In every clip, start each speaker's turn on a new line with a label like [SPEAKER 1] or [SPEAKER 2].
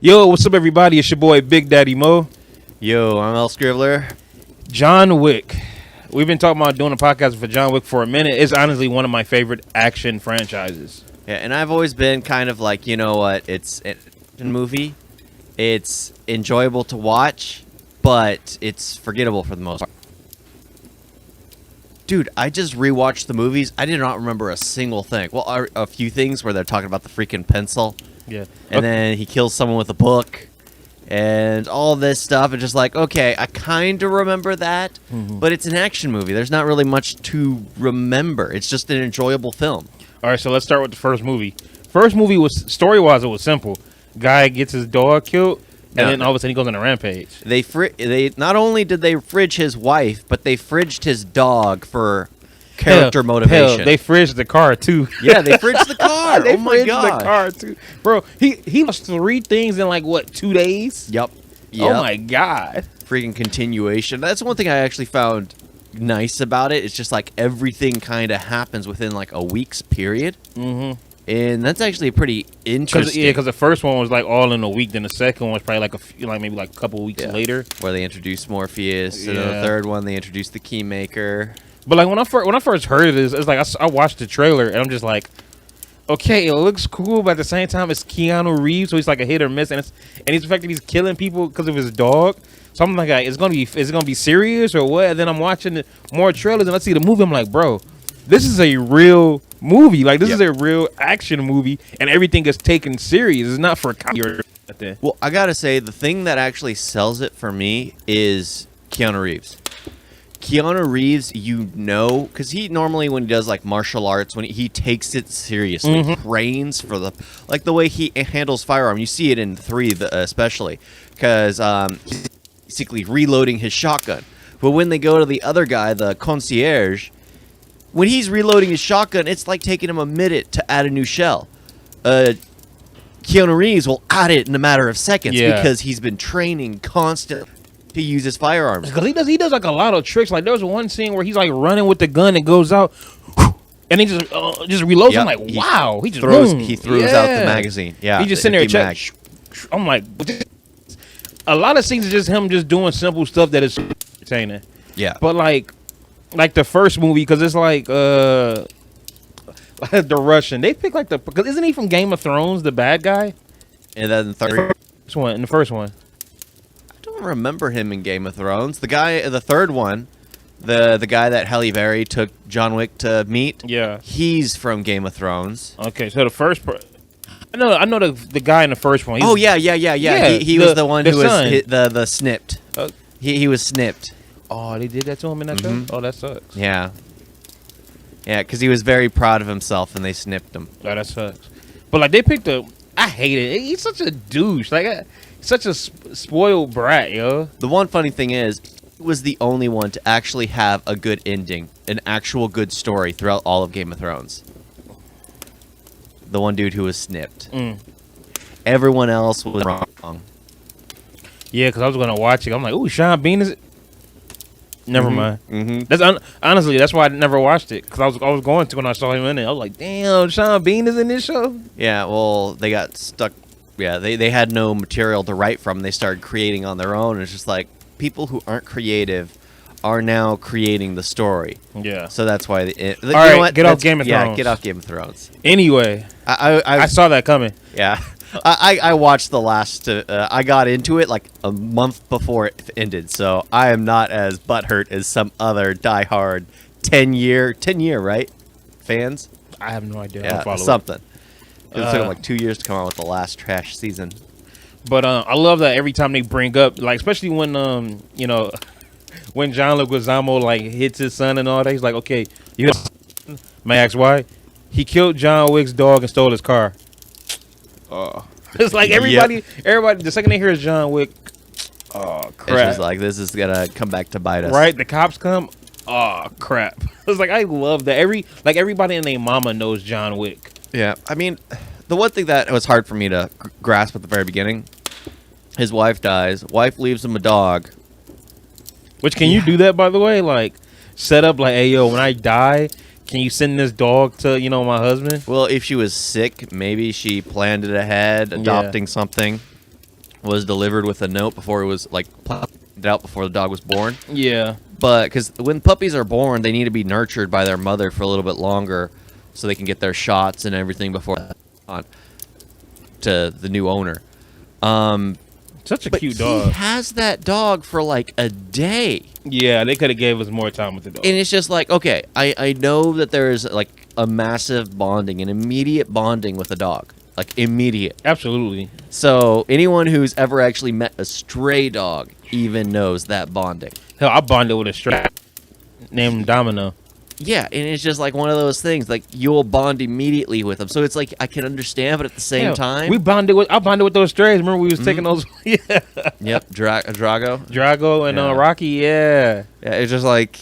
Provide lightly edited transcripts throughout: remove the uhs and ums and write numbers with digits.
[SPEAKER 1] Yo, what's up, everybody? It's your boy Big Daddy Mo.
[SPEAKER 2] Yo, I'm EL-SCRIBBLER.
[SPEAKER 1] John Wick. We've been talking about doing a podcast for John Wick for a minute. It's honestly one of my favorite action franchises.
[SPEAKER 2] Yeah, and I've always been kind of like, you know what? It's an action movie. It's enjoyable to watch, but it's forgettable for the most part. Dude, I just rewatched the movies. I did not remember a single thing. Well, a few things where they're talking about the freaking pencil.
[SPEAKER 1] Yeah.
[SPEAKER 2] And then he kills someone with a book. And all this stuff. It's just like, okay, I kind of remember that. But it's an action movie. There's not really much to remember. It's just an enjoyable film.
[SPEAKER 1] All right, so let's start with the first movie. First movie was, story-wise, it was simple. Guy gets his dog killed, and then all of a sudden he goes on a rampage.
[SPEAKER 2] They not only did they fridge his wife, but they fridged his dog for character motivation.
[SPEAKER 1] Hell, they fridged the car too.
[SPEAKER 2] Yeah, they fridged the car.
[SPEAKER 1] They
[SPEAKER 2] Oh my
[SPEAKER 1] fridged
[SPEAKER 2] god,
[SPEAKER 1] the car too, bro. He lost 3 things in like what, 2 days?
[SPEAKER 2] Yep.
[SPEAKER 1] Oh my god.
[SPEAKER 2] Freaking continuation. That's one thing I actually found nice about it. It's just like everything kind of happens within like a week's period. And that's actually pretty interesting.
[SPEAKER 1] Because the first one was like all in a week. Then the second one was probably like a few, like maybe like a couple weeks later,
[SPEAKER 2] where they introduced Morpheus. And then the third one, they introduced the Keymaker.
[SPEAKER 1] But like when I first heard of this, it's like I watched the trailer and I'm just like, okay, it looks cool, but at the same time, it's Keanu Reeves, so he's like a hit or miss, and it's the fact that he's killing people because of his dog. So I'm like, is it gonna be serious or what? And then I'm watching more trailers and I see the movie. I'm like, bro, this is a real movie. Like this is a real action movie, and everything is taken serious. It's not for comedy or nothing.
[SPEAKER 2] Well, I gotta say, the thing that actually sells it for me is Keanu Reeves. Keanu Reeves, you know, because he normally, when he does like martial arts, when he takes it seriously, trains for the way he handles firearm. You see it in 3 especially, because he's basically reloading his shotgun. But when they go to the other guy, the concierge, when he's reloading his shotgun, it's like taking him a minute to add a new shell. Keanu Reeves will add it in a matter of seconds because he's been training constantly to use his firearms.
[SPEAKER 1] Because he does like a lot of tricks. Like there was one scene where he's like running with the gun and goes out, and he just reloads. I'm like, wow, he just
[SPEAKER 2] throws out the magazine. Yeah,
[SPEAKER 1] he just sitting there. I'm like, a lot of scenes are just him just doing simple stuff that is entertaining. Yeah, but like the first movie, because it's like the Russian. They pick like because isn't he from Game of Thrones, the bad guy?
[SPEAKER 2] And then the
[SPEAKER 1] first one.
[SPEAKER 2] Remember him in Game of Thrones. The third one, the guy that Halle Berry took John Wick to meet. Yeah, he's from Game of Thrones.
[SPEAKER 1] Okay, so the first, I know the guy in the first one.
[SPEAKER 2] Yeah. He was the one who was the snipped. He was snipped.
[SPEAKER 1] Oh, they did that to him in that show. Oh, that sucks.
[SPEAKER 2] Yeah, because he was very proud of himself, and they snipped him.
[SPEAKER 1] Oh, that sucks. But like they picked I hate it. He's such a douche. Like. Such a spoiled brat, yo.
[SPEAKER 2] The one funny thing is, he was the only one to actually have a good ending, an actual good story throughout all of Game of Thrones. The one dude who was snipped. Everyone else was wrong.
[SPEAKER 1] Yeah, because I was going to watch it. I'm like, ooh, Sean Bean is it? Never mind. That's honestly, that's why I never watched it, because I was going to when I saw him in it. I was like, damn, Sean Bean is in this show?
[SPEAKER 2] Yeah, well, they got stuck. Yeah, they had no material to write from. They started creating on their own. It's just like people who aren't creative are now creating the story. Yeah. So that's why.
[SPEAKER 1] All right, get off Game of Thrones.
[SPEAKER 2] Yeah, get off Game of Thrones.
[SPEAKER 1] Anyway, I saw that coming.
[SPEAKER 2] Yeah. I watched the last. I got into it like a month before it ended, so I am not as butthurt as some other diehard 10-year, right? Fans.
[SPEAKER 1] I have no idea.
[SPEAKER 2] Yeah, something. It took them like 2 years to come out with the last trash season.
[SPEAKER 1] But I love that every time they bring up, like, especially when when John Leguizamo like hits his son and all that, he's like, okay, may I ask why? He killed John Wick's dog and stole his car. It's like everybody, the second they hear John Wick, oh crap!
[SPEAKER 2] It's just like this is gonna come back to bite us.
[SPEAKER 1] Right? The cops come. Oh crap! It's like I love that everybody and their mama knows John Wick.
[SPEAKER 2] Yeah, I mean, the one thing that was hard for me to grasp at the very beginning, his wife dies. Wife leaves him a dog.
[SPEAKER 1] Which, can you do that, by the way? Like, set up like, hey, yo, when I die, can you send this dog to, my husband?
[SPEAKER 2] Well, if she was sick, maybe she planned it ahead, adopting something. was delivered with a note before it was like put out before the dog was born.
[SPEAKER 1] Yeah.
[SPEAKER 2] But because when puppies are born, they need to be nurtured by their mother for a little bit longer, so they can get their shots and everything before on to the new owner.
[SPEAKER 1] Such a cute dog.
[SPEAKER 2] He has that dog for like a day.
[SPEAKER 1] Yeah, they could have gave us more time with the dog.
[SPEAKER 2] And it's just like, okay, I know that there is like a massive bonding, an immediate bonding with a dog. Like immediate.
[SPEAKER 1] Absolutely.
[SPEAKER 2] So anyone who's ever actually met a stray dog even knows that bonding.
[SPEAKER 1] Hell, I bonded with a stray named Domino.
[SPEAKER 2] Yeah, and it's just like one of those things. Like you'll bond immediately with them. So it's like I can understand, but at the same time,
[SPEAKER 1] I bonded with those strays. Remember we was taking those? Yeah.
[SPEAKER 2] Yep, Drago.
[SPEAKER 1] Drago and Rocky. Yeah.
[SPEAKER 2] Yeah, it's just like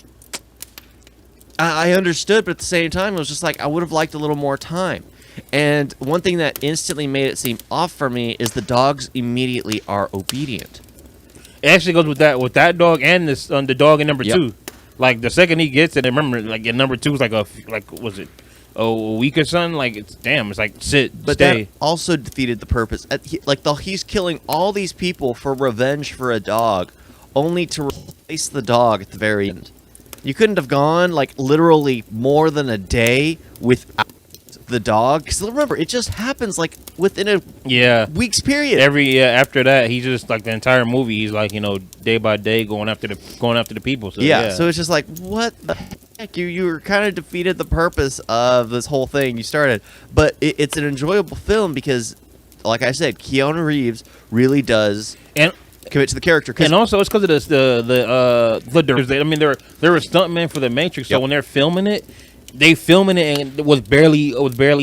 [SPEAKER 2] I understood, but at the same time, it was just like I would have liked a little more time. And one thing that instantly made it seem off for me is the dogs immediately are obedient.
[SPEAKER 1] It actually goes with that dog and this the dog in number 2. Like the second he gets it, remember, like in number 2 was was it a week or something? Like it's like sit,
[SPEAKER 2] but
[SPEAKER 1] stay.
[SPEAKER 2] That also defeated the purpose. He's killing all these people for revenge for a dog, only to replace the dog at the very end. You couldn't have gone like literally more than a day without the dog, because remember, it just happens like within a week's period.
[SPEAKER 1] After that, he just like the entire movie, he's like day by day going after the people. So,
[SPEAKER 2] so it's just like what the heck, you were kind of defeated the purpose of this whole thing you started. But it's an enjoyable film because, like I said, Keanu Reeves really does commit to the character.
[SPEAKER 1] And also, it's because of the directors. I mean, they're a stuntman for the Matrix, so when they're filming it. They filming it and it was barely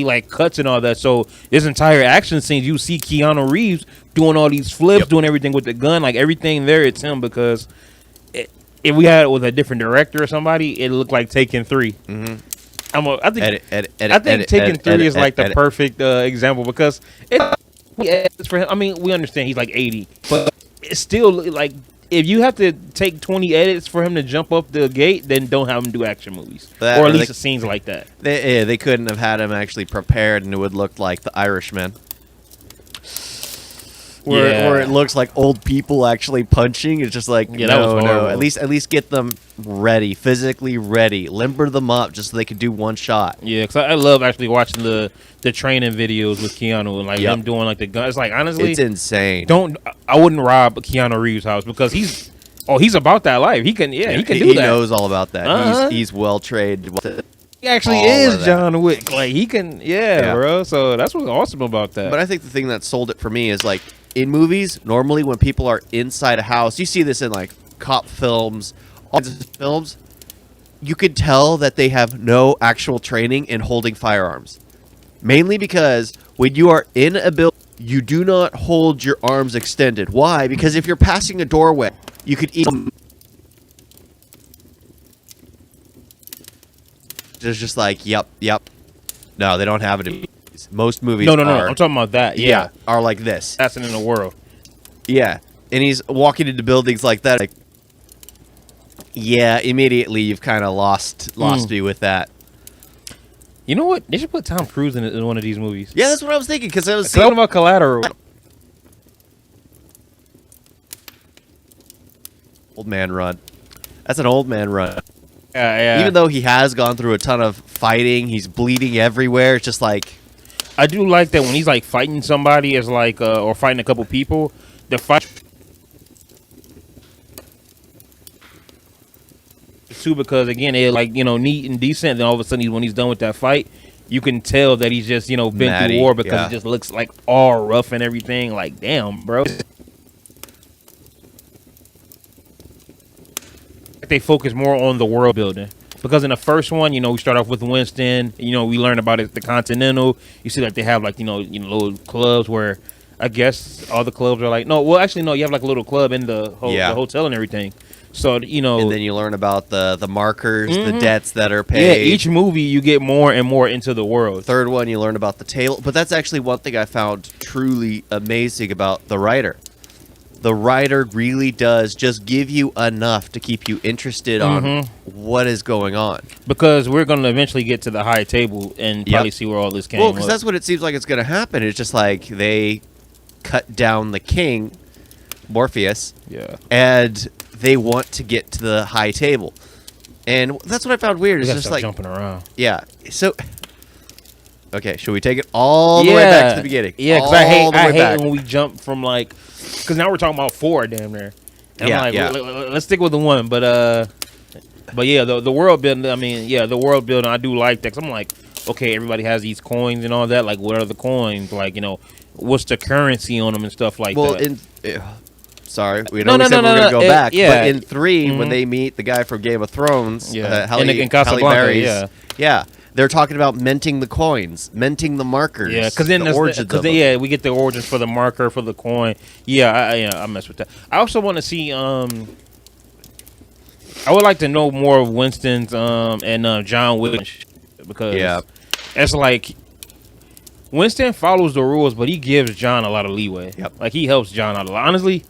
[SPEAKER 1] like cuts and all that. So this entire action scenes, you see Keanu Reeves doing all these flips, doing everything with the gun, like everything there. It's him because if we had it with a different director or somebody, it looked like Taken 3. I think Taken 3 is like the perfect example because it's for him. I mean, we understand he's like 80, but it's still like. If you have to take 20 edits for him to jump up the gate, then don't have him do action movies. Or at least scenes like that.
[SPEAKER 2] They couldn't have had him actually prepared and it would look like The Irishman. Where it looks like old people actually punching. It's just like, no. At least get them ready, physically ready. Limber them up just so they could do one shot.
[SPEAKER 1] Yeah, because I love actually watching the training videos with Keanu and like him doing like the gun. It's like, honestly,
[SPEAKER 2] it's insane.
[SPEAKER 1] I wouldn't rob Keanu Reeves' house because he's about that life. He can do that.
[SPEAKER 2] He knows all about that. He's well trained.
[SPEAKER 1] He actually is John Wick. Like he can, bro. So that's what's awesome about that.
[SPEAKER 2] But I think the thing that sold it for me is like in movies, normally when people are inside a house, you see this in like cop films, all these films, you could tell that they have no actual training in holding firearms. Mainly because when you are in a building, you do not hold your arms extended. Why? Because if you're passing a doorway, you could easily... There's just like, yep. No, they don't have it in movies. Most movies
[SPEAKER 1] No. I'm talking about that. Yeah.
[SPEAKER 2] Are like this.
[SPEAKER 1] That's in the world.
[SPEAKER 2] Yeah. And he's walking into buildings like that. Like, yeah, immediately you've kind of lost me with that.
[SPEAKER 1] You know what? They should put Tom Cruise in one of these movies.
[SPEAKER 2] Yeah, that's what I was thinking. Because I was
[SPEAKER 1] talking about Collateral.
[SPEAKER 2] Old man run. That's an old man run.
[SPEAKER 1] Yeah.
[SPEAKER 2] Even though he has gone through a ton of fighting, he's bleeding everywhere. It's just like...
[SPEAKER 1] I do like that when he's like fighting somebody as like, or fighting a couple people, the fight... too, because again, they're like, neat and decent. Then all of a sudden, when he's done with that fight, you can tell that he's just, been through war because it just looks like all rough and everything. Like, damn, bro. They focus more on the world building because in the first one, we start off with Winston. We learn about it, the Continental. You see, like they have like little clubs where I guess all the clubs are like you have like a little club in the hotel and everything. So,
[SPEAKER 2] and then you learn about the markers, the debts that are paid.
[SPEAKER 1] Yeah, each movie you get more and more into the world.
[SPEAKER 2] Third one, you learn about the tale. But that's actually one thing I found truly amazing about the writer. The writer really does just give you enough to keep you interested on what is going on.
[SPEAKER 1] Because we're going to eventually get to the high table and probably see where all this came.
[SPEAKER 2] Well, because that's what it seems like it's going to happen. It's just like they cut down the king Morpheus.
[SPEAKER 1] Yeah.
[SPEAKER 2] And they want to get to the high table. And that's what I found weird. It's just like
[SPEAKER 1] jumping around.
[SPEAKER 2] Yeah. So okay, should we take it all the way back to the beginning?
[SPEAKER 1] Yeah, because I hate when we jump from like, because now we're talking about 4 damn near. And I'm like, let's stick with the 1. But yeah, the world building. I mean, yeah, the world building. I do like that. 'Cause I'm like, okay, everybody has these coins and all that. Like, what are the coins? Like, you know, what's the currency on them and stuff like that.
[SPEAKER 2] Sorry, we said we're gonna go back.
[SPEAKER 1] Yeah.
[SPEAKER 2] But in 3, when they meet the guy from Game of Thrones,
[SPEAKER 1] in Casablanca,
[SPEAKER 2] they're talking about minting the coins, minting the markers.
[SPEAKER 1] Yeah, because then we get the origins for the marker for the coin. Yeah, I mess with that. I also want to see. I would like to know more of Winston's and John Wick, because it's like Winston follows the rules, but he gives John a lot of leeway.
[SPEAKER 2] Yep.
[SPEAKER 1] Like he helps John out a lot. Honestly,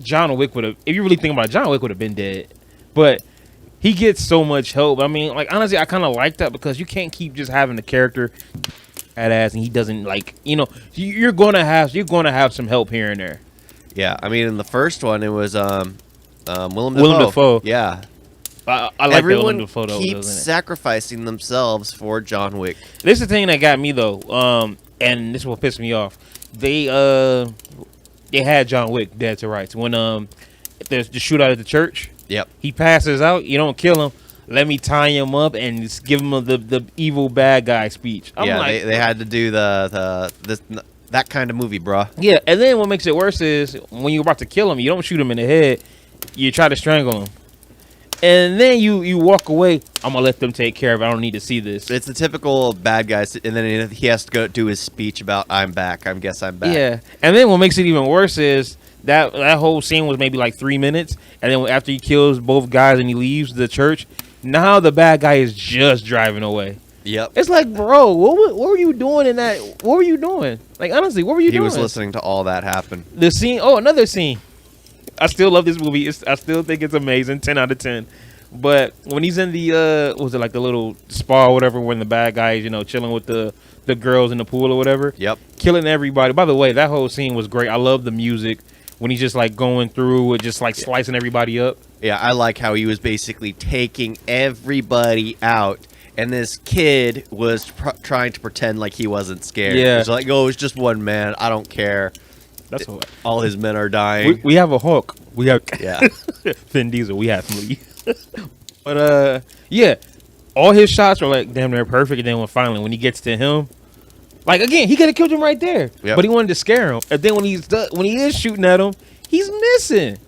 [SPEAKER 1] John Wick would have, if you really think about it, John Wick would have been dead. But he gets so much help. I mean, like honestly, I kind of like that because you can't keep just having the character badass and he doesn't like, you know, you're gonna have some help here and there.
[SPEAKER 2] Yeah, I mean, in the first one, it was Willem
[SPEAKER 1] Dafoe.
[SPEAKER 2] Yeah.
[SPEAKER 1] I like
[SPEAKER 2] Everyone
[SPEAKER 1] that Willem Dafoe
[SPEAKER 2] keeps sacrificing themselves for John Wick.
[SPEAKER 1] This is the thing that got me though, and this will piss me off. They had John Wick dead to rights when there's the shootout at the church.
[SPEAKER 2] Yep.
[SPEAKER 1] He passes out. You don't kill him. Let me tie him up and just give him the evil bad guy speech. I'm like,
[SPEAKER 2] they had to do that kind of movie, bruh.
[SPEAKER 1] Yeah, and then what makes it worse is when you're about to kill him, you don't shoot him in the head. You try to strangle him. And then you walk away. I'm gonna let them take care of it. I don't need to see this.
[SPEAKER 2] It's the typical bad guy, and then he has to go do his speech about I'm back. I'm back.
[SPEAKER 1] Yeah, and then what makes it even worse is that whole scene was maybe like 3 minutes, and then after he kills both guys and he leaves the church, now the bad guy is just driving away.
[SPEAKER 2] Yep.
[SPEAKER 1] It's like, bro, what were you doing in that? What were you doing? Like honestly, what were you doing?
[SPEAKER 2] He was listening to all that happen.
[SPEAKER 1] The scene. Oh, another scene. I still love this movie. I still think it's amazing. 10 out of 10. But when he's in the was it like the little spa or whatever, when the bad guy is, you know, chilling with the girls in the pool or whatever.
[SPEAKER 2] Yep.
[SPEAKER 1] Killing everybody. By the way, that whole scene was great. I love the music when he's just like going through with just like slicing everybody up.
[SPEAKER 2] Yeah, I like how he was basically taking everybody out, and this kid was trying to pretend like he wasn't scared.
[SPEAKER 1] Yeah.
[SPEAKER 2] It's like, oh, it's just one man. I don't care.
[SPEAKER 1] That's what
[SPEAKER 2] all his men are dying.
[SPEAKER 1] We have a Hulk. We have
[SPEAKER 2] yeah.
[SPEAKER 1] Vin Diesel. We have Lee. But yeah, all his shots were like damn near perfect. And then when he gets to him, like again, he could have killed him right there.
[SPEAKER 2] Yep.
[SPEAKER 1] But he wanted to scare him. And then when he is shooting at him, he's missing.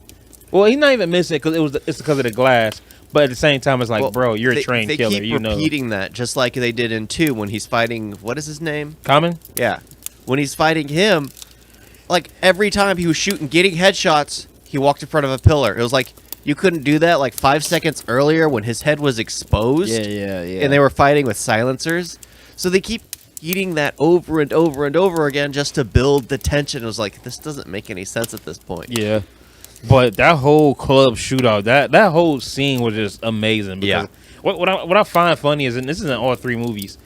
[SPEAKER 1] Well, he's not even missing because it's because of the glass. But at the same time, it's like, bro, you're a trained killer.
[SPEAKER 2] They keep repeating that, just like they did in 2 when he's fighting. What is his name?
[SPEAKER 1] Common.
[SPEAKER 2] Yeah, when he's fighting him, like every time he was shooting, getting headshots, he walked in front of a pillar. It was like you couldn't do that like 5 seconds earlier when his head was exposed.
[SPEAKER 1] Yeah.
[SPEAKER 2] And they were fighting with silencers, so they keep eating that over and over and over again just to build the tension. It was like, this doesn't make any sense at this point.
[SPEAKER 1] Yeah. But that whole club shootout, that whole scene was just amazing.
[SPEAKER 2] Yeah.
[SPEAKER 1] What I find funny is, and this is in all 3 movies,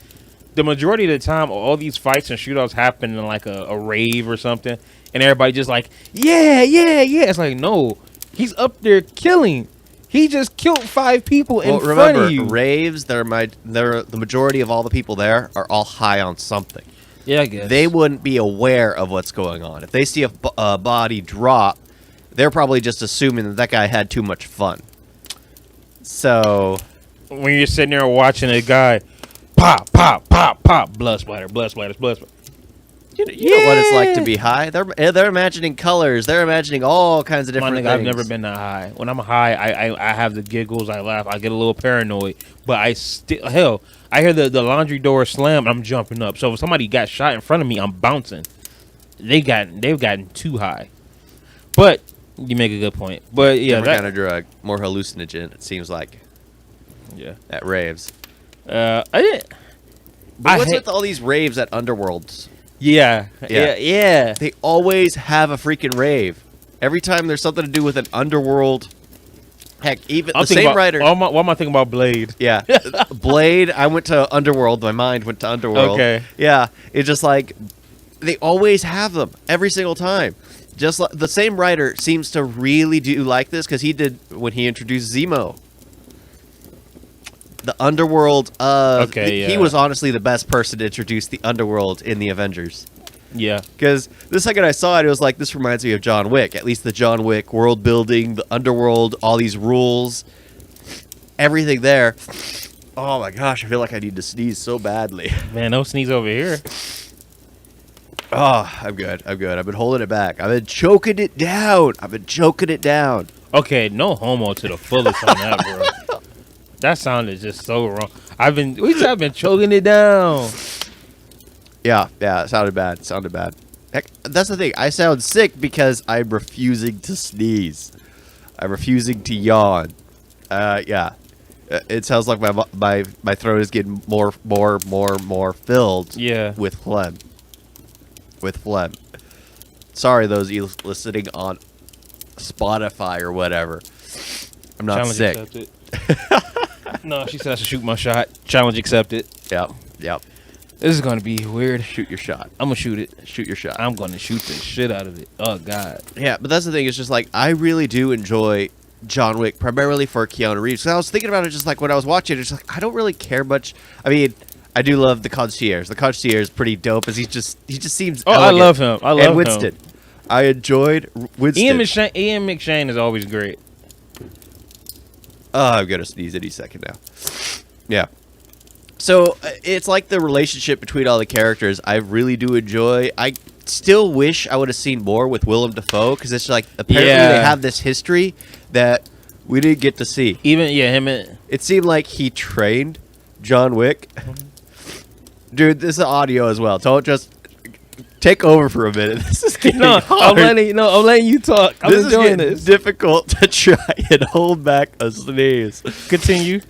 [SPEAKER 1] the majority of the time, all these fights and shootouts happen in like a rave or something, and everybody just like, yeah. It's like, no, he's up there killing. He just killed 5 people in front of you.
[SPEAKER 2] Raves, they're the majority of all the people there are all high on something.
[SPEAKER 1] Yeah, I guess.
[SPEAKER 2] They wouldn't be aware of what's going on. If they see a body drop, they're probably just assuming that guy had too much fun. So
[SPEAKER 1] when you're sitting there watching a guy pop, blood splatter.
[SPEAKER 2] You know what it's like to be high. They're imagining colors. They're imagining all kinds of different things.
[SPEAKER 1] I've never been that high. When I'm high, I have the giggles. I laugh. I get a little paranoid. But I hear the laundry door slam. I'm jumping up. So if somebody got shot in front of me, I'm bouncing. They've gotten too high. But you make a good point. But yeah,
[SPEAKER 2] different kind of drug, more hallucinogen. It seems like.
[SPEAKER 1] Yeah.
[SPEAKER 2] At raves.
[SPEAKER 1] I didn't.
[SPEAKER 2] But what's with all these raves at Underworlds?
[SPEAKER 1] Yeah.
[SPEAKER 2] They always have a freaking rave. Every time there's something to do with an underworld. Heck, even the same writer.
[SPEAKER 1] Why am I thinking about Blade?
[SPEAKER 2] Yeah. Blade, I went to Underworld. My mind went to Underworld.
[SPEAKER 1] Okay.
[SPEAKER 2] Yeah. It's just like, they always have them every single time. Just like the same writer seems to really do like this because he did when he introduced Zemo. The underworld. He was honestly the best person to introduce the underworld in the Avengers.
[SPEAKER 1] Yeah.
[SPEAKER 2] Because the second I saw it, it was like, this reminds me of John Wick. At least the John Wick world building, the underworld, all these rules, everything there. Oh my gosh, I feel like I need to sneeze so badly.
[SPEAKER 1] Man, no sneeze over here.
[SPEAKER 2] Oh, I'm good. I've been holding it back. I've been choking it down.
[SPEAKER 1] Okay, no homo to the fullest on that, bro. That sounded just so wrong. I've been choking it down.
[SPEAKER 2] Yeah, it sounded bad. Heck, that's the thing. I sound sick because I'm refusing to sneeze. I'm refusing to yawn. Yeah. It sounds like my throat is getting more filled.
[SPEAKER 1] Yeah.
[SPEAKER 2] With phlegm. Sorry, those of you listening on Spotify or whatever. I'm not
[SPEAKER 1] Challenge
[SPEAKER 2] sick.
[SPEAKER 1] accepted. No, she said I should shoot my shot. Challenge accepted.
[SPEAKER 2] Yep.
[SPEAKER 1] This is gonna be weird.
[SPEAKER 2] Shoot your shot.
[SPEAKER 1] I'm gonna shoot it.
[SPEAKER 2] Shoot your shot.
[SPEAKER 1] I'm gonna shoot the shit out of it. Oh God.
[SPEAKER 2] Yeah, but that's the thing. It's just like I really do enjoy John Wick primarily for Keanu Reeves. So I was thinking about it just like when I was watching it. It's like I don't really care much. I mean, I do love the concierge. The concierge is pretty dope. As he just seems.
[SPEAKER 1] Oh,
[SPEAKER 2] elegant.
[SPEAKER 1] I love him. I love
[SPEAKER 2] and Winston.
[SPEAKER 1] him.
[SPEAKER 2] I enjoyed Winston.
[SPEAKER 1] Ian McShane is always great.
[SPEAKER 2] Oh, I'm gonna sneeze any second now. Yeah. So it's like the relationship between all the characters I really do enjoy. I still wish I would have seen more with Willem Dafoe because it's like apparently they have this history that we didn't get to see.
[SPEAKER 1] Even him and
[SPEAKER 2] It seemed like he trained John Wick. Dude, this is audio as well. Don't just take over for a minute. This is getting hard.
[SPEAKER 1] I'm letting you talk. I'm
[SPEAKER 2] This is
[SPEAKER 1] enjoying
[SPEAKER 2] getting
[SPEAKER 1] this.
[SPEAKER 2] difficult to try and hold back a sneeze.
[SPEAKER 1] Continue.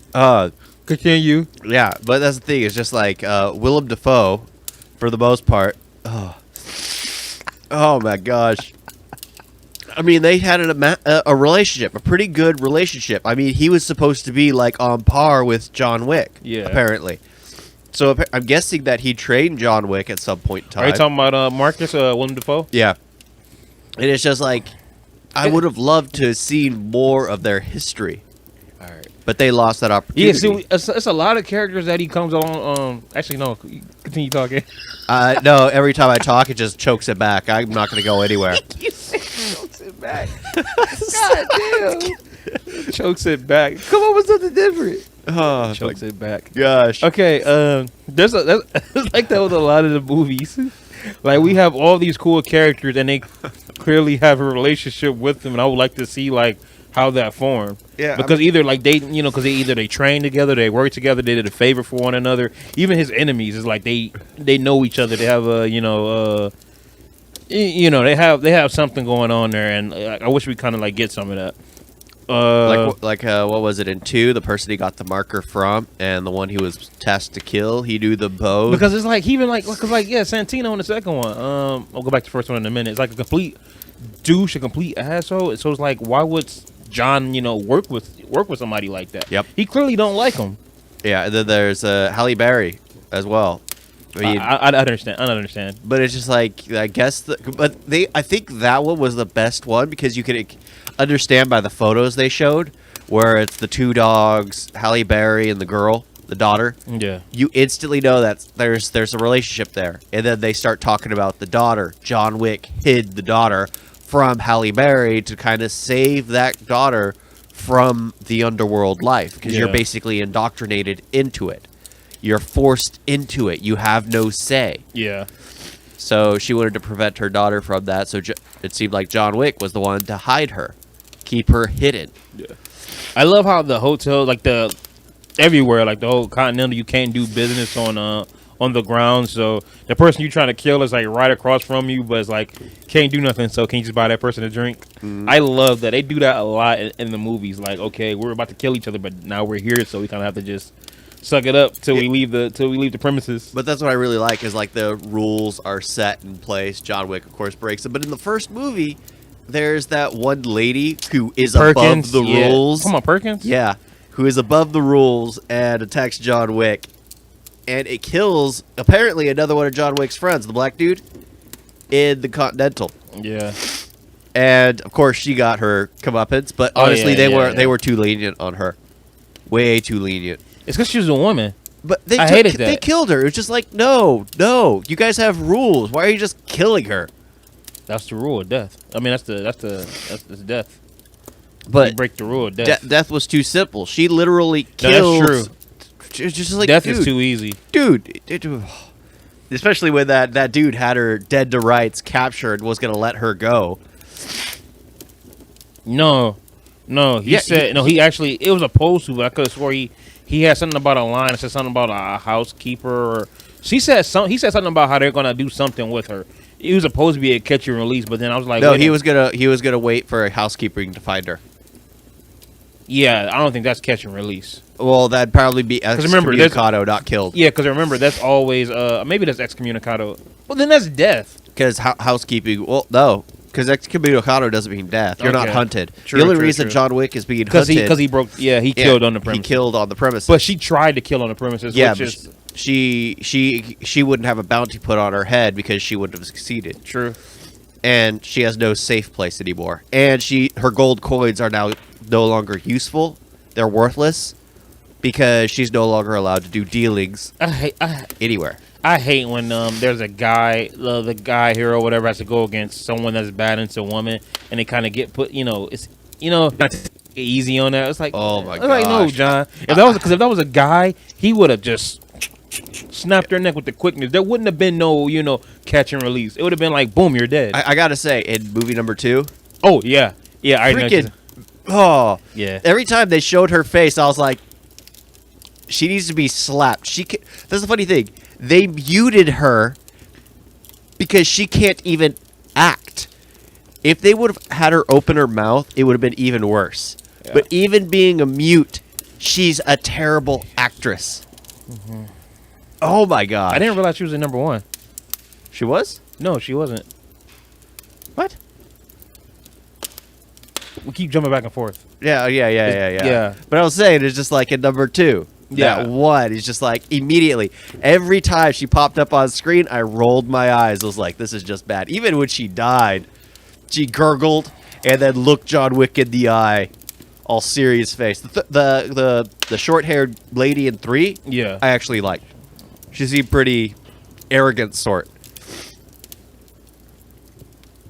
[SPEAKER 1] Continue.
[SPEAKER 2] Yeah, but that's the thing. It's just like Willem Dafoe, for the most part. Oh my gosh. I mean, they had a relationship, a pretty good relationship. I mean, he was supposed to be like on par with John Wick.
[SPEAKER 1] Yeah.
[SPEAKER 2] Apparently. So I'm guessing that he trained John Wick at some point in time.
[SPEAKER 1] Are you talking about Marcus Willem Dafoe?
[SPEAKER 2] Yeah. And it's just like I would have loved to have seen more of their history.
[SPEAKER 1] All right.
[SPEAKER 2] But they lost that opportunity.
[SPEAKER 1] Yeah, see, it's a lot of characters that he comes along. Actually, no. Continue talking.
[SPEAKER 2] No, every time I talk, it just chokes it back. I'm not going to go anywhere.
[SPEAKER 1] Chokes it back. God damn. Chokes it back. Come on with something different.
[SPEAKER 2] Oh,
[SPEAKER 1] Chokes it back.
[SPEAKER 2] Gosh.
[SPEAKER 1] Okay, there's it's like that with a lot of the movies. Like we have all these cool characters, and they clearly have a relationship with them, and I would like to see like how that formed.
[SPEAKER 2] Yeah,
[SPEAKER 1] because either like because they train together, they work together, they did a favor for one another. Even his enemies is like they know each other. They have they have something going on there, and I wish we kind of like get some of that.
[SPEAKER 2] What was it in 2? The person he got the marker from, and the one he was tasked to kill, he knew them both.
[SPEAKER 1] Because it's like he even Santino in the second one. I'll go back to the first one in a minute. It's like a complete douche, a complete asshole. So it's like, why would John, work with somebody like that?
[SPEAKER 2] Yep.
[SPEAKER 1] He clearly don't like him.
[SPEAKER 2] Yeah, and then there's Halle Berry as well. I mean,
[SPEAKER 1] I understand. I don't understand.
[SPEAKER 2] But it's just like, I guess, I think that one was the best one because you could understand by the photos they showed, where it's the 2 dogs, Halle Berry and the girl, the daughter.
[SPEAKER 1] Yeah.
[SPEAKER 2] You instantly know that there's a relationship there. And then they start talking about the daughter. John Wick hid the daughter from Halle Berry to kind of save that daughter from the underworld life because you're basically indoctrinated into it. You're forced into it. You have no say.
[SPEAKER 1] Yeah.
[SPEAKER 2] So she wanted to prevent her daughter from that. So it seemed like John Wick was the one to hide her, keep her hidden.
[SPEAKER 1] Yeah. I love how the hotel, like everywhere, like the whole Continental, you can't do business on the ground. So the person you trying to kill is like right across from you, but it's like can't do nothing. So can you just buy that person a drink? I love that they do that a lot in the movies. Like, okay, we're about to kill each other, but now we're here, so we kind of have to just suck it up till we leave the premises.
[SPEAKER 2] But that's what I really like is like the rules are set in place. John Wick, of course, breaks them. But in the first movie, there's that one lady who is above the rules.
[SPEAKER 1] Come on, Perkins.
[SPEAKER 2] Yeah, who is above the rules and attacks John Wick, and it kills apparently another one of John Wick's friends, the black dude, in the Continental.
[SPEAKER 1] Yeah.
[SPEAKER 2] And of course, she got her comeuppance. But honestly, they were too lenient on her, way too lenient.
[SPEAKER 1] It's because she was a woman.
[SPEAKER 2] But
[SPEAKER 1] I hated that.
[SPEAKER 2] They killed her. It was just like, no, you guys have rules. Why are you just killing her?
[SPEAKER 1] That's the rule of death. I mean, that's death.
[SPEAKER 2] But
[SPEAKER 1] you break the rule of death.
[SPEAKER 2] Death was too simple. She literally killed.
[SPEAKER 1] That's true.
[SPEAKER 2] She was just like,
[SPEAKER 1] death is too easy,
[SPEAKER 2] dude. Especially when that dude had her dead to rights, captured, was gonna let her go.
[SPEAKER 1] No. He said he actually. It was opposed to, but I could have swore he had something about a line. It said something about a housekeeper. Or he said something about how they're gonna do something with her. He was supposed to be a catch and release, but then I was like,
[SPEAKER 2] no, he was gonna wait for a housekeeping to find her.
[SPEAKER 1] Yeah, I don't think that's catch and release.
[SPEAKER 2] Well, that'd probably be excommunicado, not killed.
[SPEAKER 1] Yeah, because remember, that's always maybe that's excommunicado. Well, then that's death.
[SPEAKER 2] Because housekeeping. Well, no, because excommunicado doesn't mean death. You're not hunted. The only reason John Wick is being hunted
[SPEAKER 1] because he broke. Yeah, he killed on the premises.
[SPEAKER 2] He killed on the premises.
[SPEAKER 1] But she tried to kill on the premises.
[SPEAKER 2] Yeah,
[SPEAKER 1] which is,
[SPEAKER 2] she wouldn't have a bounty put on her head because she wouldn't have succeeded.
[SPEAKER 1] True.
[SPEAKER 2] And she has no safe place anymore. And her gold coins are now no longer useful. They're worthless because she's no longer allowed to do dealings anywhere.
[SPEAKER 1] I hate when there's a guy, the guy hero, whatever, has to go against someone that's bad into a woman, and they kind of get put. It's not to take it easy on that. It's like,
[SPEAKER 2] oh my god,
[SPEAKER 1] like, no, John. If that was a guy, he would have just snapped her neck with the quickness. There wouldn't have been no, catch and release. It would have been like, boom, you're dead.
[SPEAKER 2] I gotta say, in movie number 2.
[SPEAKER 1] Oh yeah, I
[SPEAKER 2] freaking.
[SPEAKER 1] Yeah.
[SPEAKER 2] Every time they showed her face, I was like, she needs to be slapped. That's the funny thing. They muted her because she can't even act. If they would have had her open her mouth, it would have been even worse. Yeah. But even being a mute, she's a terrible actress. Mm-hmm. Oh my god!
[SPEAKER 1] I didn't realize she was in number 1.
[SPEAKER 2] She was?
[SPEAKER 1] No, she wasn't.
[SPEAKER 2] What?
[SPEAKER 1] We keep jumping back and forth.
[SPEAKER 2] Yeah. But I was saying, it's just like in number 2.
[SPEAKER 1] Yeah.
[SPEAKER 2] That one is just like immediately. Every time she popped up on screen, I rolled my eyes. I was like, this is just bad. Even when she died, she gurgled and then looked John Wick in the eye, all serious face. The short-haired lady in 3,
[SPEAKER 1] yeah,
[SPEAKER 2] I actually liked. She seemed pretty arrogant sort.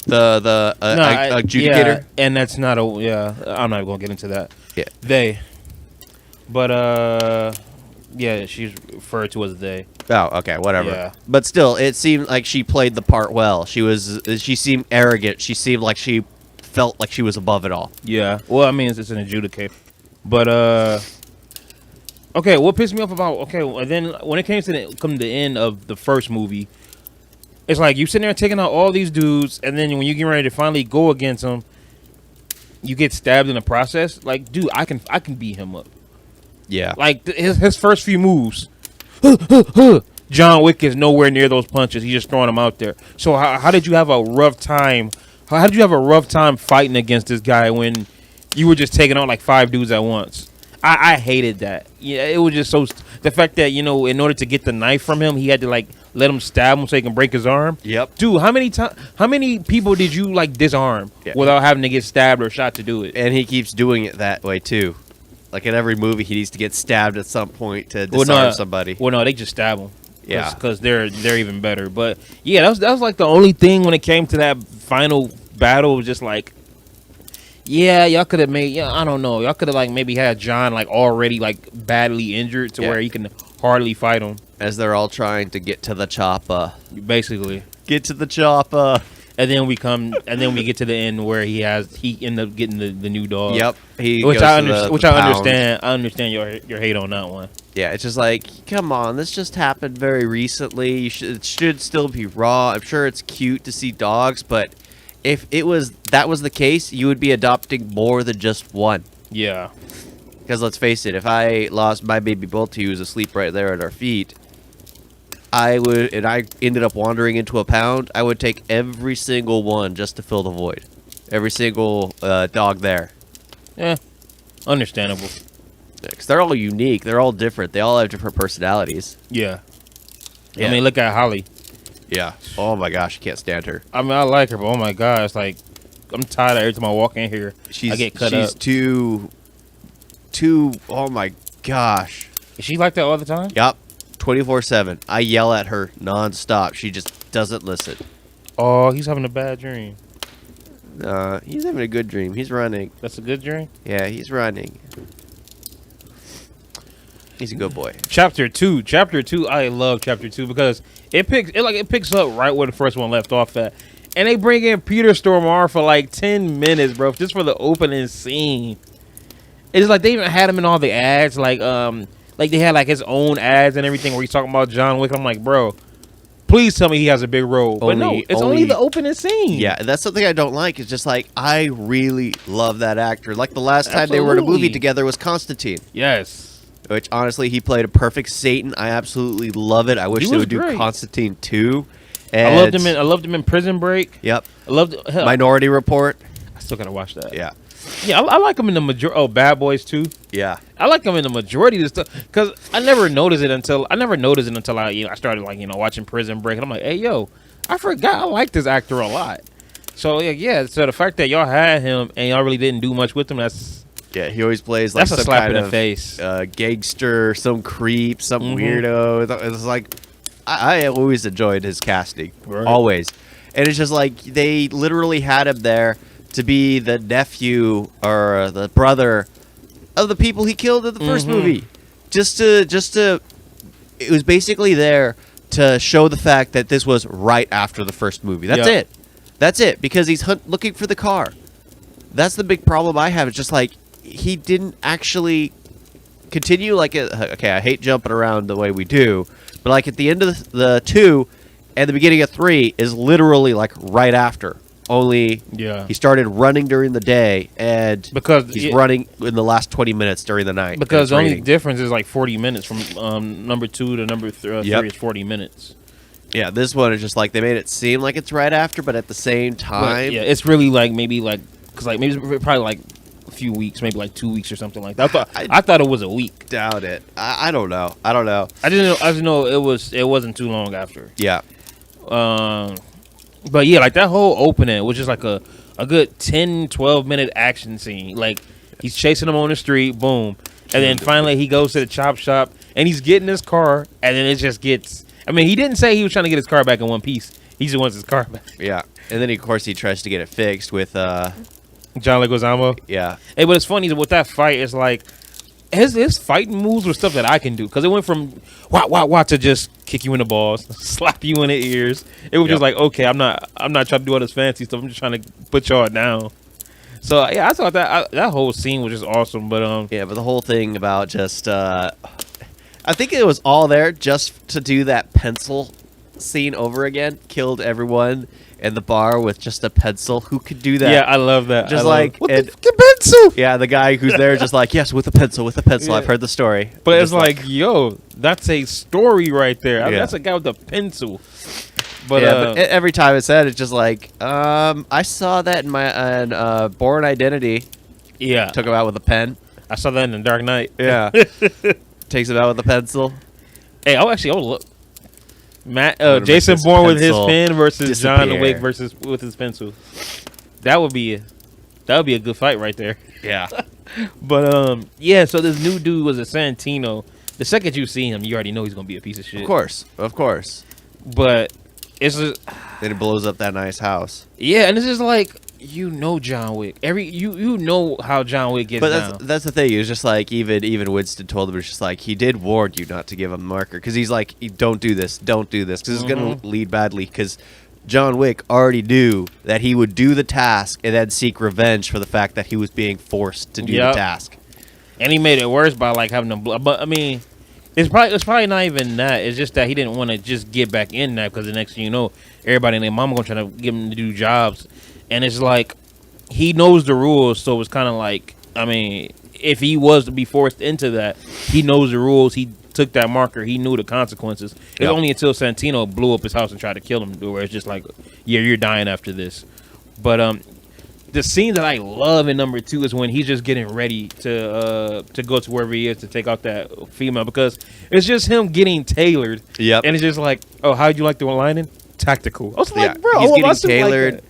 [SPEAKER 2] The adjudicator,
[SPEAKER 1] and that's not I'm not gonna get into that.
[SPEAKER 2] Yeah,
[SPEAKER 1] but she's referred to as they.
[SPEAKER 2] Oh, okay, whatever.
[SPEAKER 1] Yeah.
[SPEAKER 2] But still, it seemed like she played the part well. She seemed arrogant. She seemed like she felt like she was above it all.
[SPEAKER 1] Yeah. Well, I mean, it's an adjudicator. But okay, what pissed me off about and then when it came to the end of the first movie. It's like you sitting there taking out all these dudes, and then when you get ready to finally go against them, you get stabbed in the process. Like, dude, I can beat him up.
[SPEAKER 2] Yeah.
[SPEAKER 1] Like his first few moves, John Wick is nowhere near those punches. He's just throwing them out there. So how did you have a rough time? How did you have a rough time fighting against this guy when you were just taking out like 5 dudes at once? I hated that. Yeah, it was just so the fact that in order to get the knife from him, he had to like let him stab him so he can break his arm.
[SPEAKER 2] Yep.
[SPEAKER 1] Dude, how many people did you like disarm without having to get stabbed or shot to do it?
[SPEAKER 2] And he keeps doing it that way too. Like in every movie, he needs to get stabbed at some point to disarm somebody.
[SPEAKER 1] Well, no, they just stab him.
[SPEAKER 2] Yeah,
[SPEAKER 1] because they're even better. But yeah, that was like the only thing when it came to that final battle. It was just like, yeah, y'all could have made. Yeah, I don't know. Y'all could have like maybe had John like already like badly injured to where he can hardly fight him.
[SPEAKER 2] As they're all trying to get to the chopper.
[SPEAKER 1] Basically,
[SPEAKER 2] get to the chopper.
[SPEAKER 1] And then we get to the end where he ended up getting the new dog.
[SPEAKER 2] Yep.
[SPEAKER 1] I understand. I understand your hate on that one.
[SPEAKER 2] Yeah, it's just like, come on, this just happened very recently. It should still be raw. I'm sure it's cute to see dogs, but if that was the case, you would be adopting more than just one.
[SPEAKER 1] Yeah.
[SPEAKER 2] Because let's face it, if I lost my baby Bolty, who was asleep right there at our feet, I ended up wandering into a pound, I would take every single one just to fill the void. Every single dog there.
[SPEAKER 1] Yeah, understandable.
[SPEAKER 2] Because they're all unique. They're all different. They all have different personalities.
[SPEAKER 1] Yeah. I mean, look at Holly.
[SPEAKER 2] Yeah. Oh my gosh, I can't stand her.
[SPEAKER 1] I mean, I like her, but oh my gosh, like, I'm tired of every time I walk in here. I get cut up.
[SPEAKER 2] She's too. Oh my gosh.
[SPEAKER 1] Is she like that all the time?
[SPEAKER 2] Yep. 24/7. I yell at her nonstop. She just doesn't listen.
[SPEAKER 1] Oh, he's having a bad dream.
[SPEAKER 2] He's having a good dream. He's running.
[SPEAKER 1] That's a good dream?
[SPEAKER 2] Yeah, he's running. He's a good boy.
[SPEAKER 1] Chapter 2. Chapter 2, I love Chapter 2 because it picks up right where the first one left off at. And they bring in Peter Stormare for like 10 minutes, bro, just for the opening scene. It's like they even had him in all the ads, like they had like his own ads and everything where he's talking about John Wick. I'm like, bro, please tell me he has a big role. But no, it's only the opening scene.
[SPEAKER 2] Yeah, that's something I don't like. It's just like, I really love that actor. Like the last time they were in a movie together was Constantine.
[SPEAKER 1] Yes.
[SPEAKER 2] Which, honestly, he played a perfect Satan. I absolutely love it. I wish they would do Constantine 2. And
[SPEAKER 1] I loved him in Prison Break.
[SPEAKER 2] Yep.
[SPEAKER 1] I loved
[SPEAKER 2] Minority Report.
[SPEAKER 1] I still gotta watch that.
[SPEAKER 2] Yeah.
[SPEAKER 1] Yeah, I like him in the majority. Oh, Bad Boys 2.
[SPEAKER 2] Yeah.
[SPEAKER 1] I like him in the majority of the stuff because I never noticed it until I started watching Prison Break, and I'm like, hey yo, I forgot I like this actor a lot. So yeah. So the fact that y'all had him and y'all really didn't do much with him,
[SPEAKER 2] yeah, he always plays like
[SPEAKER 1] some slap in the face,
[SPEAKER 2] gangster, some creep, some weirdo. It's like I always enjoyed his casting, always, and it's just like they literally had him there to be the nephew or the brother of the people he killed in the first movie. Just to, it was basically there to show the fact that this was right after the first movie. That's it, because he's looking for the car. That's the big problem I have. It's just like, he didn't actually continue like okay, I hate jumping around the way we do, but like at the end of the 2 and the beginning of 3 is literally like right after. Only he started running during the day, and
[SPEAKER 1] because
[SPEAKER 2] he's running in the last 20 minutes during the night.
[SPEAKER 1] Because the only difference is like 40 minutes from number 2 to number 3 is 40 minutes.
[SPEAKER 2] Yeah, this one is just like they made it seem like it's right after, but at the same time,
[SPEAKER 1] yeah, it's really like maybe probably like a few weeks, maybe like 2 weeks or something like that. I thought it was a week.
[SPEAKER 2] Doubt it. I don't know. I
[SPEAKER 1] just know it wasn't too long after.
[SPEAKER 2] Yeah.
[SPEAKER 1] But yeah, like that whole opening was just like a good 10-12 minute action scene. Like he's chasing him on the street, boom, and then finally he goes to the chop shop and he's getting his car, and then it just gets. I mean, he didn't say he was trying to get his car back in one piece. He just wants his car back.
[SPEAKER 2] Yeah, and then of course he tries to get it fixed with
[SPEAKER 1] John Leguizamo.
[SPEAKER 2] Yeah.
[SPEAKER 1] Hey, but it's funny with that fight. It's like his fighting moves were stuff that I can do, because it went from wah to just kick you in the balls, slap you in the ears. It was just like, okay, I'm not trying to do all this fancy stuff. I'm just trying to put y'all down. So yeah, I thought that whole scene was just awesome. But
[SPEAKER 2] yeah, but the whole thing about just I think it was all there just to do that pencil scene over again. Killed everyone in the bar with just a pencil. Who could do that?
[SPEAKER 1] Yeah, I love that.
[SPEAKER 2] Just with
[SPEAKER 1] the pencil.
[SPEAKER 2] Yeah, the guy who's there just like, yes, with a pencil. Yeah. I've heard the story.
[SPEAKER 1] But it's like, yo, that's a story right there. I mean, that's a guy with a pencil. But
[SPEAKER 2] but every time it said, it's just like, I saw that in my Born Identity.
[SPEAKER 1] Yeah,
[SPEAKER 2] took him out with a pen.
[SPEAKER 1] I saw that in The Dark Knight.
[SPEAKER 2] Yeah, takes him out with a pencil.
[SPEAKER 1] Hey, I would look. Jason Bourne with his pen versus John Wick with his pencil. That would be a good fight right there.
[SPEAKER 2] Yeah.
[SPEAKER 1] But yeah. So this new dude was a Santino. The second you see him, you already know he's gonna be a piece of shit.
[SPEAKER 2] Of course.
[SPEAKER 1] But it's just,
[SPEAKER 2] then it blows up that nice house.
[SPEAKER 1] Yeah, and it's just like, John Wick. You know how John Wick gets down.
[SPEAKER 2] But that's the thing. It was just like even Winston told him, it's just like, he did warn you not to give him the marker, because he's like, don't do this, because it's gonna lead badly. Because John Wick already knew that he would do the task and then seek revenge for the fact that he was being forced to do the task.
[SPEAKER 1] And he made it worse by like having them. But I mean, it's probably not even that. It's just that he didn't want to just get back in that, because the next thing you know, everybody and their mama gonna try to get him to do jobs. And it's like, he knows the rules, so it's kind of like, I mean, if he was to be forced into that, he knows the rules. He took that marker. He knew the consequences. It's only until Santino blew up his house and tried to kill him, where it's just like, yeah, you're dying after this. But the scene that I love in number 2 is when he's just getting ready to go to wherever he is to take out that female, because it's just him getting tailored.
[SPEAKER 2] Yep.
[SPEAKER 1] And it's just like, oh, how'd you like the lining? Tactical. I was like, bro,
[SPEAKER 2] he's getting tailored.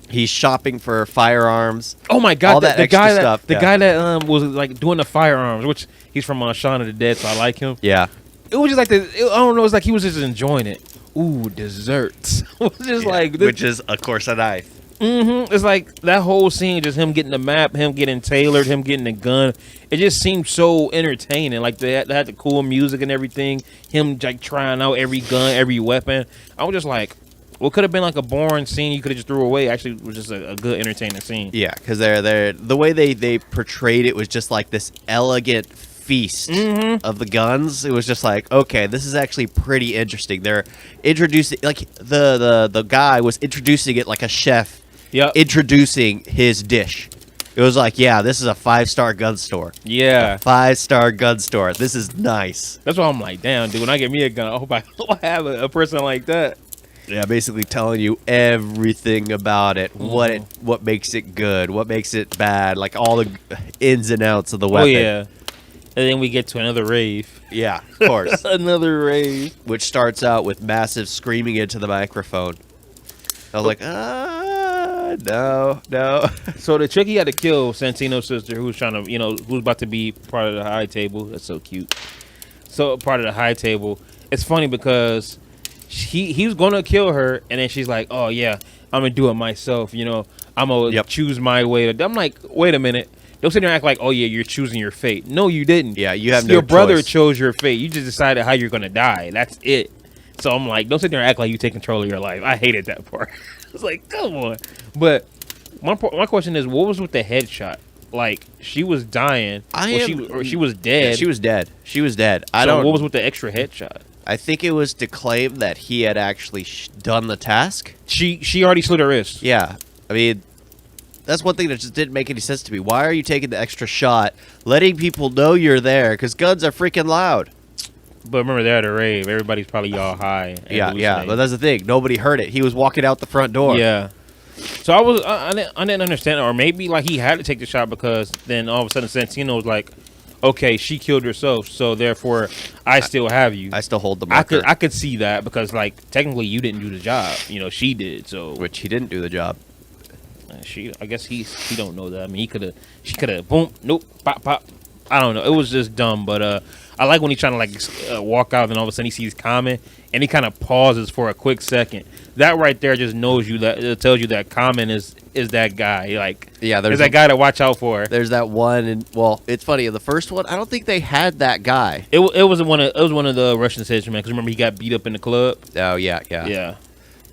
[SPEAKER 2] He's shopping for firearms.
[SPEAKER 1] Oh my god,
[SPEAKER 2] all that
[SPEAKER 1] the
[SPEAKER 2] extra
[SPEAKER 1] guy that
[SPEAKER 2] stuff.
[SPEAKER 1] the guy that was like doing the firearms, which he's from Shaun of the Dead, so I like him.
[SPEAKER 2] Yeah.
[SPEAKER 1] It was just like I don't know, it's like he was just enjoying it. Ooh, desserts. It was just like this,
[SPEAKER 2] which is of course a knife.
[SPEAKER 1] It's like that whole scene, just him getting the map, him getting tailored, him getting the gun. It just seemed so entertaining. Like they had the cool music and everything. Him like trying out every gun, every weapon. I was just like, what could have been like a boring scene you could have just threw away. Actually, was just a good entertaining scene.
[SPEAKER 2] Yeah, because they're the way they portrayed it was just like this elegant feast of the guns. It was just like, okay, this is actually pretty interesting. They're introducing, like the guy was introducing it like a chef.
[SPEAKER 1] Yeah,
[SPEAKER 2] introducing his dish. It was like, yeah, this is a 5-star gun store.
[SPEAKER 1] Yeah,
[SPEAKER 2] 5-star gun store. This is nice.
[SPEAKER 1] That's why I'm like, damn, dude. When I get me a gun, I hope I have a person like that.
[SPEAKER 2] Yeah, basically telling you everything about it, what makes it good, what makes it bad, like all the ins and outs of the weapon.
[SPEAKER 1] Oh yeah, and then we get to another rave.
[SPEAKER 2] Yeah, of course.
[SPEAKER 1] Another rave,
[SPEAKER 2] which starts out with massive screaming into the microphone. I was like, no.
[SPEAKER 1] So the chick he had to kill, Santino's sister, who's trying to, who's about to be part of the high table. That's so cute. So part of the high table. It's funny because he was gonna kill her, and then she's like, "Oh yeah, I'm gonna do it myself. I'm gonna choose my way." I'm like, wait a minute. Don't sit there and act like, "Oh yeah, you're choosing your fate." No, you didn't.
[SPEAKER 2] Yeah, you have
[SPEAKER 1] your
[SPEAKER 2] no
[SPEAKER 1] brother
[SPEAKER 2] choice.
[SPEAKER 1] chose your fate. You just decided how you're gonna die. That's it. So I'm like, don't sit there and act like you take control of your life. I hated that part. It's like, come on. But my question is, what was with the headshot? Like, she was dying. She was dead.
[SPEAKER 2] Yeah, she was dead. She was dead.
[SPEAKER 1] What was with the extra headshot?
[SPEAKER 2] I think it was to claim that he had actually done the task.
[SPEAKER 1] She already slit her wrist.
[SPEAKER 2] Yeah. I mean, that's one thing that just didn't make any sense to me. Why are you taking the extra shot, letting people know you're there? Because guns are freaking loud.
[SPEAKER 1] But remember, they're at a rave. Everybody's probably all high.
[SPEAKER 2] Yeah. But that's the thing. Nobody heard it. He was walking out the front door.
[SPEAKER 1] Yeah. So I didn't understand it. Or maybe like he had to take the shot because then all of a sudden Santino was like, okay, she killed herself, so therefore I still have you.
[SPEAKER 2] I still hold the marker.
[SPEAKER 1] I could see that because like technically you didn't do the job. She did. So
[SPEAKER 2] which he didn't do the job.
[SPEAKER 1] I guess he don't know that. I mean, she could have boom, nope, pop, pop. I don't know. It was just dumb, but I like when he's trying to like walk out, and all of a sudden he sees Common, and he kind of pauses for a quick second. That right there just knows you that it tells you that Common is that guy. Like,
[SPEAKER 2] yeah,
[SPEAKER 1] there's that guy to watch out for.
[SPEAKER 2] There's that one, and well, it's funny. In the first one, I don't think they had that guy.
[SPEAKER 1] It was one of the Russian henchmen because remember he got beat up in the club.
[SPEAKER 2] Oh yeah.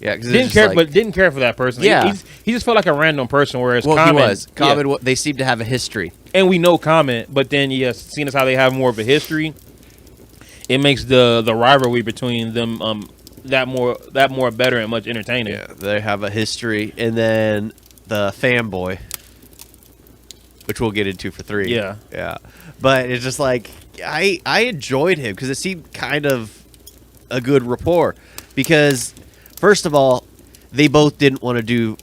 [SPEAKER 1] Didn't care for that person.
[SPEAKER 2] Yeah,
[SPEAKER 1] he just felt like a random person. Whereas
[SPEAKER 2] Common, he was. Common, they seem to have a history.
[SPEAKER 1] And we know Common, but then seeing as how they have more of a history, it makes the rivalry between them that more better and much entertaining.
[SPEAKER 2] Yeah, they have a history, and then the fanboy, which we'll get into for 3. Yeah. But it's just like I enjoyed him because it seemed kind of a good rapport. Because first of all, they both didn't want to do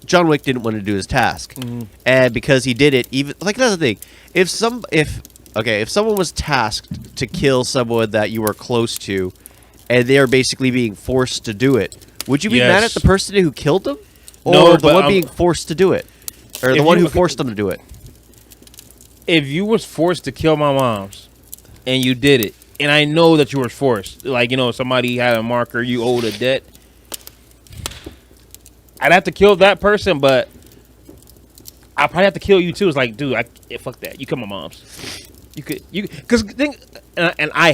[SPEAKER 2] John Wick didn't want to do his task, and because he did it, even like another thing, if someone was tasked to kill someone that you were close to, and they are basically being forced to do it, would you be mad at the person who killed them, or the one being forced to do it, or the one who forced them to do it?
[SPEAKER 1] If you was forced to kill my moms, and you did it, and I know that you were forced, like somebody had a marker, you owed a debt. I'd have to kill that person, but I probably have to kill you too. It's like, dude, fuck that. You kill my mom's. Because I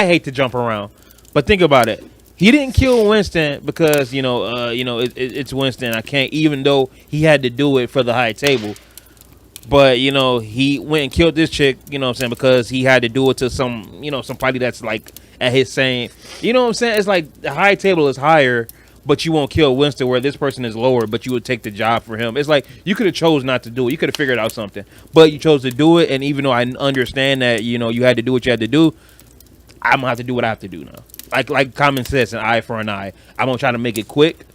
[SPEAKER 1] hate to jump around, but think about it. He didn't kill Winston because it's Winston. I can't, even though he had to do it for the high table. But he went and killed this chick. You know what I'm saying, because he had to do it to somebody that's like at his same. You know what I'm saying? It's like the high table is higher. But you won't kill Winston where this person is lower, but you would take the job for him. It's like you could have chose not to do it. You could have figured out something. But you chose to do it, and even though I understand that, you had to do what you had to do, I'm going to have to do what I have to do now. Like common sense, an eye for an eye. I'm going to try to make it quick,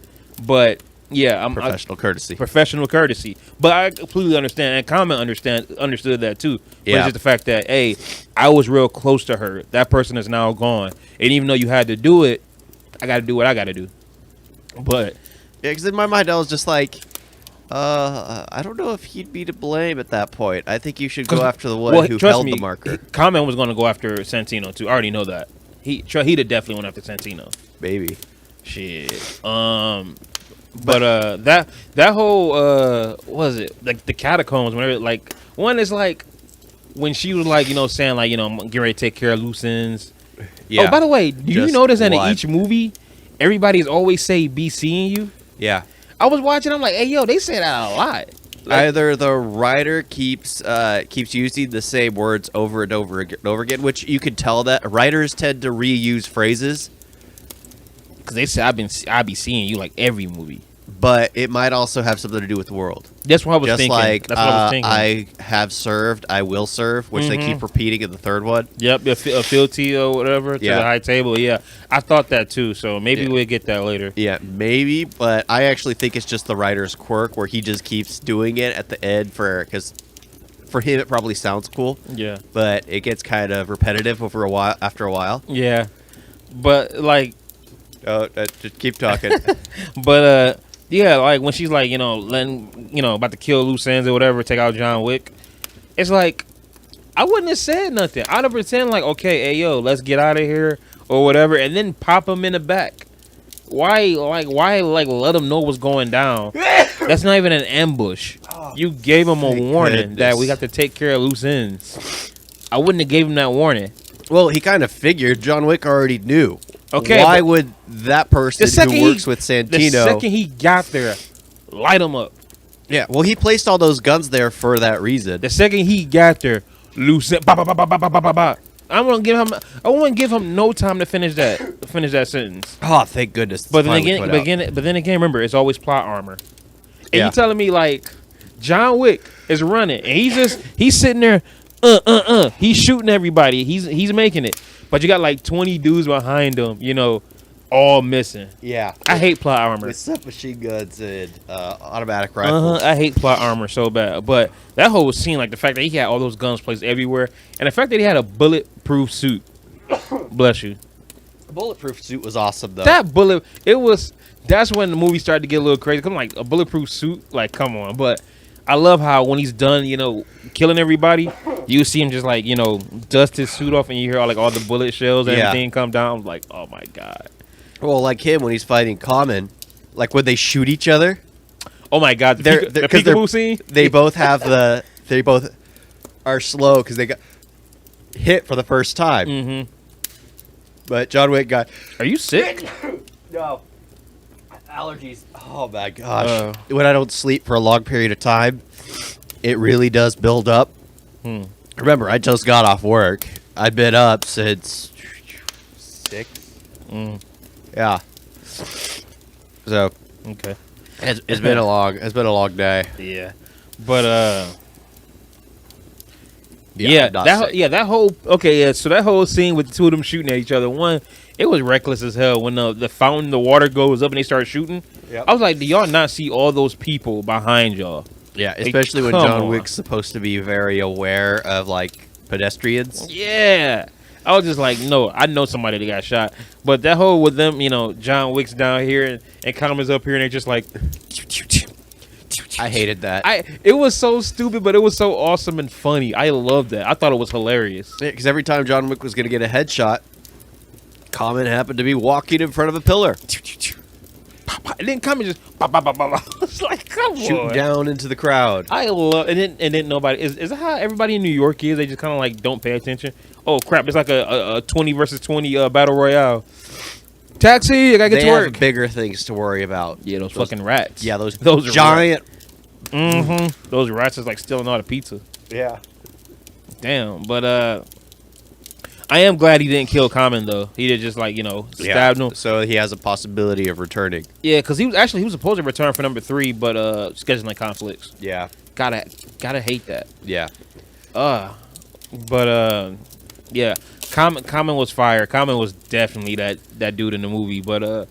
[SPEAKER 1] but yeah.
[SPEAKER 2] Professional courtesy.
[SPEAKER 1] Professional courtesy. But I completely understand, and Common understood that too. But it's just the fact that, hey, I was real close to her. That person is now gone. And even though you had to do it, I got to do what I got to do. But
[SPEAKER 2] Yeah, because in my mind, I was just like, I don't know if he'd be to blame at that point. I think you should go after the one who held the marker.
[SPEAKER 1] Common was going to go after Santino too. I already know that. He'd definitely went after Santino.
[SPEAKER 2] Maybe.
[SPEAKER 1] Shit. But that whole what was it, like the catacombs? Whenever like one is like when she was like saying like I'm getting ready to take care of loose ends. Yeah. Oh, by the way, do you notice that in each movie, everybody's always say "be seeing you"?
[SPEAKER 2] Yeah.
[SPEAKER 1] I was watching. I'm like, hey, yo, they say that a lot. Like,
[SPEAKER 2] either the writer keeps using the same words over and over again, which you could tell that writers tend to reuse phrases.
[SPEAKER 1] Because they say I be seeing you like every movie.
[SPEAKER 2] But it might also have something to do with the world.
[SPEAKER 1] That's what I was
[SPEAKER 2] Just
[SPEAKER 1] thinking.
[SPEAKER 2] like
[SPEAKER 1] That's what I was thinking.
[SPEAKER 2] I have served, I will serve, which they keep repeating in the third one.
[SPEAKER 1] Yep, a fealty or whatever to the high table. Yeah, I thought that too. So maybe we'll get that later.
[SPEAKER 2] Yeah, maybe. But I actually think it's just the writer's quirk where he just keeps doing it at the end because for him it probably sounds cool.
[SPEAKER 1] Yeah.
[SPEAKER 2] But it gets kind of repetitive after a while.
[SPEAKER 1] Yeah. But like.
[SPEAKER 2] Oh, just keep talking.
[SPEAKER 1] But yeah, like when she's like letting about to kill loose ends or whatever, take out John Wick. It's like I wouldn't have said nothing. I'd have pretended like, okay, hey yo, let's get out of here or whatever, and then pop him in the back. Why let him know what's going down? That's not even an ambush. You gave him a warning that we got to take care of loose ends. I wouldn't have gave him that warning.
[SPEAKER 2] Well, he kind of figured John Wick already knew.
[SPEAKER 1] Okay,
[SPEAKER 2] why would that person who works with Santino...
[SPEAKER 1] The second he got there, light him up.
[SPEAKER 2] Yeah, well, he placed all those guns there for that reason.
[SPEAKER 1] The second he got there, loose it, ba ba ba ba ba ba ba ba. I won't give him no time to finish that sentence.
[SPEAKER 2] Oh, thank goodness!
[SPEAKER 1] But then again, remember, it's always plot armor. And you telling me like John Wick is running, and he's sitting there, he's shooting everybody, he's making it, but you got like 20 dudes behind him, all missing. Yeah, I hate plot armor
[SPEAKER 2] with submachine guns and automatic rifles.
[SPEAKER 1] I hate plot armor so bad. But that whole scene, like the fact that he had all those guns placed everywhere, and the fact that he had a bulletproof suit. Bless you.
[SPEAKER 2] The bulletproof suit was awesome though.
[SPEAKER 1] That's when the movie started to get a little crazy. Come like a bulletproof suit, like come on. But I love how when he's done, killing everybody, you see him just like dust his suit off, and you hear all the bullet shells and everything come down. I'm like, oh my god. Well,
[SPEAKER 2] like him when he's fighting Common, like when they shoot each other.
[SPEAKER 1] Oh my god, the peekaboo scene.
[SPEAKER 2] They both are slow because they got hit for the first time. Mm-hmm. But John Wick got.
[SPEAKER 1] Are you sick?
[SPEAKER 2] No. Allergies. Oh my gosh. When I don't sleep for a long period of time, it really does build up. Remember, I just got off work. I've been up since 6. Yeah. So
[SPEAKER 1] okay.
[SPEAKER 2] It's been a long day.
[SPEAKER 1] Yeah. But that whole scene with the two of them shooting at each other. One, it was reckless as hell when the fountain, the water goes up and they start shooting. Yep. I was like, do y'all not see all those people behind y'all?
[SPEAKER 2] Yeah, especially when John Wick's supposed to be very aware of like pedestrians.
[SPEAKER 1] Yeah. I was just like, no, I know somebody that got shot. But that whole with them, John Wick's down here and Common's up here and they're just like
[SPEAKER 2] I hated that.
[SPEAKER 1] It was so stupid, but it was so awesome and funny. I loved that. I thought it was hilarious.
[SPEAKER 2] Yeah, because every time John Wick was going to get a headshot, Common happened to be walking in front of a pillar.
[SPEAKER 1] And then Common just it's like, come
[SPEAKER 2] shooting
[SPEAKER 1] on.
[SPEAKER 2] Down into the crowd.
[SPEAKER 1] I love and then nobody is that how everybody in New York is? They just kind of like don't pay attention. Oh crap! It's like a 20 versus 20 battle royale. Taxi! I gotta get to work.
[SPEAKER 2] Have bigger things to worry about.
[SPEAKER 1] Yeah, those fucking rats.
[SPEAKER 2] Yeah, those giant.
[SPEAKER 1] Those rats is like stealing all the pizza.
[SPEAKER 2] Yeah.
[SPEAKER 1] Damn, but I am glad he didn't kill Common though. He did just like stabbed him.
[SPEAKER 2] So he has a possibility of returning.
[SPEAKER 1] Yeah, because he was supposed to return for number 3, but scheduling conflicts.
[SPEAKER 2] Yeah.
[SPEAKER 1] Gotta hate that.
[SPEAKER 2] Yeah.
[SPEAKER 1] But yeah. Common was fire. Common was definitely that dude in the movie. But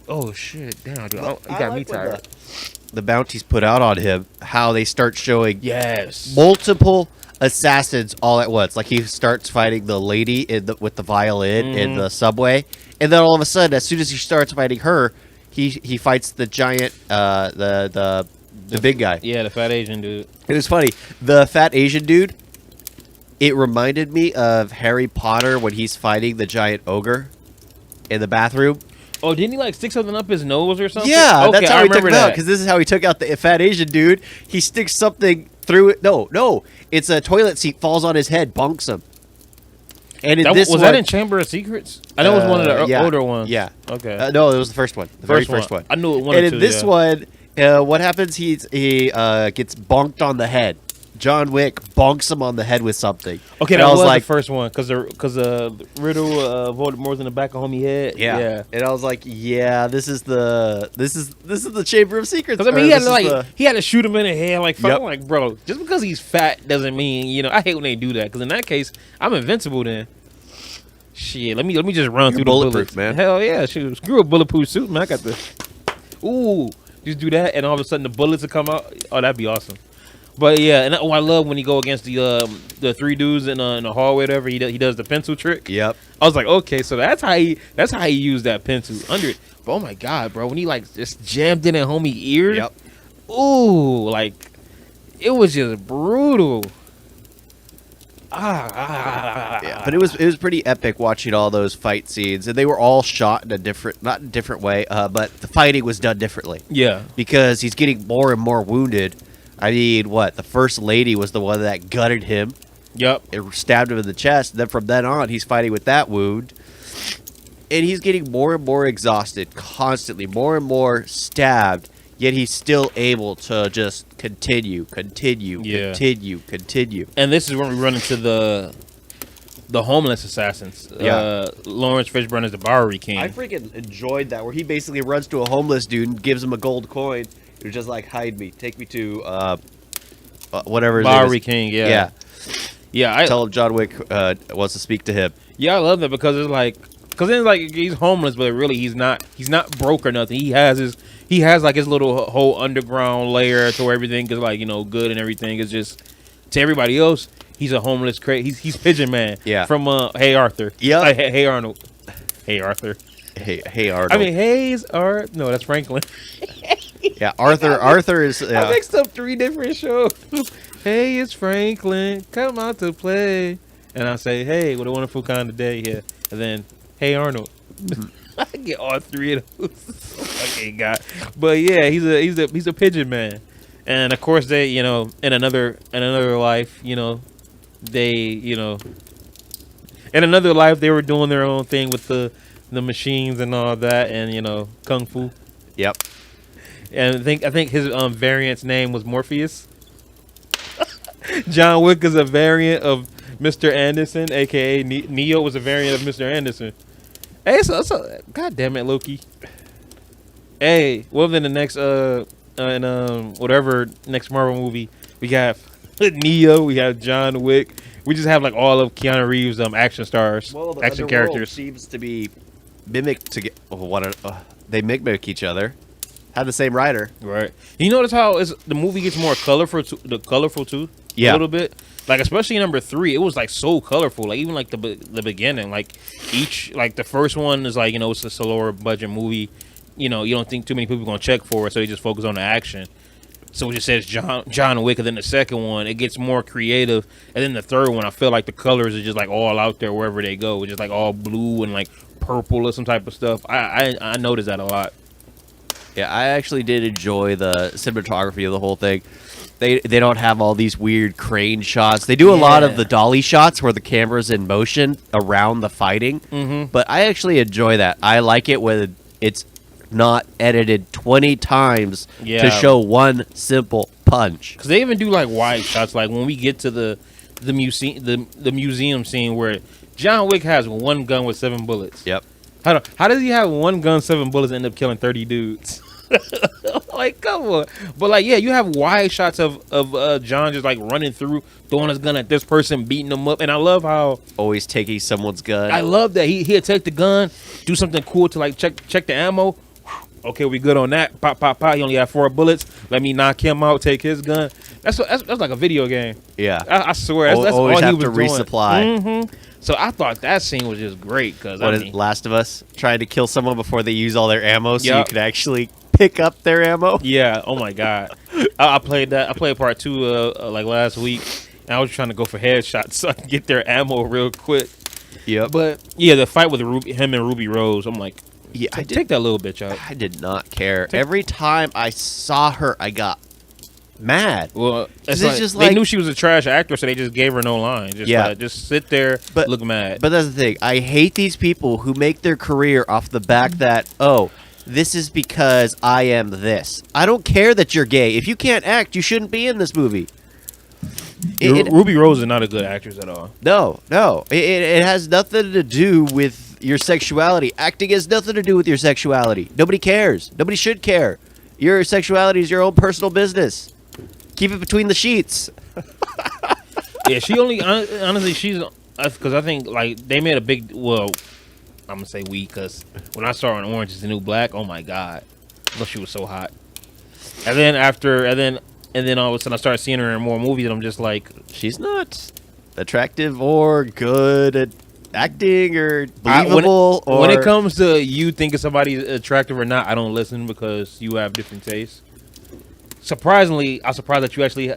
[SPEAKER 1] oh shit, damn, dude, he got me tired.
[SPEAKER 2] The bounties put out on him, how they start showing multiple assassins all at once. Like he starts fighting the lady with the violin in the subway, and then all of a sudden, as soon as he starts fighting her, he fights the giant, the big guy.
[SPEAKER 1] Yeah, the fat Asian dude.
[SPEAKER 2] It was funny. The fat Asian dude. It reminded me of Harry Potter when he's fighting the giant ogre in the bathroom.
[SPEAKER 1] Oh, didn't he like stick something up his nose or something?
[SPEAKER 2] Yeah,
[SPEAKER 1] okay,
[SPEAKER 2] that's how
[SPEAKER 1] I
[SPEAKER 2] he took
[SPEAKER 1] remember
[SPEAKER 2] him out.
[SPEAKER 1] that.
[SPEAKER 2] Because this is how he took out the fat Asian dude. He sticks something through it. No, it's a toilet seat, falls on his head, bonks him. And in this
[SPEAKER 1] was
[SPEAKER 2] one,
[SPEAKER 1] that in Chamber of Secrets? I know it was one of the older ones.
[SPEAKER 2] Yeah.
[SPEAKER 1] Okay.
[SPEAKER 2] No, it was the first one. The very first one.
[SPEAKER 1] I knew it one
[SPEAKER 2] And
[SPEAKER 1] or
[SPEAKER 2] in
[SPEAKER 1] two,
[SPEAKER 2] this
[SPEAKER 1] yeah.
[SPEAKER 2] one, what happens? He gets bonked on the head. John Wick bonks him on the head with something.
[SPEAKER 1] Okay,
[SPEAKER 2] and
[SPEAKER 1] that
[SPEAKER 2] I
[SPEAKER 1] was
[SPEAKER 2] like,
[SPEAKER 1] the first one because Riddle Voldemort's in the back of homie head.
[SPEAKER 2] yeah. And I was like, yeah, this is the Chamber of Secrets.
[SPEAKER 1] Because I mean, he had to shoot him in the head. Like,
[SPEAKER 2] Yep.
[SPEAKER 1] I'm like, bro, just because he's fat doesn't mean I hate when they do that. Because in that case, I'm invincible then. Shit, let me just run through the
[SPEAKER 2] bulletproof,
[SPEAKER 1] bullets,
[SPEAKER 2] man.
[SPEAKER 1] Hell yeah, shoot, screw a bulletproof suit, man. I got the. Ooh, just do that, and all of a sudden the bullets will come out. Oh, that'd be awesome. But yeah, and I love when he go against the three dudes in the hallway, whatever. He does the pencil trick.
[SPEAKER 2] Yep.
[SPEAKER 1] I was like, okay, so that's how he used that pencil under it. But oh my god, bro, when he like just jammed in at homie ear.
[SPEAKER 2] Yep.
[SPEAKER 1] Ooh, like it was just brutal.
[SPEAKER 2] Yeah, but it was pretty epic watching all those fight scenes, and they were all shot in a not in a different way, but the fighting was done differently.
[SPEAKER 1] Yeah.
[SPEAKER 2] Because he's getting more and more wounded. I mean, the first lady was the one that gutted him.
[SPEAKER 1] Yep.
[SPEAKER 2] It stabbed him in the chest. And then from then on, he's fighting with that wound. And he's getting more and more exhausted, constantly, more and more stabbed. Yet he's still able to just continue.
[SPEAKER 1] Yeah.
[SPEAKER 2] Continue.
[SPEAKER 1] And this is when we run into the homeless assassins.
[SPEAKER 2] Yeah.
[SPEAKER 1] Lawrence Fishburne is the Bowery King.
[SPEAKER 2] I freaking enjoyed that, where he basically runs to a homeless dude and gives him a gold coin. He was just like, hide me. Take me to whatever his name
[SPEAKER 1] Bowery
[SPEAKER 2] is.
[SPEAKER 1] King, yeah.
[SPEAKER 2] Yeah. Tell him John Wick wants to speak to him.
[SPEAKER 1] Yeah, I love that because it's like, he's homeless, but really he's not broke or nothing. He has his little whole underground layer to where everything is like, good and everything is just, to everybody else, he's a homeless he's Pigeon Man.
[SPEAKER 2] Yeah.
[SPEAKER 1] From Hey Arthur.
[SPEAKER 2] Yeah.
[SPEAKER 1] Hey Arnold. Hey Arthur.
[SPEAKER 2] Hey Arnold.
[SPEAKER 1] I mean, no, that's Franklin.
[SPEAKER 2] Yeah, Arthur is.
[SPEAKER 1] I mixed up 3 different shows. Hey, it's Franklin. Come out to play. And I say, hey, what a wonderful kind of day here. And then, hey, Arnold. I get all 3 of those. Okay, God. But yeah, he's a Pigeon Man. And of course, they, in another life, they, in another life, they were doing their own thing with the machines and all that, and kung fu.
[SPEAKER 2] Yep.
[SPEAKER 1] And I think his variant's name was Morpheus. John Wick is a variant of Mr. Anderson, aka Neo was a variant of Mr. Anderson. Hey, so God damn it, Loki. Hey, well then the next whatever next Marvel movie we have Neo, we have John Wick. We just have like all of Keanu Reeves action stars,
[SPEAKER 2] Well, the
[SPEAKER 1] action
[SPEAKER 2] underworld
[SPEAKER 1] characters.
[SPEAKER 2] seems to be mimicked to get they mimic each other. Have the same writer.
[SPEAKER 1] Right. You notice how the movie gets more colorful too?
[SPEAKER 2] Yeah.
[SPEAKER 1] A little bit. Like especially number 3, it was like so colorful. Like even like the beginning, like the first one is like it's a lower budget movie. You don't think too many people are gonna check for it, so you just focus on the action. So it just says John Wick, and then the second one it gets more creative, and then the third one I feel like the colors are just like all out there wherever they go, it's just like all blue and like purple or some type of stuff. I noticed that a lot.
[SPEAKER 2] Yeah, I actually did enjoy the cinematography of the whole thing. They don't have all these weird crane shots. They do a lot of the dolly shots where the camera's in motion around the fighting.
[SPEAKER 1] Mm-hmm.
[SPEAKER 2] But I actually enjoy that. I like it when it's not edited 20 times to show one simple punch.
[SPEAKER 1] Because they even do like wide shots. Like when we get to the museum scene where John Wick has one gun with 7 bullets.
[SPEAKER 2] Yep.
[SPEAKER 1] How does he have one gun, 7 bullets, and end up killing 30 dudes? Like, come on. But like, yeah, you have wide shots of John just like running through, throwing his gun at this person, beating them up. And I love how
[SPEAKER 2] always taking someone's gun.
[SPEAKER 1] I love that he'll take the gun, do something cool to like check the ammo, Okay, we good on that. Pop, pop, pop. He only had 4 bullets. Let me knock him out. Take his gun. That's like a video game.
[SPEAKER 2] Yeah,
[SPEAKER 1] I swear. That's
[SPEAKER 2] always
[SPEAKER 1] all he
[SPEAKER 2] have
[SPEAKER 1] was
[SPEAKER 2] to
[SPEAKER 1] doing.
[SPEAKER 2] resupply.
[SPEAKER 1] So I thought that scene was just great because
[SPEAKER 2] What is it, Last of Us? Trying to kill someone before they use all their ammo, so you can actually pick up their ammo.
[SPEAKER 1] Yeah. Oh my god. I played that. I played part 2 like last week, and I was trying to go for headshots so I can get their ammo real quick.
[SPEAKER 2] Yep.
[SPEAKER 1] But yeah, the fight with him and Ruby Rose, I'm like,
[SPEAKER 2] Yeah,
[SPEAKER 1] take that little bitch out.
[SPEAKER 2] I did not care. Every time I saw her, I got mad.
[SPEAKER 1] Well, it's
[SPEAKER 2] It's just like
[SPEAKER 1] they knew she was a trash actor, so they just gave her no line. Just sit there, look mad.
[SPEAKER 2] But that's the thing. I hate these people who make their career off the back that, oh, this is because I am this. I don't care that you're gay. If you can't act, you shouldn't be in this movie.
[SPEAKER 1] Ruby Rose is not a good actress at all.
[SPEAKER 2] No. It has nothing to do with your sexuality. Acting has nothing to do with your sexuality. Nobody cares. Nobody should care. Your sexuality is your own personal business. Keep it between the sheets.
[SPEAKER 1] Yeah, she only honestly she's because I think like they made a big I'm gonna say we because when I saw her in Orange Is the New Black, oh my god, look, she was so hot. And then all of a sudden I started seeing her in more movies, and I'm just like,
[SPEAKER 2] she's not attractive or good at acting or believable.
[SPEAKER 1] When it comes to you thinking somebody's attractive or not, I don't listen because you have different tastes. Surprisingly, I'm surprised that you actually,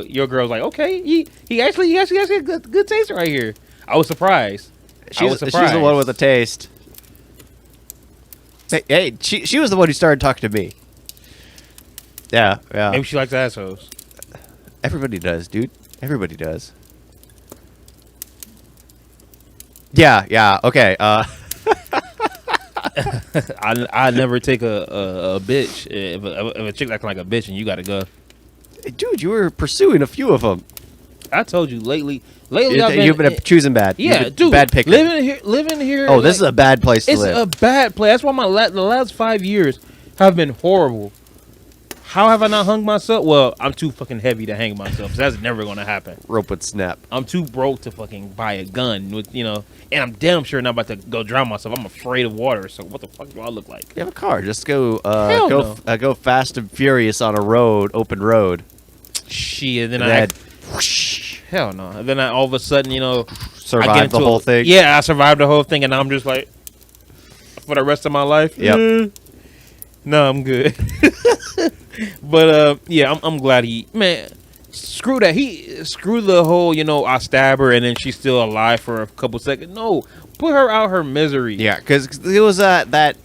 [SPEAKER 1] your girl's like, okay, he actually has a good taste right here. I was surprised.
[SPEAKER 2] She's the one with the taste. Hey, she was the one who started talking to me. Yeah.
[SPEAKER 1] Maybe she likes assholes.
[SPEAKER 2] Everybody does, dude. Everybody does. Yeah. Okay.
[SPEAKER 1] I never take a bitch if a chick acting like a bitch and you gotta go.
[SPEAKER 2] Dude, you were pursuing a few of them.
[SPEAKER 1] I told you lately
[SPEAKER 2] you've been choosing bad.
[SPEAKER 1] Yeah, dude.
[SPEAKER 2] Bad picker.
[SPEAKER 1] Living here.
[SPEAKER 2] Oh, this is a bad place to live.
[SPEAKER 1] It's a bad place. That's why the last 5 years have been horrible. How have I not hung myself? Well, I'm too fucking heavy to hang myself. So that's never gonna happen.
[SPEAKER 2] Rope would snap.
[SPEAKER 1] I'm too broke to fucking buy a gun with and I'm damn sure not about to go drown myself. I'm afraid of water. So what the fuck do I look like?
[SPEAKER 2] You have a car. Just go
[SPEAKER 1] no.
[SPEAKER 2] fast and furious on a open road.
[SPEAKER 1] Shit, and
[SPEAKER 2] then
[SPEAKER 1] hell no. And then all of a sudden,
[SPEAKER 2] survive the whole thing.
[SPEAKER 1] Yeah, I survived the whole thing, and I'm just like, for the rest of my life.
[SPEAKER 2] Yep.
[SPEAKER 1] No, I'm good. But yeah, I'm glad screw that. Screw the whole, I stab her and then she's still alive for a couple seconds. No, put her out her misery.
[SPEAKER 2] Yeah, because it was that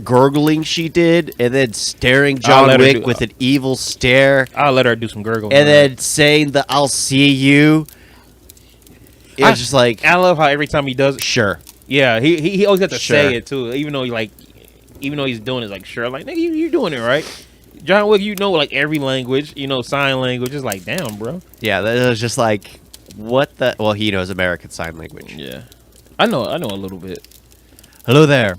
[SPEAKER 2] gurgling she did, and then staring John Wick with an evil stare.
[SPEAKER 1] I'll let her do some gurgling.
[SPEAKER 2] And then saying the "I'll see you." It was just like,
[SPEAKER 1] I love how every time he does it.
[SPEAKER 2] Sure.
[SPEAKER 1] Yeah, he always has to say it too, even though he's doing it like sure, like nigga, you're doing it right. John Wick, like every language, sign language. It's like, damn, bro.
[SPEAKER 2] Yeah, that was just like, what the? Well, he knows American Sign Language.
[SPEAKER 1] Yeah, I know a little bit.
[SPEAKER 3] Hello there.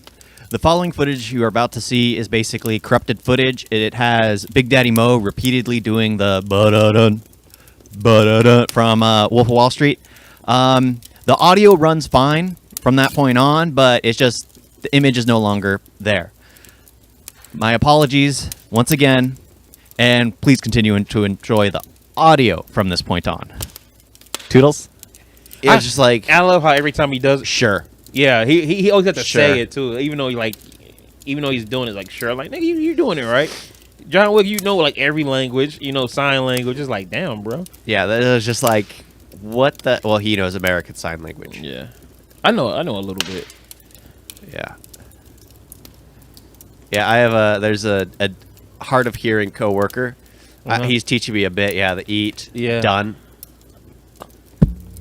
[SPEAKER 3] The following footage you are about to see is basically corrupted footage. It has Big Daddy Mo repeatedly doing the ba-da-dun, ba-da-dun from Wolf of Wall Street. The audio runs fine from that point on, but it's just the image is no longer there. My apologies once again, and please continue to enjoy the audio from this point on. Toodles?
[SPEAKER 2] It was just like,
[SPEAKER 1] I love how every time he does it.
[SPEAKER 2] Sure.
[SPEAKER 1] Yeah, he always has to say it too, even though he's doing it like sure, like nigga, you're doing it right. John Wick, like every language, sign language. It's like, damn, bro.
[SPEAKER 2] Yeah, that was just like, what the? Well, he knows American Sign Language.
[SPEAKER 1] Yeah, I know a little bit.
[SPEAKER 2] Yeah. Yeah, I have there's a hard of hearing coworker. He's teaching me a bit. Yeah, the eat.
[SPEAKER 1] Yeah.
[SPEAKER 2] Done.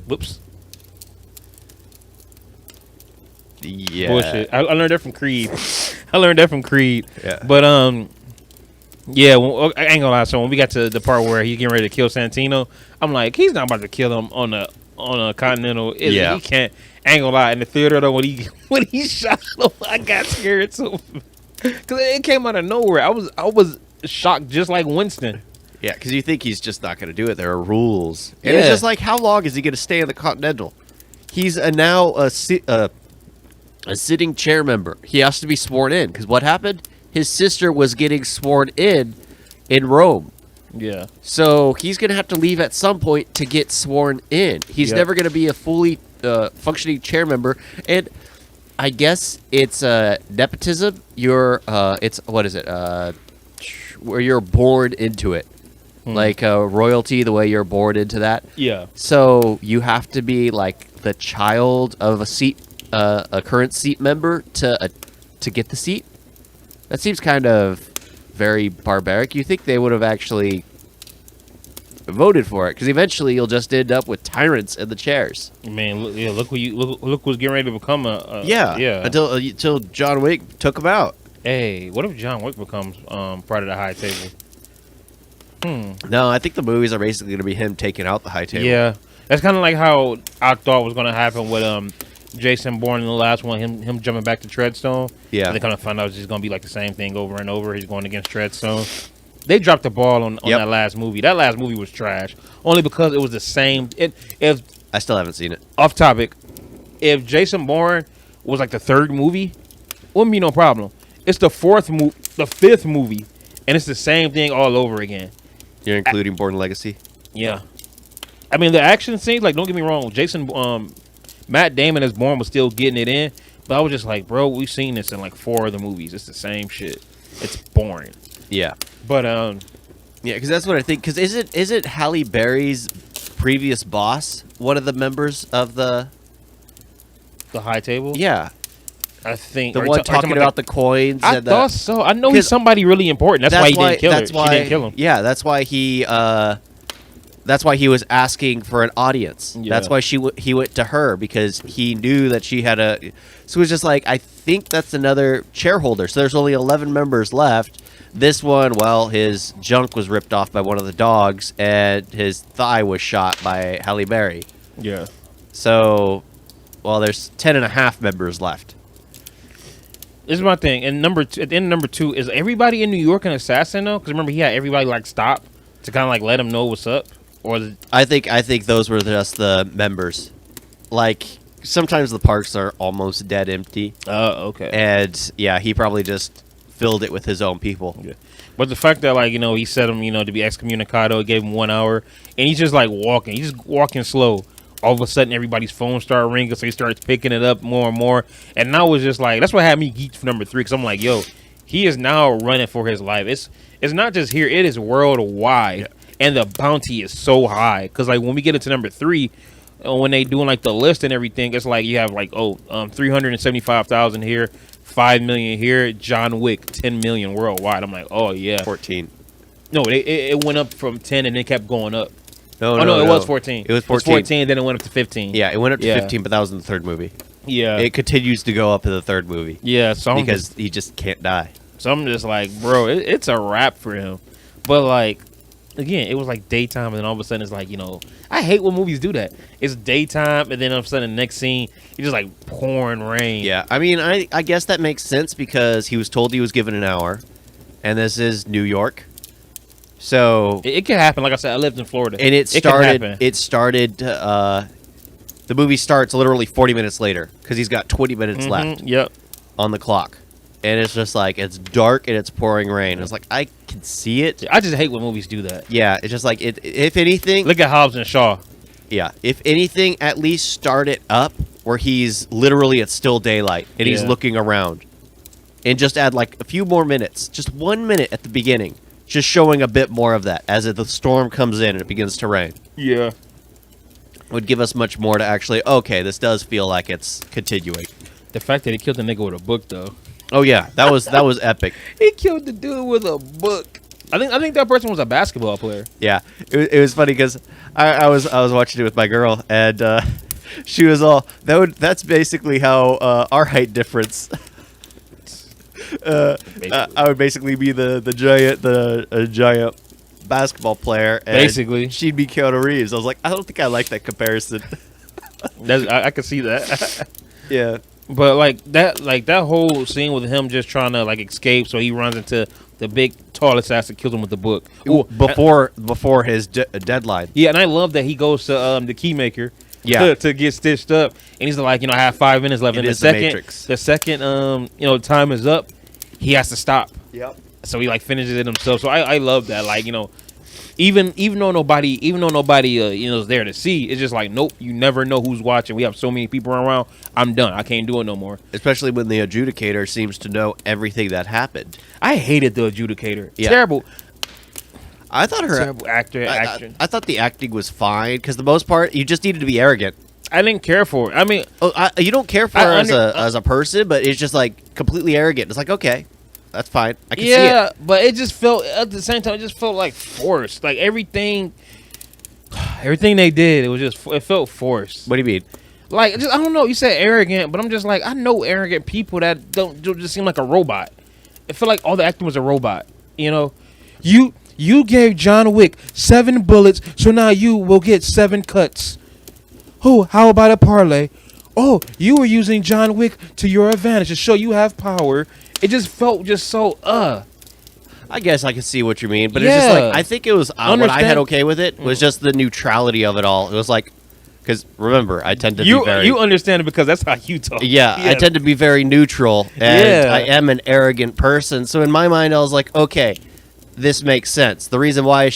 [SPEAKER 1] Whoops.
[SPEAKER 2] Yeah.
[SPEAKER 1] Bullshit. I learned that from Creed.
[SPEAKER 2] Yeah.
[SPEAKER 1] But yeah. I ain't gonna lie. So when we got to the part where he's getting ready to kill Santino, I'm like, he's not about to kill him on a Continental.
[SPEAKER 2] Yeah.
[SPEAKER 1] He can't. I ain't gonna lie. In the theater though, when he shot him, I got scared too. Cause it came out of nowhere. I was shocked, just like Winston.
[SPEAKER 2] Yeah, because you think he's just not going to do it. There are rules, and it's just like, how long is he going to stay in the Continental? He's now a sitting chair member. He has to be sworn in. Because what happened?
[SPEAKER 4] his sister was getting sworn in Rome.
[SPEAKER 1] Yeah.
[SPEAKER 4] So he's going to have to leave at some point to get sworn in. He's
[SPEAKER 1] Yep.
[SPEAKER 4] never going to be a fully functioning chair member. And I guess it's nepotism. It's what is it? Where you're born into it, like royalty. The way you're born into that.
[SPEAKER 1] Yeah.
[SPEAKER 4] So you have to be like the child of a current seat member to get the seat. That seems kind of very barbaric. You think they would have actually voted for it? Because eventually you'll just end up with tyrants in the chairs.
[SPEAKER 1] Man, look who's getting ready to become a
[SPEAKER 2] Yeah.
[SPEAKER 1] yeah.
[SPEAKER 2] Until John Wick took him out.
[SPEAKER 1] Hey, what if John Wick becomes part of the high table?
[SPEAKER 2] No, I think the movies are basically going to be him taking out the high table.
[SPEAKER 1] Yeah, that's kind of like how I thought was going to happen with Jason Bourne in the last one. Him jumping back to Treadstone.
[SPEAKER 2] Yeah.
[SPEAKER 1] And they kind of found out it's just going to be like the same thing over and over. He's going against Treadstone. They dropped the ball on
[SPEAKER 2] Yep.
[SPEAKER 1] that last movie. That last movie was trash. Only because it was the same. If
[SPEAKER 2] I still haven't seen it.
[SPEAKER 1] off topic, if Jason Bourne was like the third movie, wouldn't be no problem. It's the fifth movie, and it's the same thing all over again.
[SPEAKER 2] You're including Born Legacy?
[SPEAKER 1] Yeah, I mean the action scenes. Like, don't get me wrong, Matt Damon as Bourne was still getting it in, but I was just like, bro, we've seen this in like 4 of the movies. It's the same shit. It's boring.
[SPEAKER 2] Yeah.
[SPEAKER 1] But
[SPEAKER 2] Yeah, because that's what I think. Because isn't Halle Berry's previous boss one of the members of the...
[SPEAKER 1] the high table.
[SPEAKER 2] Yeah.
[SPEAKER 1] I think
[SPEAKER 2] The
[SPEAKER 1] are you
[SPEAKER 2] one
[SPEAKER 1] ta- are you
[SPEAKER 2] talking about the coins.
[SPEAKER 1] I
[SPEAKER 2] and
[SPEAKER 1] thought so. I know he's
[SPEAKER 2] 'cause
[SPEAKER 1] somebody really important. That's why he didn't kill her. She didn't kill him.
[SPEAKER 2] Yeah, that's why he... that's why he was asking for an audience.
[SPEAKER 1] Yeah.
[SPEAKER 2] That's why he went to her, because he knew that she had a... So it was just like, I think that's another chairholder. So there's only 11 members left. This one, well, his junk was ripped off by one of the dogs, and his thigh was shot by Halle Berry.
[SPEAKER 1] Yeah.
[SPEAKER 2] So, well, there's 10 and a half members left.
[SPEAKER 1] This is my thing. And at the end of number 2, is everybody in New York an assassin though? Because remember, he had everybody like stop to kind of like let him know what's up. Or is it,
[SPEAKER 2] I think those were just the members. Like, sometimes the parks are almost dead empty.
[SPEAKER 1] okay.
[SPEAKER 2] And, yeah, he probably just filled it with his own people.
[SPEAKER 1] Yeah. But the fact that, like, he set him, to be excommunicado, gave him 1 hour, and he's just like walking. He's just walking slow. All of a sudden, everybody's phone started ringing, so he starts picking it up more and more. And now it's just like, that's what had me geeked for number 3, because I'm like, yo, he is now running for his life. It's not just here, it is worldwide. Yeah. And the bounty is so high. Because, like, when we get into number 3, when they doing, like, the list and everything, it's like you have, like, 375,000 here, 5 million here, John Wick, 10 million worldwide. I'm like, oh, yeah.
[SPEAKER 2] 14.
[SPEAKER 1] No, it went up from 10 and then kept going up.
[SPEAKER 2] No,
[SPEAKER 1] it was 14.
[SPEAKER 2] It was 14.
[SPEAKER 1] It was 14, then it went up to 15.
[SPEAKER 2] Yeah, it went up to 15, but that was in the third movie.
[SPEAKER 1] Yeah.
[SPEAKER 2] It continues to go up in the third movie.
[SPEAKER 1] Yeah, so
[SPEAKER 2] because he just can't die.
[SPEAKER 1] So I'm just like, bro, it's a wrap for him. But, like, again, it was like daytime, and then all of a sudden it's like, I hate when movies do that. It's daytime, and then all of a sudden the next scene, it's just like pouring rain.
[SPEAKER 2] Yeah, I mean, I guess that makes sense because he was told he was given an hour, and this is New York. So
[SPEAKER 1] it can happen. Like I said, I lived in Florida,
[SPEAKER 2] and it started. The movie starts literally 40 minutes later because he's got 20 minutes left.
[SPEAKER 1] Yep.
[SPEAKER 2] On the clock, and it's just like it's dark and it's pouring rain. It's like I can see it.
[SPEAKER 1] I just hate when movies do that.
[SPEAKER 2] Yeah, it's just like if anything.
[SPEAKER 1] Look at Hobbs and Shaw.
[SPEAKER 2] Yeah, if anything, at least start it up where he's literally it's still daylight and he's looking around, and just add like a few more minutes, just 1 minute at the beginning. Just showing a bit more of that as the storm comes in and it begins to rain.
[SPEAKER 1] Yeah.
[SPEAKER 2] Would give us much more to actually, okay, this does feel like it's continuing.
[SPEAKER 1] The fact that he killed the nigga with a book, though.
[SPEAKER 2] Oh, yeah. That was epic.
[SPEAKER 1] He killed the dude with a book. I think that person was a basketball player.
[SPEAKER 2] Yeah. It was funny because I was watching it with my girl, and she was all, that's basically how our height difference... I would basically be the giant basketball player. And
[SPEAKER 1] basically,
[SPEAKER 2] she'd be Keanu Reeves. I was like, I don't think I like that comparison.
[SPEAKER 1] I could see that.
[SPEAKER 2] Yeah,
[SPEAKER 1] but like that whole scene with him just trying to like escape, so he runs into the big tall assassin, kills him with the book.
[SPEAKER 2] Ooh, before his deadline.
[SPEAKER 1] Yeah, and I love that he goes to the keymaker.
[SPEAKER 2] Yeah,
[SPEAKER 1] to get stitched up, and he's like, I have 5 minutes left. And the second time is up, he has to stop.
[SPEAKER 2] Yep.
[SPEAKER 1] So he like finishes it himself. So I love that. Like, you know, even though nobody is there to see, it's just like, nope, you never know who's watching. We have so many people around. I'm done. I can't do it no more.
[SPEAKER 2] Especially when the adjudicator seems to know everything that happened.
[SPEAKER 1] I hated the adjudicator.
[SPEAKER 2] Yeah.
[SPEAKER 1] Terrible.
[SPEAKER 2] I thought her
[SPEAKER 1] Terrible actor.
[SPEAKER 2] I thought the acting was fine because the most part you just needed to be arrogant.
[SPEAKER 1] I didn't care for it. I mean,
[SPEAKER 2] You don't care for her as a person, but it's just like completely arrogant. It's like, okay, that's fine. I can see it.
[SPEAKER 1] but it just felt at the same time. It just felt like forced. Like everything they did, it felt forced.
[SPEAKER 2] What do you mean?
[SPEAKER 1] Like, just, I don't know. You said arrogant, but I'm just like, I know arrogant people that don't just seem like a robot. It felt like all the acting was a robot. You know, you gave John Wick 7 bullets, so now you will get 7 cuts. Oh, how about a parlay? Oh, you were using John Wick to your advantage to show you have power. It just felt just so
[SPEAKER 2] I guess I can see what you mean, but it's just like, I think it was what I had okay with it was just the neutrality of it all. It was like, because remember, I tend to be very...
[SPEAKER 1] You understand it because that's how you talk.
[SPEAKER 2] Yeah, I tend to be very neutral, and I am an arrogant person. So in my mind, I was like, okay, this makes sense. The reason why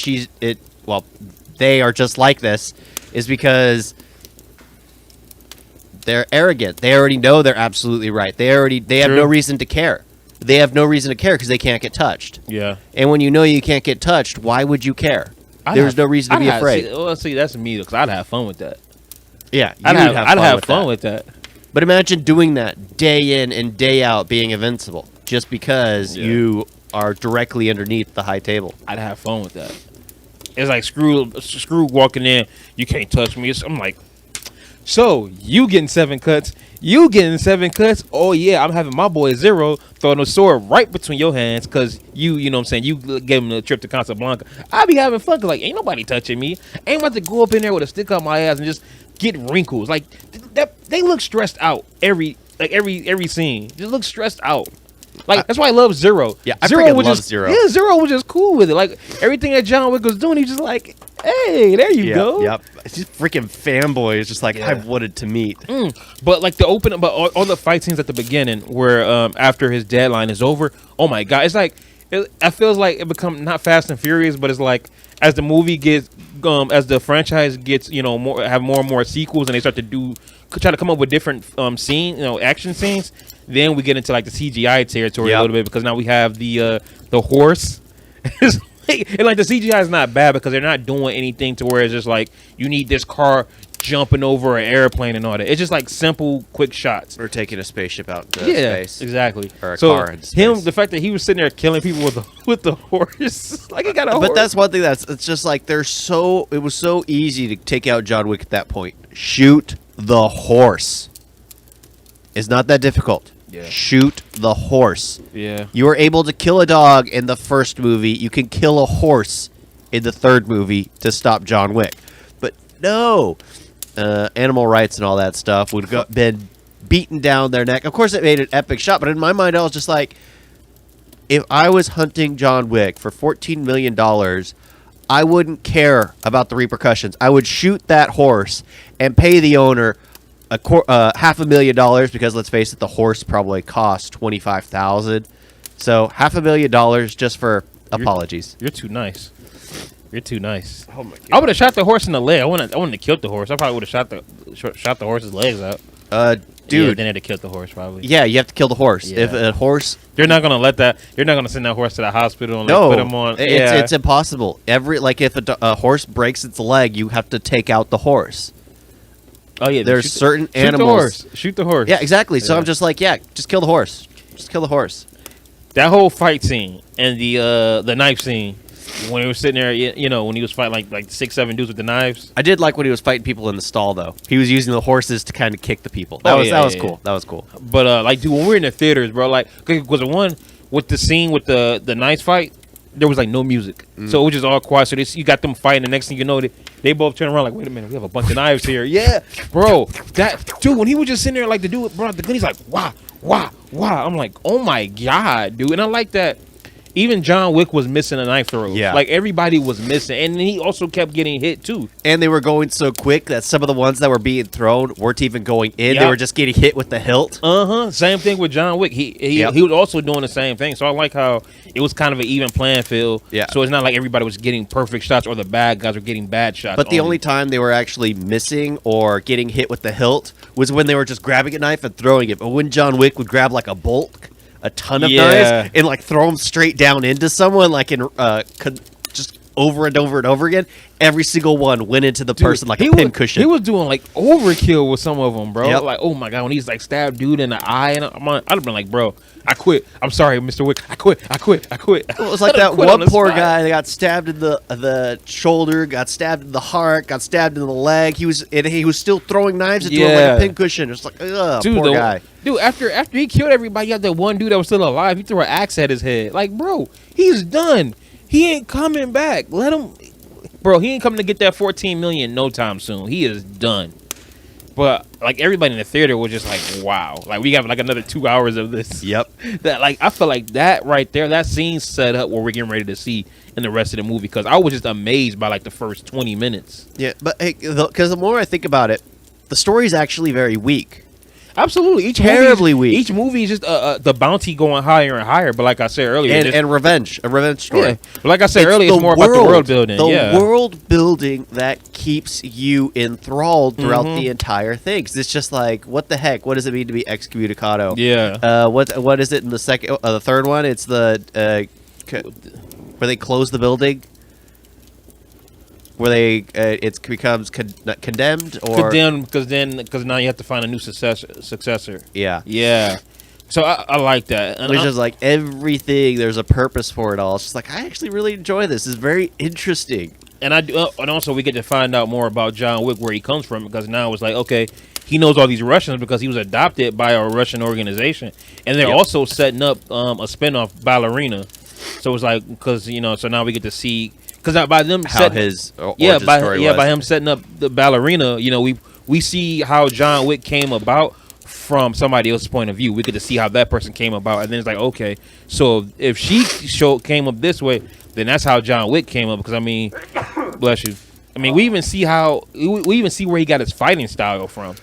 [SPEAKER 2] they are just like this is because they're arrogant. They already know they're absolutely right. They have no reason to care. They have no reason to care because they can't get touched.
[SPEAKER 1] Yeah.
[SPEAKER 2] And when you know you can't get touched, why would you care? There's no reason to be afraid.
[SPEAKER 1] See, that's me because I'd have fun with that.
[SPEAKER 2] Yeah,
[SPEAKER 1] I'd have fun with that.
[SPEAKER 2] But imagine doing that day in and day out, being invincible, just because you are directly underneath the high table.
[SPEAKER 1] I'd have fun with that. It's like screw walking in. You can't touch me. I'm like, so you getting 7 cuts? You getting 7 cuts? Oh yeah, I'm having my boy Zero throwing a sword right between your hands because you know what I'm saying. You gave him the trip to Casablanca. I be having fun because like ain't nobody touching me. Ain't about to go up in there with a stick up my ass and just get wrinkles. Like they look stressed out every scene. Just look stressed out. Like that's why I love Zero.
[SPEAKER 2] Yeah, I
[SPEAKER 1] Zero
[SPEAKER 2] freaking love Zero.
[SPEAKER 1] Yeah, Zero was just cool with it. Like everything that John Wick was doing, he just like, hey, there you go.
[SPEAKER 2] Yep. It's just freaking fanboy. It's just like I wanted to meet.
[SPEAKER 1] But like all the fight scenes at the beginning, where after his deadline is over, oh my god, it's like it feels like it become not Fast and Furious, but it's like as the movie gets as the franchise gets more and more sequels, and they start to try to come up with different action scenes. Then we get into like the CGI territory a little bit because now we have the horse. And like the CGI is not bad because they're not doing anything to where it's just like you need this car jumping over an airplane and all that. It's just like simple, quick shots.
[SPEAKER 2] Or taking a spaceship out into space.
[SPEAKER 1] Exactly.
[SPEAKER 2] Or a car in space.
[SPEAKER 1] The fact that he was sitting there killing people with the horse, like he got a horse.
[SPEAKER 2] But that's one thing it's just like it was so easy to take out John Wick at that point. Shoot the horse. It's not that difficult. Yeah. Shoot the horse.
[SPEAKER 1] Yeah.
[SPEAKER 2] You were able to kill a dog in the first movie. You can kill a horse in the third movie to stop John Wick. But no. Animal rights and all that stuff would have been beaten down their neck. Of course, it made an epic shot, but in my mind, I was just like, if I was hunting John Wick for $14 million, I wouldn't care about the repercussions. I would shoot that horse and pay the owner $500,000 because let's face it, the horse probably cost $25,000. So $500,000 just for apologies.
[SPEAKER 1] You're too nice. You're too nice.
[SPEAKER 2] Oh my god!
[SPEAKER 1] I would have shot the horse in the leg. I wouldn't have killed the horse. I probably would have shot the horse's legs out.
[SPEAKER 2] Dude,
[SPEAKER 1] then they'd have killed the horse probably.
[SPEAKER 2] Yeah, you have to kill the horse.
[SPEAKER 1] Yeah.
[SPEAKER 2] If a horse,
[SPEAKER 1] you're not gonna let that. You're not gonna send that horse to the hospital and put him on.
[SPEAKER 2] It's impossible. If a horse breaks its leg, you have to take out the horse.
[SPEAKER 1] Oh yeah,
[SPEAKER 2] there's certain animals.
[SPEAKER 1] Shoot the horse.
[SPEAKER 2] Yeah, exactly. So I'm just like, just kill the horse. Just kill the horse.
[SPEAKER 1] That whole fight scene and the knife scene when he was sitting there, when he was fighting like 6-7 dudes with the knives.
[SPEAKER 2] I did like when he was fighting people in the stall though. He was using the horses to kind of kick the people. That was cool. That was cool.
[SPEAKER 1] But like, dude, when we were in the theaters, bro, like, because the one with the scene with the knife fight, there was like no music, so it was just all quiet. So you got them fighting. The next thing you know, they both turn around like, wait a minute, we have a bunch of knives here. Yeah, bro, that dude when he was just sitting there like the dude brought the gun, he's like, wah. I'm like, oh my god, dude, and I like that. even John Wick was missing a knife throw.
[SPEAKER 2] Yeah.
[SPEAKER 1] Like everybody was missing, and he also kept getting hit too.
[SPEAKER 2] And they were going so quick that some of the ones that were being thrown weren't even going in. They
[SPEAKER 1] Yep.
[SPEAKER 2] were just getting hit with the hilt.
[SPEAKER 1] Same thing with John Wick. He
[SPEAKER 2] Yep.
[SPEAKER 1] he was also doing the same thing. So I like how it was kind of an even playing field.
[SPEAKER 2] Yeah.
[SPEAKER 1] So it's not like everybody was getting perfect shots or the bad guys were getting bad shots.
[SPEAKER 2] But the only time they were actually missing or getting hit with the hilt was when they were just grabbing a knife and throwing it. But when John Wick would grab like a ton of knives and like throw them straight down into someone, like in just over and over and over again, every single one went into the person like a pincushion.
[SPEAKER 1] He was doing like overkill with some of them, bro.
[SPEAKER 2] Yep.
[SPEAKER 1] Like, oh my god, when he's like stabbed dude in the eye, and I'd have been like, bro, I quit. I'm sorry, Mr. Wick. I quit.
[SPEAKER 2] It was like that one poor guy that got stabbed in the shoulder, got stabbed in the heart, got stabbed in the leg. He was still throwing knives into him like a pincushion. It's like, ugh,
[SPEAKER 1] dude,
[SPEAKER 2] poor guy.
[SPEAKER 1] Dude, after he killed everybody, you had that one dude that was still alive. He threw an axe at his head. Like, bro, he's done. He ain't coming back. Let him, bro. He ain't coming to get that 14 million no time soon. He is done. But like everybody in the theater was just like, wow. Like we got like another 2 hours of this.
[SPEAKER 2] Yep.
[SPEAKER 1] That like I feel like that right there, that scene set up what we're getting ready to see in the rest of the movie because I was just amazed by like the first 20 minutes.
[SPEAKER 2] Yeah, but because the more I think about it, the story is actually very weak.
[SPEAKER 1] Absolutely,
[SPEAKER 2] Terribly weak.
[SPEAKER 1] Each movie is just the bounty going higher and higher. But like I said earlier,
[SPEAKER 2] And revenge, a revenge story.
[SPEAKER 1] yeah. But like I said earlier, it's more about the world building.
[SPEAKER 2] The world building that keeps you enthralled throughout the entire thing. 'Cause it's just like, what the heck? What does it mean to be excommunicado?
[SPEAKER 1] Yeah.
[SPEAKER 2] What is it in the third one? It's the where they close the building. Where they it becomes condemned or
[SPEAKER 1] condemned because now you have to find a new successor.
[SPEAKER 2] yeah.
[SPEAKER 1] Yeah. So I like that. And
[SPEAKER 2] It's just like everything. There's a purpose for it all. It's just like I actually really enjoy this. It's very interesting.
[SPEAKER 1] And I do, and also we get to find out more about John Wick, where he comes from, because now it's like, okay, he knows all these Russians because he was adopted by a Russian organization, and they're also setting up a spinoff, Ballerina. So it's like because so now we get to see because by them
[SPEAKER 2] How his
[SPEAKER 1] by
[SPEAKER 2] story was.
[SPEAKER 1] by him setting up the Ballerina, we see how John Wick came about from somebody else's point of view. We get to see how that person came about, and then it's like, okay, so if she came up this way, then that's how John Wick came up. Because I mean, bless you. I mean, we even see where he got his fighting style from.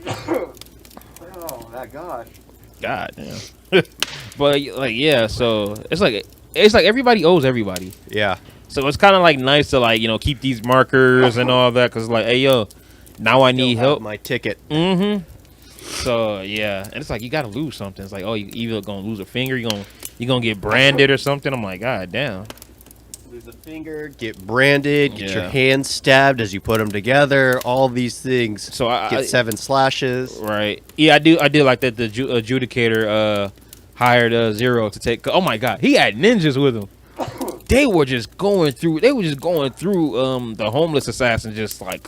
[SPEAKER 2] Oh my gosh!
[SPEAKER 1] God damn. But like, yeah, so it's like everybody owes everybody.
[SPEAKER 2] Yeah.
[SPEAKER 1] So it's kind of like nice to like keep these markers and all that, because like, hey yo, now I need help.
[SPEAKER 2] My ticket.
[SPEAKER 1] Mm-hmm. So yeah, and it's like you gotta lose something. It's like, oh, you either gonna lose a finger, you gonna get branded or something. I'm like, god damn.
[SPEAKER 2] Lose a finger, get branded, get your
[SPEAKER 1] Yeah.
[SPEAKER 2] hands stabbed as you put them together. All these things.
[SPEAKER 1] So I
[SPEAKER 2] Get 7 slashes.
[SPEAKER 1] right. Yeah, I do like that the adjudicator hired Zero to take. Oh my god, he had ninjas with him. They were just going through. The homeless assassin, just like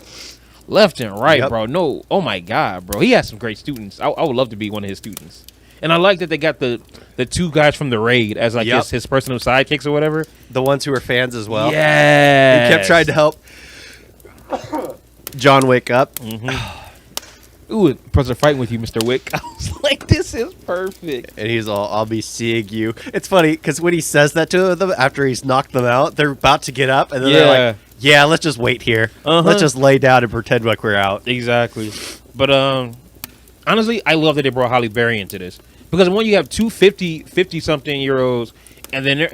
[SPEAKER 1] left and right,
[SPEAKER 2] Yep.
[SPEAKER 1] bro. No, oh my god, bro. He had some great students. I would love to be one of his students. And I like that they got the two guys from the raid as like
[SPEAKER 2] Yep.
[SPEAKER 1] his personal sidekicks or whatever.
[SPEAKER 2] The ones who are fans as well.
[SPEAKER 1] Yeah,
[SPEAKER 2] He kept trying to help John Wick up.
[SPEAKER 1] Ooh, person fighting with you, Mr. Wick. I was like, this is perfect.
[SPEAKER 2] And he's all, I'll be seeing you. It's funny because when he says that to them after he's knocked them out, they're about to get up, and then they're like, yeah, let's just wait here. Let's just lay down and pretend like we're out.
[SPEAKER 1] Exactly. But honestly, I love that they brought Halle Berry into this, because when you have two 50-something-year-olds, and then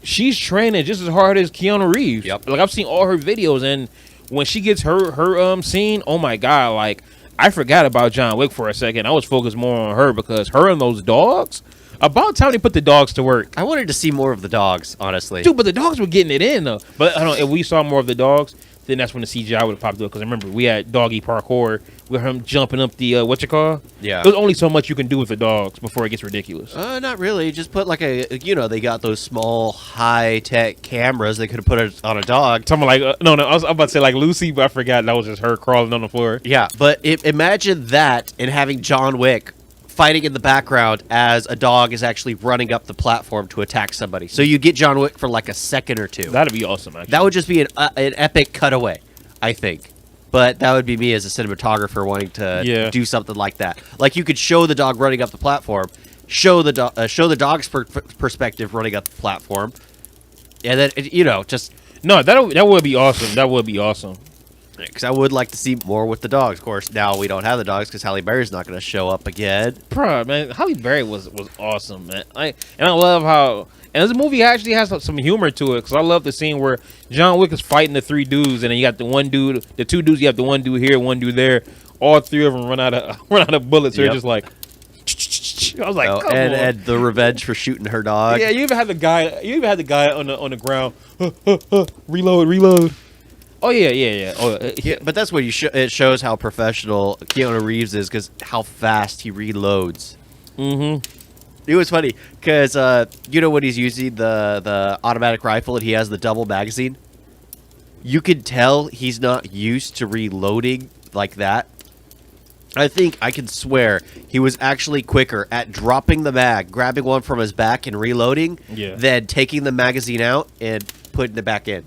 [SPEAKER 1] she's training just as hard as Keanu Reeves.
[SPEAKER 2] Yep.
[SPEAKER 1] Like, I've seen all her videos, and when she gets her scene, oh my god, like, I forgot about John Wick for a second. I was focused more on her, because her and those dogs, about time they put the dogs to work.
[SPEAKER 2] I wanted to see more of the dogs, honestly.
[SPEAKER 1] Dude, but the dogs were getting it in, though. But I don't know, if we saw more of the dogs, then that's when the CGI would have popped up. Because remember, we had doggy parkour with him jumping up the,
[SPEAKER 2] Yeah.
[SPEAKER 1] There's only so much you can do with the dogs before it gets ridiculous.
[SPEAKER 2] Not really. Just put like they got those small high-tech cameras. They could have put it on a dog.
[SPEAKER 1] Something like, no, I was about to say like Lucy, but I forgot that was just her crawling on the floor.
[SPEAKER 2] Yeah, but imagine that and having John Wick fighting in the background as a dog is actually running up the platform to attack somebody. So you get John Wick for like a second or two.
[SPEAKER 1] That'd be awesome, actually.
[SPEAKER 2] That would just be an epic cutaway, I think. But that would be me as a cinematographer wanting to do something like that. Like, you could show the dog running up the platform,
[SPEAKER 3] show the dog's perspective running up the platform, and then just
[SPEAKER 1] No, that would be awesome. That would be awesome.
[SPEAKER 3] because I would like to see more with the dogs. Of course, now we don't have the dogs because Halle Berry's not going to show up again.
[SPEAKER 1] Bro, man, Halle Berry was awesome, man. I love how. And this movie actually has some humor to it because I love the scene where John Wick is fighting the three dudes, and then you got the two dudes. You have the one dude here, one dude there. All three of them run out of bullets. So
[SPEAKER 3] Yep.
[SPEAKER 1] they're just like. I was like, come on.
[SPEAKER 3] And the revenge for shooting her dog.
[SPEAKER 1] Yeah, you even had the guy. You even had the guy on the ground. Reload. Oh yeah. Oh
[SPEAKER 3] Yeah, but that's what it shows how professional Keanu Reeves is because how fast he reloads.
[SPEAKER 1] Mm-hmm.
[SPEAKER 3] It was funny because when he's using the automatic rifle and he has the double magazine, you can tell he's not used to reloading like that. I think I can swear he was actually quicker at dropping the mag, grabbing one from his back and reloading, than taking the magazine out and putting it back in.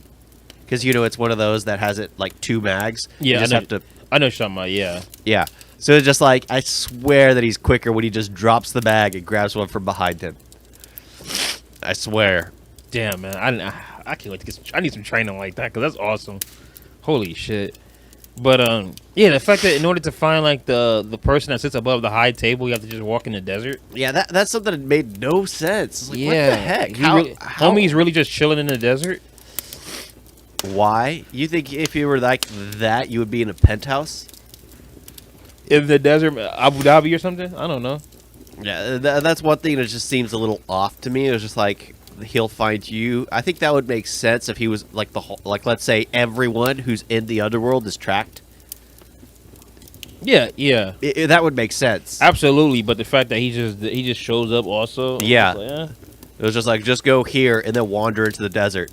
[SPEAKER 3] Because it's one of those that has it like 2 mags.
[SPEAKER 1] Yeah,
[SPEAKER 3] you just have to.
[SPEAKER 1] I know what you're talking about. Yeah.
[SPEAKER 3] Yeah. So it's just like I swear that he's quicker when he just drops the bag and grabs one from behind him. I swear.
[SPEAKER 1] Damn, man. I can't wait to I need some training like that because that's awesome. Holy shit. But yeah, the fact that in order to find like the person that sits above the high table, you have to just walk in the desert.
[SPEAKER 3] Yeah, that's something that made no sense. It's like,
[SPEAKER 1] Yeah.
[SPEAKER 3] what the heck?
[SPEAKER 1] Homie's really just chilling in the desert.
[SPEAKER 3] Why? You think if you were like that, you would be in a penthouse?
[SPEAKER 1] In the desert, Abu Dhabi or something? I don't know.
[SPEAKER 3] Yeah, that's one thing that just seems a little off to me. It was just like he'll find you. I think that would make sense if he was like let's say everyone who's in the underworld is tracked.
[SPEAKER 1] Yeah.
[SPEAKER 3] That would make sense.
[SPEAKER 1] Absolutely, but the fact that he just shows up also.
[SPEAKER 3] Yeah.
[SPEAKER 1] Like, eh.
[SPEAKER 3] It was just like just go here and then wander into the desert.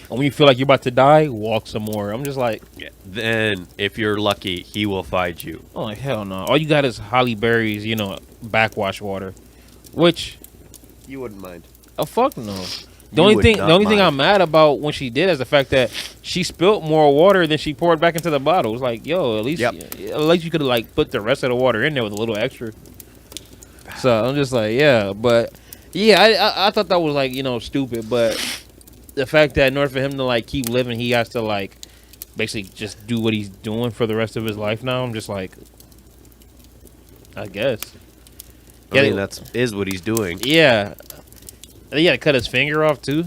[SPEAKER 1] And when you feel like you're about to die, walk some more. I'm just like,
[SPEAKER 3] Then if you're lucky, he will find you.
[SPEAKER 1] oh like hell no. All you got is Halle Berry's, backwash water, which,
[SPEAKER 3] You wouldn't mind.
[SPEAKER 1] oh fuck no.
[SPEAKER 3] You
[SPEAKER 1] The only
[SPEAKER 3] would
[SPEAKER 1] thing
[SPEAKER 3] not mind.
[SPEAKER 1] I'm mad about when she did is the fact that she spilt more water than she poured back into the bottle. It's like, yo, at least you could have like put the rest of the water in there with a little extra. So I'm just like, yeah, but yeah, I thought that was like stupid, but the fact that in order for him to like keep living, he has to like basically just do what he's doing for the rest of his life now. I'm just like, I guess.
[SPEAKER 3] I mean, is what he's doing.
[SPEAKER 1] Yeah. He had to cut his finger off too.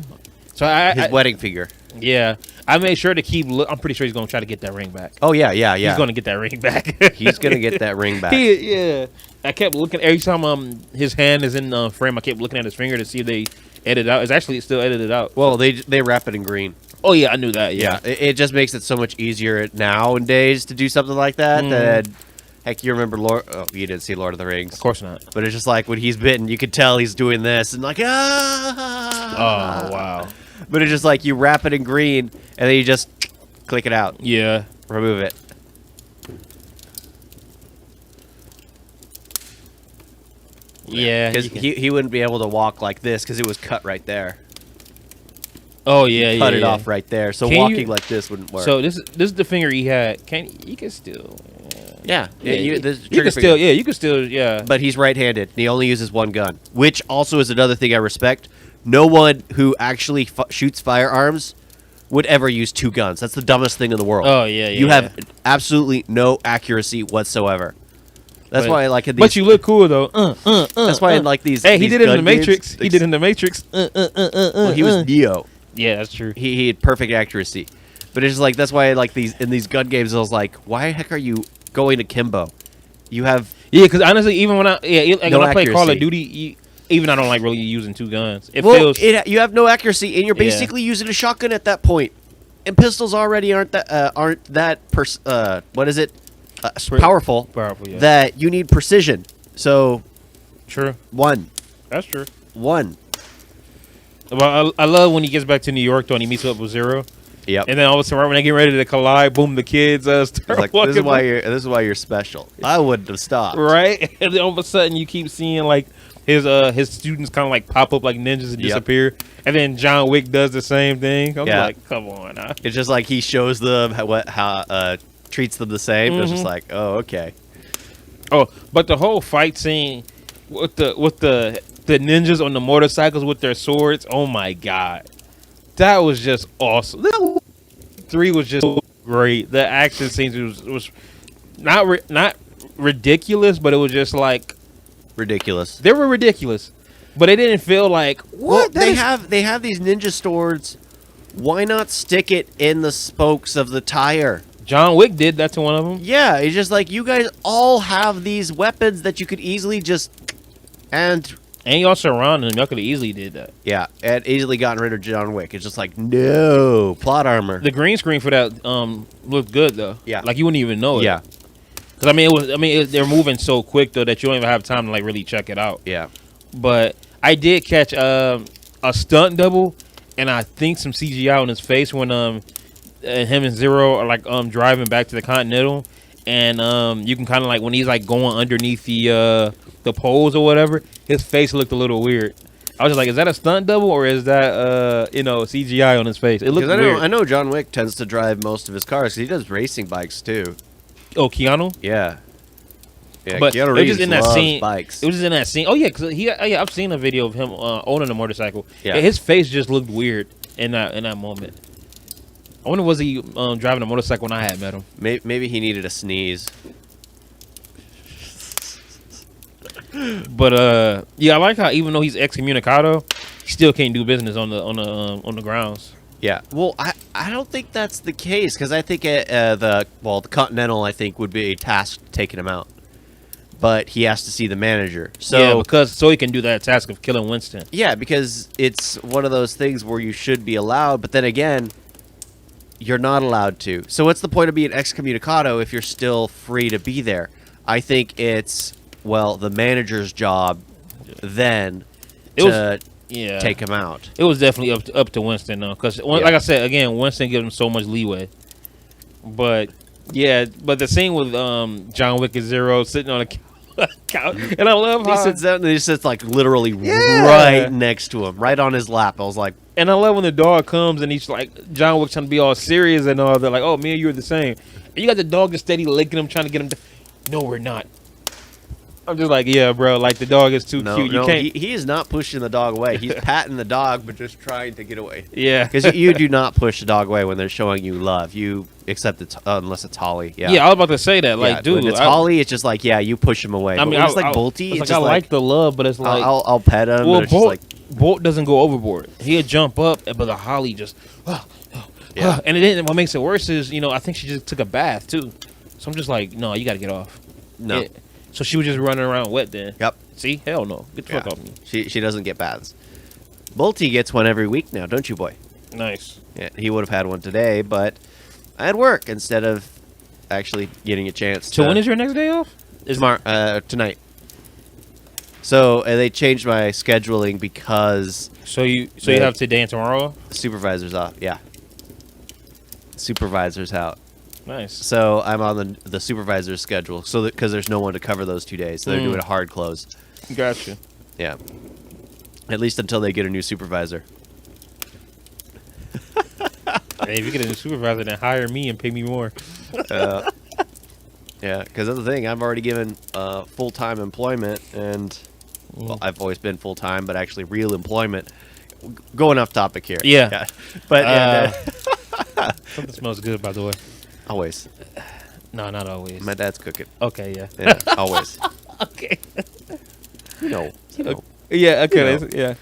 [SPEAKER 1] So
[SPEAKER 3] His wedding finger.
[SPEAKER 1] Yeah, I made sure to keep. I'm pretty sure he's gonna try to get that ring back.
[SPEAKER 3] Oh yeah.
[SPEAKER 1] He's gonna get that ring back.
[SPEAKER 3] He's gonna get that ring back.
[SPEAKER 1] Yeah. I kept looking every time his hand is in the frame. I kept looking at his finger to see if they edit out. It's actually still edited out.
[SPEAKER 3] Well, they wrap it in green.
[SPEAKER 1] Oh yeah, I knew that.
[SPEAKER 3] Yeah, it just makes it so much easier nowadays to do something like that. That heck, you remember you didn't see Lord of the Rings,
[SPEAKER 1] Of course not.
[SPEAKER 3] but it's just like when he's bitten, you could tell he's doing this and like
[SPEAKER 1] Oh wow.
[SPEAKER 3] But it's just like you wrap it in green and then you just click it out,
[SPEAKER 1] Yeah.
[SPEAKER 3] remove it.
[SPEAKER 1] Yeah.
[SPEAKER 3] Because he wouldn't be able to walk like this because it was cut right there.
[SPEAKER 1] Oh yeah.
[SPEAKER 3] Cut it off right there. So
[SPEAKER 1] Can
[SPEAKER 3] walking
[SPEAKER 1] you-
[SPEAKER 3] like this wouldn't work.
[SPEAKER 1] So this is the finger he had. You can still.
[SPEAKER 3] yeah,
[SPEAKER 1] You
[SPEAKER 3] this
[SPEAKER 1] can
[SPEAKER 3] trigger
[SPEAKER 1] still.
[SPEAKER 3] finger.
[SPEAKER 1] Yeah, you can still. Yeah.
[SPEAKER 3] But he's right-handed, and he only uses one gun, which also is another thing I respect. No one who actually shoots firearms would ever use 2 guns. That's the dumbest thing in the world.
[SPEAKER 1] Oh yeah.
[SPEAKER 3] You have absolutely no accuracy whatsoever. That's
[SPEAKER 1] But-
[SPEAKER 3] why, like, in these,
[SPEAKER 1] But you look cool though.
[SPEAKER 3] that's why in like these.
[SPEAKER 1] Hey, he
[SPEAKER 3] these
[SPEAKER 1] did it in the
[SPEAKER 3] gun games,
[SPEAKER 1] Matrix. He did it in the Matrix.
[SPEAKER 3] Well, he was Neo.
[SPEAKER 1] Yeah, that's true.
[SPEAKER 3] He had perfect accuracy. But it's just like that's why like in these gun games I was like, why the heck are you going to Kimbo? You have
[SPEAKER 1] Yeah, because honestly, even when when I play Call of
[SPEAKER 3] accuracy.
[SPEAKER 1] Duty, even I don't like really using 2 guns. It
[SPEAKER 3] well,
[SPEAKER 1] feels.
[SPEAKER 3] you have no accuracy, and you're
[SPEAKER 1] Yeah.
[SPEAKER 3] basically using a shotgun at that point. And pistols already aren't that what is it? Powerful.
[SPEAKER 1] Powerful, yeah.
[SPEAKER 3] That you need precision. So
[SPEAKER 1] True. That's true.
[SPEAKER 3] one.
[SPEAKER 1] Well, I love when he gets back to New York though, and he meets up with Zero,
[SPEAKER 3] Yep.
[SPEAKER 1] and then all of a sudden, right when they get ready to collide, boom, the kids start
[SPEAKER 3] It's like,
[SPEAKER 1] walking.
[SPEAKER 3] this is why you're special. I wouldn't have stopped.
[SPEAKER 1] right, and then all of a sudden you keep seeing like his students kind of like pop up like ninjas and
[SPEAKER 3] Yep.
[SPEAKER 1] disappear, and then John Wick does the same thing. I'm
[SPEAKER 3] Yeah.
[SPEAKER 1] like, come on, now.
[SPEAKER 3] It's just like he shows them how treats them the same. It's just like, oh, okay.
[SPEAKER 1] Oh, but the whole fight scene with the the ninjas on the motorcycles with their swords. Oh my god, that was just awesome. 3 was just great. The action scenes was not ridiculous, but it was just like
[SPEAKER 2] Ridiculous.
[SPEAKER 1] they were ridiculous, but it didn't feel like
[SPEAKER 2] Well,
[SPEAKER 1] what
[SPEAKER 2] they have these ninja swords. Why not stick it in the spokes of the tire?
[SPEAKER 1] John Wick did that to one of them.
[SPEAKER 2] Yeah, it's just like you guys all have these weapons that you could easily just and
[SPEAKER 1] y'all surrounded him. Y'all could have easily did that.
[SPEAKER 2] yeah, and easily gotten rid of John Wick. It's just like no plot armor.
[SPEAKER 1] The green screen for that looked good though.
[SPEAKER 2] Yeah.
[SPEAKER 1] like you wouldn't even know it.
[SPEAKER 2] Yeah,
[SPEAKER 1] because they're moving so quick though that you don't even have time to like really check it out.
[SPEAKER 2] yeah.
[SPEAKER 1] But I did catch a stunt double, and I think some CGI on his face when him and Zero are like driving back to the Continental, and you can kind of like when he's like going underneath the poles or whatever, his face looked a little weird. I was just like, is that a stunt double or is that CGI on his face? It looked weird.
[SPEAKER 2] I know John Wick tends to drive most of his cars 'cause he does racing bikes too.
[SPEAKER 1] Oh, Keanu.
[SPEAKER 2] Yeah. Yeah,
[SPEAKER 1] But
[SPEAKER 2] Keanu
[SPEAKER 1] it was
[SPEAKER 2] Reeves
[SPEAKER 1] just in that
[SPEAKER 2] loves
[SPEAKER 1] scene.
[SPEAKER 2] bikes.
[SPEAKER 1] It was just in that scene. Oh yeah, because I've seen a video of him owning a motorcycle.
[SPEAKER 2] Yeah.
[SPEAKER 1] Yeah, his face just looked weird in that moment. I wonder was he driving a motorcycle when I had met him?
[SPEAKER 2] Maybe he needed a sneeze.
[SPEAKER 1] But yeah, I like how even though he's excommunicado, he still can't do business on the grounds.
[SPEAKER 2] Yeah. Well, I don't think that's the case because I think the Continental I think would be tasked taking him out, but he has to see the manager. So
[SPEAKER 1] yeah, because he can do that task of killing Winston.
[SPEAKER 2] yeah, because it's one of those things where you should be allowed, but then again, you're not allowed to. So what's the point of being excommunicado if you're still free to be there? I think it's the manager's job then to take him out.
[SPEAKER 1] It was definitely up to Winston though, because like I said again, Winston gives him so much leeway. But yeah, but the scene with John Wick and Zero sitting on a couch, and I love
[SPEAKER 2] He
[SPEAKER 1] how
[SPEAKER 2] sits down and he sits like literally right next to him, right on his lap. I was like,
[SPEAKER 1] and I love when the dog comes and he's like John Wick trying to be all serious and all that, like, oh, me and you are the same. And you got the dog just steady licking him, trying to get him to, no, we're not. I'm just like, yeah, bro, like the dog is too cute. You can't.
[SPEAKER 2] He is not pushing the dog away. He's patting the dog, but just trying to get away.
[SPEAKER 1] Yeah,
[SPEAKER 2] Because you do not push the dog away when they're showing you love. You accept it unless it's Holly. Yeah.
[SPEAKER 1] yeah, I was about to say that, like,
[SPEAKER 2] Yeah,
[SPEAKER 1] dude,
[SPEAKER 2] when it's Holly, it's just like, yeah, you push him away.
[SPEAKER 1] I
[SPEAKER 2] But
[SPEAKER 1] mean,
[SPEAKER 2] when it's like Bolty,
[SPEAKER 1] it's
[SPEAKER 2] it's
[SPEAKER 1] like
[SPEAKER 2] just
[SPEAKER 1] I like the love, but it's like
[SPEAKER 2] I'll pet him.
[SPEAKER 1] well,
[SPEAKER 2] But it's just like,
[SPEAKER 1] Bolt doesn't go overboard. He'd jump up, but the Holly just,
[SPEAKER 2] Yeah.
[SPEAKER 1] and it didn't. What makes it worse is, I think she just took a bath too. So I'm just like, no, you got to get off.
[SPEAKER 2] no.
[SPEAKER 1] Yeah. So she was just running around wet then.
[SPEAKER 2] Yep.
[SPEAKER 1] See, hell no, get the fuck
[SPEAKER 2] Yeah.
[SPEAKER 1] off me.
[SPEAKER 2] She doesn't get baths. Bolty gets one every week now, don't you, boy?
[SPEAKER 1] Nice.
[SPEAKER 2] Yeah, he would have had one today, but I had work instead of actually getting a chance to.
[SPEAKER 1] So when is your next day off?
[SPEAKER 2] Tonight. So they changed my scheduling because
[SPEAKER 1] So you
[SPEAKER 2] Yeah.
[SPEAKER 1] have today and tomorrow off?
[SPEAKER 2] the supervisor's off. Yeah. Supervisor's out.
[SPEAKER 1] Nice.
[SPEAKER 2] So I'm on the supervisor's schedule. So because there's no one to cover those 2 days, so they're doing a hard close.
[SPEAKER 1] Gotcha.
[SPEAKER 2] Yeah. At least until they get a new supervisor.
[SPEAKER 1] Hey, if you get a new supervisor, then hire me and pay me more.
[SPEAKER 2] Yeah, because that's the thing. I've already given full-time employment, and well, I've always been full-time, but actually real employment. Going off topic here.
[SPEAKER 1] Yeah.
[SPEAKER 2] But yeah,
[SPEAKER 1] Something smells good, by the way.
[SPEAKER 2] always.
[SPEAKER 1] No, not always.
[SPEAKER 2] My dad's cooking.
[SPEAKER 1] Okay, yeah.
[SPEAKER 2] Yeah, always.
[SPEAKER 1] Okay.
[SPEAKER 2] You know.
[SPEAKER 1] Yeah. Okay.
[SPEAKER 2] You know.
[SPEAKER 1] Yeah.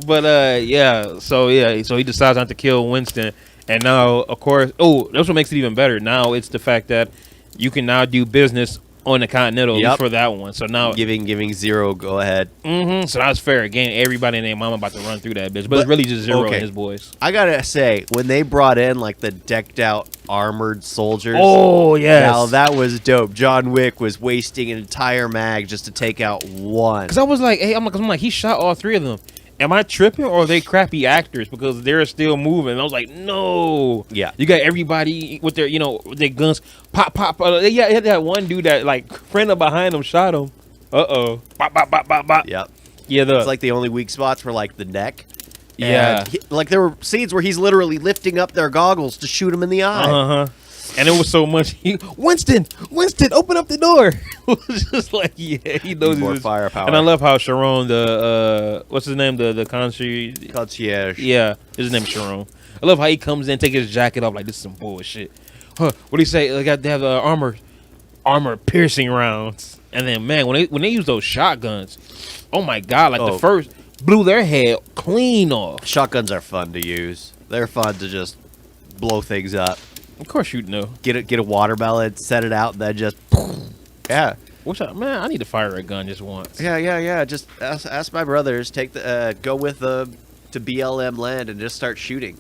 [SPEAKER 1] But yeah. So he decides not to kill Winston, and now, of course, that's what makes it even better. Now it's the fact that you can now do business on the Continental at least for that one. So now
[SPEAKER 2] giving Zero go ahead.
[SPEAKER 1] So now it's fair again. Everybody and their mama about to run through that bitch, but it's really just Zero and his boys.
[SPEAKER 2] I gotta say, when they brought in like the decked out armored soldiers,
[SPEAKER 1] Oh yes.
[SPEAKER 2] now that was dope. John Wick was wasting an entire mag just to take out one.
[SPEAKER 1] Because I was like, hey, I'm like, he shot all three of them. Am I tripping or are they crappy actors because they're still moving? And I was like, no.
[SPEAKER 2] Yeah.
[SPEAKER 1] You got everybody with their, their guns. Pop, pop. Yeah, had that one dude that, like, friend up behind him shot him. Uh-oh. Bop, bop, bop, bop, bop.
[SPEAKER 2] Yep.
[SPEAKER 1] Yeah,
[SPEAKER 2] It's like the only weak spots were like the neck.
[SPEAKER 1] Yeah.
[SPEAKER 2] And like there were scenes where he's literally lifting up their goggles to shoot him in the eye.
[SPEAKER 1] Uh-huh. And it was so much. Winston, open up the door. It was just like, yeah, he knows
[SPEAKER 2] More
[SPEAKER 1] he's
[SPEAKER 2] firepower.
[SPEAKER 1] And I love how Sharon, what's his name, the
[SPEAKER 2] Concierge.
[SPEAKER 1] yeah, his name is Sharon. I love how he comes in, take his jacket off, like this is some bullshit. Huh? What do you say? They got to have armor piercing rounds. And then man, when they use those shotguns, oh my god, like the first blew their head clean off.
[SPEAKER 2] Shotguns are fun to use. They're fun to just blow things up.
[SPEAKER 1] Of course you know.
[SPEAKER 2] Get a watermelon, set it out, and then just yeah.
[SPEAKER 1] Man, I need to fire a gun just once.
[SPEAKER 2] Yeah. Just ask my brothers. Take the go with the to BLM land and just start shooting.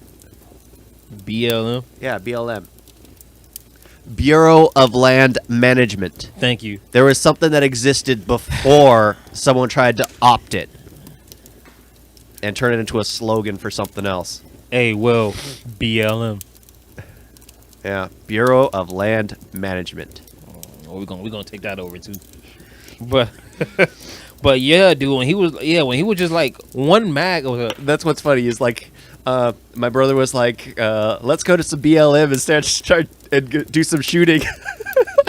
[SPEAKER 1] BLM.
[SPEAKER 2] Yeah, BLM. Bureau of Land Management.
[SPEAKER 1] Thank you.
[SPEAKER 2] There was something that existed before someone tried to opt it and turn it into a slogan for something else.
[SPEAKER 1] Hey, well, BLM.
[SPEAKER 2] Yeah, Bureau of Land Management.
[SPEAKER 1] Oh, we're gonna take that over too. But but yeah, dude, when he was just like one mag.
[SPEAKER 2] That's what's funny is like my brother was like, let's go to some BLM and start and do some shooting.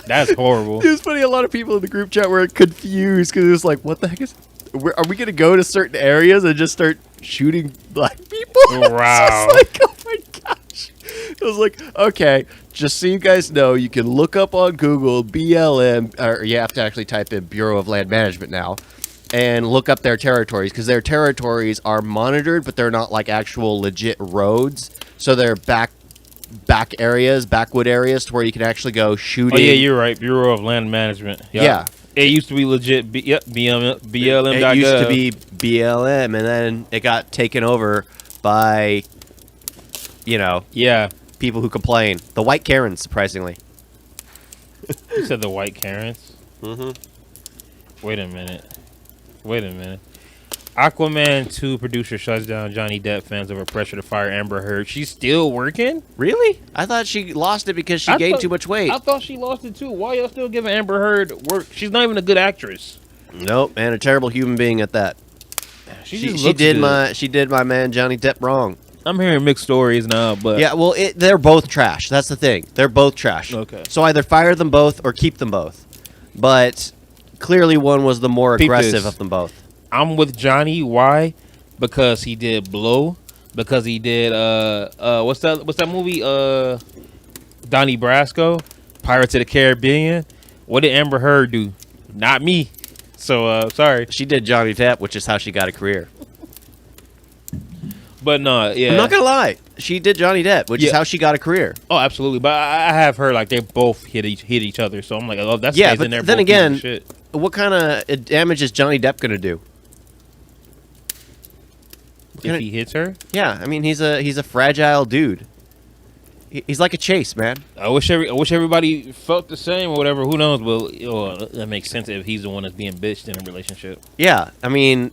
[SPEAKER 1] That's horrible.
[SPEAKER 2] It was funny. A lot of people in the group chat were confused because it was like, what the heck are we going to go to certain areas and just start shooting black people?
[SPEAKER 1] Wow.
[SPEAKER 2] It's like, oh my gosh. It was like, okay, just so you guys know, you can look up on Google BLM, or you have to actually type in Bureau of Land Management now, and look up their territories, because their territories are monitored, but they're not like actual legit roads. So they're back areas, backwood areas, to where you can actually go shooting.
[SPEAKER 1] Oh yeah, you're right. Bureau of Land Management. Yep.
[SPEAKER 2] Yeah.
[SPEAKER 1] It used to be legit. BLM.
[SPEAKER 2] It used to be BLM, and then it got taken over by,
[SPEAKER 1] Yeah.
[SPEAKER 2] people who complain. The white Karens, surprisingly.
[SPEAKER 1] You said the white Karens.
[SPEAKER 2] Mm-hmm.
[SPEAKER 1] Wait a minute. Aquaman 2 producer shuts down Johnny Depp fans over pressure to fire Amber Heard. She's still working?
[SPEAKER 2] Really? I thought she lost it because she gained too much weight.
[SPEAKER 1] I thought she lost it too. Why y'all still giving Amber Heard work? She's not even a good actress.
[SPEAKER 2] Nope, and a terrible human being at that.
[SPEAKER 1] She
[SPEAKER 2] did my man Johnny Depp wrong.
[SPEAKER 1] I'm hearing mixed stories now, but
[SPEAKER 2] Yeah, well, they're both trash. That's the thing. They're both trash.
[SPEAKER 1] Okay.
[SPEAKER 2] So either fire them both or keep them both. But clearly one was the more
[SPEAKER 1] Peep
[SPEAKER 2] aggressive
[SPEAKER 1] this.
[SPEAKER 2] of them both.
[SPEAKER 1] I'm with Johnny. Why? Because he did Blow. Because he did what's that movie? Donnie Brasco, Pirates of the Caribbean. What did Amber Heard do? Not me. So sorry.
[SPEAKER 2] She did Johnny Depp, which is how she got a career.
[SPEAKER 1] But no, yeah.
[SPEAKER 2] I'm not gonna lie. She did Johnny Depp, which is how she got a career.
[SPEAKER 1] Oh, absolutely. But I have heard like they both hit each other. So I'm like, oh, that's
[SPEAKER 2] Yeah,
[SPEAKER 1] stays
[SPEAKER 2] but
[SPEAKER 1] in there.
[SPEAKER 2] then
[SPEAKER 1] both
[SPEAKER 2] again,
[SPEAKER 1] pieces of shit.
[SPEAKER 2] What kind of damage is Johnny Depp gonna do?
[SPEAKER 1] If he hits her,
[SPEAKER 2] Yeah, I mean he's a fragile dude. He's like a Chase, man.
[SPEAKER 1] I wish everybody felt the same or whatever. Who knows? Well, that makes sense if he's the one that's being bitched in a relationship.
[SPEAKER 2] Yeah, I mean,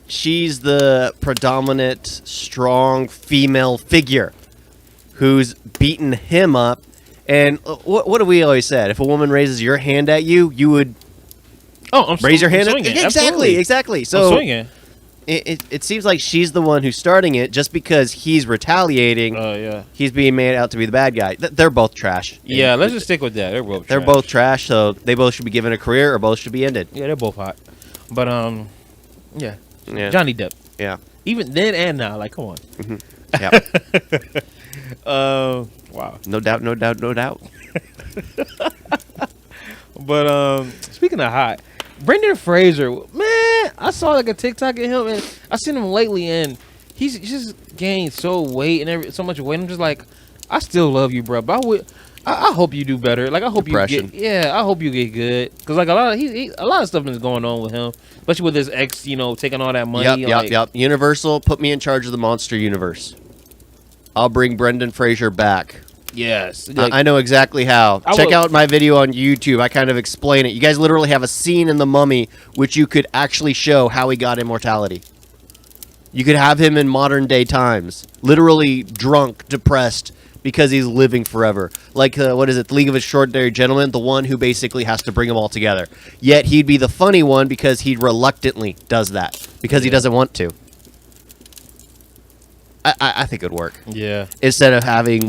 [SPEAKER 2] she's the predominant strong female figure who's beaten him up. And what do we always said? If a woman raises your hand at you, you would raise your hand. Exactly. So
[SPEAKER 1] I'm swinging.
[SPEAKER 2] it seems like she's the one who's starting it, just because he's retaliating.
[SPEAKER 1] Yeah.
[SPEAKER 2] He's being made out to be the bad guy. They're both trash.
[SPEAKER 1] Yeah, let's just stick with that.
[SPEAKER 2] They're both trash, so they both should be given a career or both should be ended.
[SPEAKER 1] Yeah, they're both hot. But yeah.
[SPEAKER 2] Yeah.
[SPEAKER 1] Johnny Depp.
[SPEAKER 2] Yeah.
[SPEAKER 1] Even then and now, like, come on.
[SPEAKER 2] Yeah.
[SPEAKER 1] Wow.
[SPEAKER 2] No doubt.
[SPEAKER 1] But speaking of hot, Brendan Fraser, man, I saw like a TikTok of him, and I seen him lately, and he's just gained so much weight. I'm just like, I still love you, bro. But I hope you do better. Like, I hope
[SPEAKER 2] Depression.
[SPEAKER 1] I hope you get good. Cause like a lot of stuff is going on with him, especially with his ex, taking all that money.
[SPEAKER 2] Yep. Universal, put me in charge of the monster universe. I'll bring Brendan Fraser back.
[SPEAKER 1] Yes,
[SPEAKER 2] I know exactly how. Check out my video on YouTube. I kind of explain it. You guys literally have a scene in The Mummy which you could actually show how he got immortality. You could have him in modern day times, literally drunk, depressed, because he's living forever. Like, what is it, League of Extraordinary Gentlemen, the one who basically has to bring them all together. Yet he'd be the funny one because he reluctantly does that, because he doesn't want to. I think it would work.
[SPEAKER 1] Yeah.
[SPEAKER 2] Instead of having,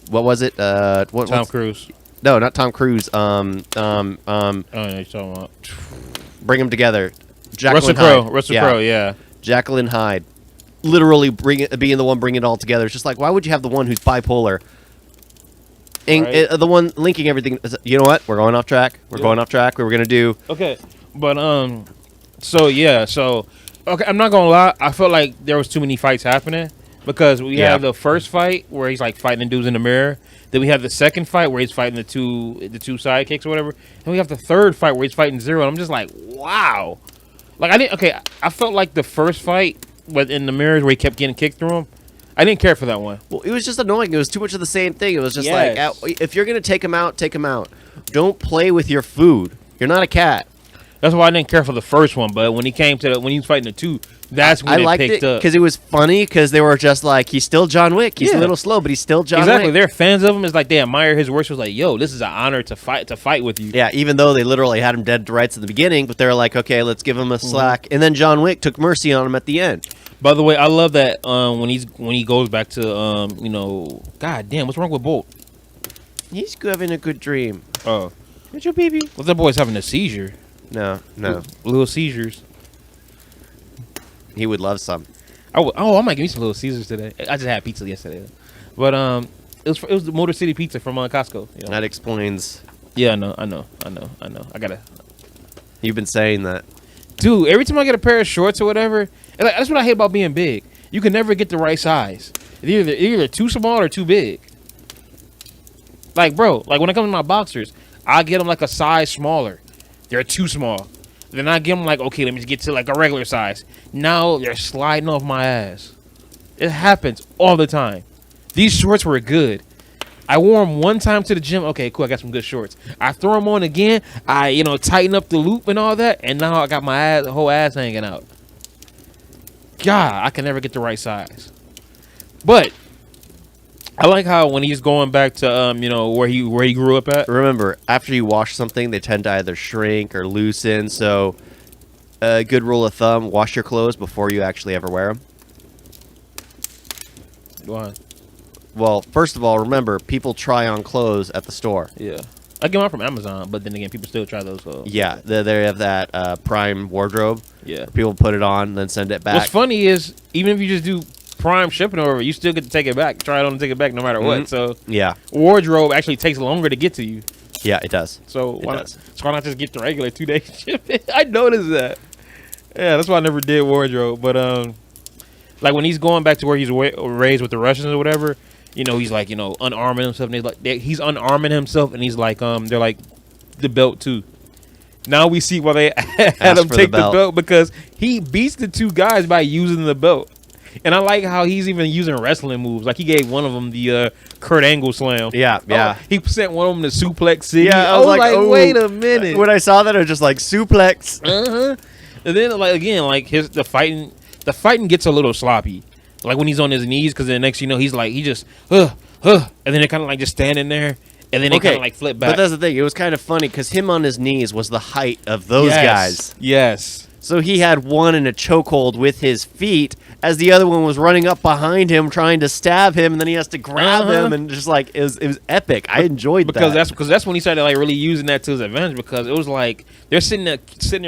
[SPEAKER 4] what was it?
[SPEAKER 1] Tom
[SPEAKER 4] What's-
[SPEAKER 1] Cruise.
[SPEAKER 4] No, not Tom Cruise.
[SPEAKER 1] I don't know what you're talking about.
[SPEAKER 4] Bring them together.
[SPEAKER 1] Russell
[SPEAKER 4] Jacqueline
[SPEAKER 1] Crowe.
[SPEAKER 4] Hyde.
[SPEAKER 1] Russell Crowe. Yeah.
[SPEAKER 4] Jacqueline Hyde. Literally being the one bringing it all together. It's just like, why would you have the one who's bipolar? And,
[SPEAKER 1] Right.
[SPEAKER 4] the one linking everything. You know what? We're going off track. We're going off track. We were gonna do.
[SPEAKER 1] Okay, but so yeah, so okay, I'm not gonna lie. I felt like there was too many fights happening because we
[SPEAKER 4] Yeah.
[SPEAKER 1] had the first fight where he's like fighting the dudes in the mirror. Then we have the second fight where he's fighting the two sidekicks or whatever. And we have the third fight where he's fighting Zero. And I'm just like, wow. Like I felt like the first fight was in the mirrors where he kept getting kicked through him. I didn't care for that one.
[SPEAKER 4] Well, it was just annoying. It was too much of the same thing. It was just
[SPEAKER 1] Yes.
[SPEAKER 4] like, if you're gonna take him out, take him out. Don't play with your food. You're not a cat.
[SPEAKER 1] That's why I didn't care for the first one. But when he came to when he was fighting the two, that's when
[SPEAKER 4] I
[SPEAKER 1] it
[SPEAKER 4] liked
[SPEAKER 1] picked
[SPEAKER 4] it
[SPEAKER 1] up.
[SPEAKER 4] because it was funny. Because they were just like, he's still John Wick. He's a
[SPEAKER 1] Yeah.
[SPEAKER 4] little slow, but he's still John
[SPEAKER 1] Exactly,
[SPEAKER 4] Wick.
[SPEAKER 1] they're fans of him. It's like they admire his work. So it's like, yo, this is an honor to fight with you.
[SPEAKER 4] Yeah, even though they literally had him dead to rights at the beginning, but they were like, okay, let's give him a
[SPEAKER 1] Mm-hmm.
[SPEAKER 4] slack. And then John Wick took mercy on him at the end.
[SPEAKER 1] By the way, I love that when he goes back to God damn, what's wrong with Bolt?
[SPEAKER 4] He's having a good dream.
[SPEAKER 1] Oh,
[SPEAKER 4] What's your baby?
[SPEAKER 1] well, that boy's having a seizure,
[SPEAKER 4] No.
[SPEAKER 1] little seizures.
[SPEAKER 4] He would love some.
[SPEAKER 1] I might give me some little Caesars today. I just had pizza yesterday, but it was the Motor City Pizza from Costco. You know?
[SPEAKER 4] That explains.
[SPEAKER 1] Yeah, I know. I gotta,
[SPEAKER 4] You've been saying that.
[SPEAKER 1] dude. Every time I get a pair of shorts or whatever, and like, that's what I hate about being big. You can never get the right size. It's either too small or too big. Like, bro, like when it comes to my boxers, I get them like a size smaller. They're too small. Then I get them like, okay, let me just get to like a regular size. Now they're sliding off my ass. It happens all the time. These shorts were good. I wore them one time to the gym. Okay, cool. I got some good shorts. I throw them on again. I, tighten up the loop and all that. And now I got my whole ass hanging out. God, I can never get the right size. But I like how when he's going back to where he grew up at.
[SPEAKER 4] Remember, after you wash something, they tend to either shrink or loosen. So, a good rule of thumb: wash your clothes before you actually ever wear them.
[SPEAKER 1] Why?
[SPEAKER 4] Well, first of all, remember, people try on clothes at the store.
[SPEAKER 1] Yeah, I get mine from Amazon, but then again, people still try those.
[SPEAKER 4] Yeah, they have that Prime wardrobe.
[SPEAKER 1] Yeah.
[SPEAKER 4] People put it on, then send it back.
[SPEAKER 1] What's funny is even if you just do Prime shipping over, you still get to take it back. Try it on and take it back no matter what.
[SPEAKER 4] Mhm.
[SPEAKER 1] So
[SPEAKER 4] Yeah,
[SPEAKER 1] wardrobe actually takes longer to get to you.
[SPEAKER 4] yeah, it does.
[SPEAKER 1] So
[SPEAKER 4] It
[SPEAKER 1] why
[SPEAKER 4] does.
[SPEAKER 1] not just get the regular 2-day shipping? I noticed that. Yeah, that's why I never did wardrobe. But like when he's going back to where he's raised with the Russians or whatever, he's like unarming himself. And he's unarming himself, and he's like they're like the belt too. Now we see why they had
[SPEAKER 4] Ask
[SPEAKER 1] him
[SPEAKER 4] for
[SPEAKER 1] take
[SPEAKER 4] the
[SPEAKER 1] the
[SPEAKER 4] belt.
[SPEAKER 1] belt because he beats the two guys by using the belt. And I like how he's even using wrestling moves. Like he gave one of them the Kurt Angle slam.
[SPEAKER 4] Yeah, yeah.
[SPEAKER 1] He sent one of them to Suplex City.
[SPEAKER 4] Yeah,
[SPEAKER 1] I was like,
[SPEAKER 4] oh.
[SPEAKER 1] wait a minute.
[SPEAKER 4] When I saw that, I was just like, suplex.
[SPEAKER 1] And then like again, like the fighting gets a little sloppy. Like when he's on his knees, because then next he's like he just and then they're kind of like just standing there, and then they kind of like flip back.
[SPEAKER 4] But that's the thing. It was kind of funny because him on his knees was the height of those guys.
[SPEAKER 1] Yes.
[SPEAKER 4] So he had one in a chokehold with his feet as the other one was running up behind him trying to stab him, and then he has to grab him, and just like it was epic. I enjoyed
[SPEAKER 1] Because
[SPEAKER 4] that.
[SPEAKER 1] that's when he started like really using that to his advantage, because it was like they're sitting there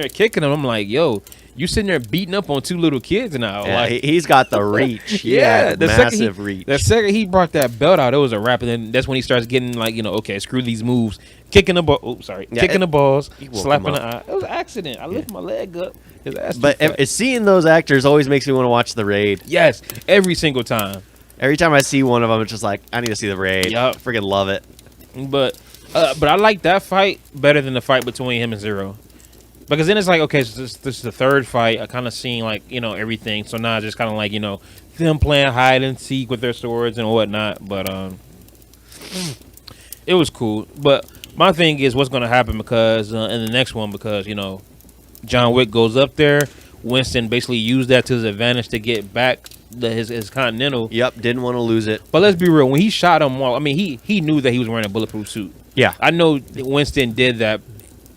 [SPEAKER 1] kicking him. I'm like, yo, you sitting there beating up on two little kids now.
[SPEAKER 4] Yeah,
[SPEAKER 1] like
[SPEAKER 4] he's got the reach.
[SPEAKER 1] yeah,
[SPEAKER 4] the massive reach.
[SPEAKER 1] The second he brought that belt out, it was a wrap, and then that's when he starts getting like, okay, screw these moves, kicking the ball. Oh, sorry,
[SPEAKER 4] Yeah,
[SPEAKER 1] kicking the balls,
[SPEAKER 4] he woke
[SPEAKER 1] slapping
[SPEAKER 4] him
[SPEAKER 1] the
[SPEAKER 4] up.
[SPEAKER 1] eye. It was an accident. I lifted my leg up. His ass.
[SPEAKER 4] But
[SPEAKER 1] too fat.
[SPEAKER 4] seeing those actors always makes me want to watch The Raid.
[SPEAKER 1] Yes, every single time.
[SPEAKER 4] Every time I see one of them, it's just like, I need to see The Raid.
[SPEAKER 1] Yup.
[SPEAKER 4] Freaking love it.
[SPEAKER 1] But I like that fight better than the fight between him and Zero. Because then it's like, okay, so this is the third fight. I kind of seen like, everything. So now it's just kind of like, them playing hide and seek with their swords and whatnot. But it was cool. But my thing is what's going to happen because in the next one, because, John Wick goes up there. Winston basically used that to his advantage to get back his Continental.
[SPEAKER 4] Yep, didn't want to lose it.
[SPEAKER 1] But let's be real. When he shot him off, I mean, he knew that he was wearing a bulletproof suit.
[SPEAKER 4] Yeah.
[SPEAKER 1] I know that Winston did that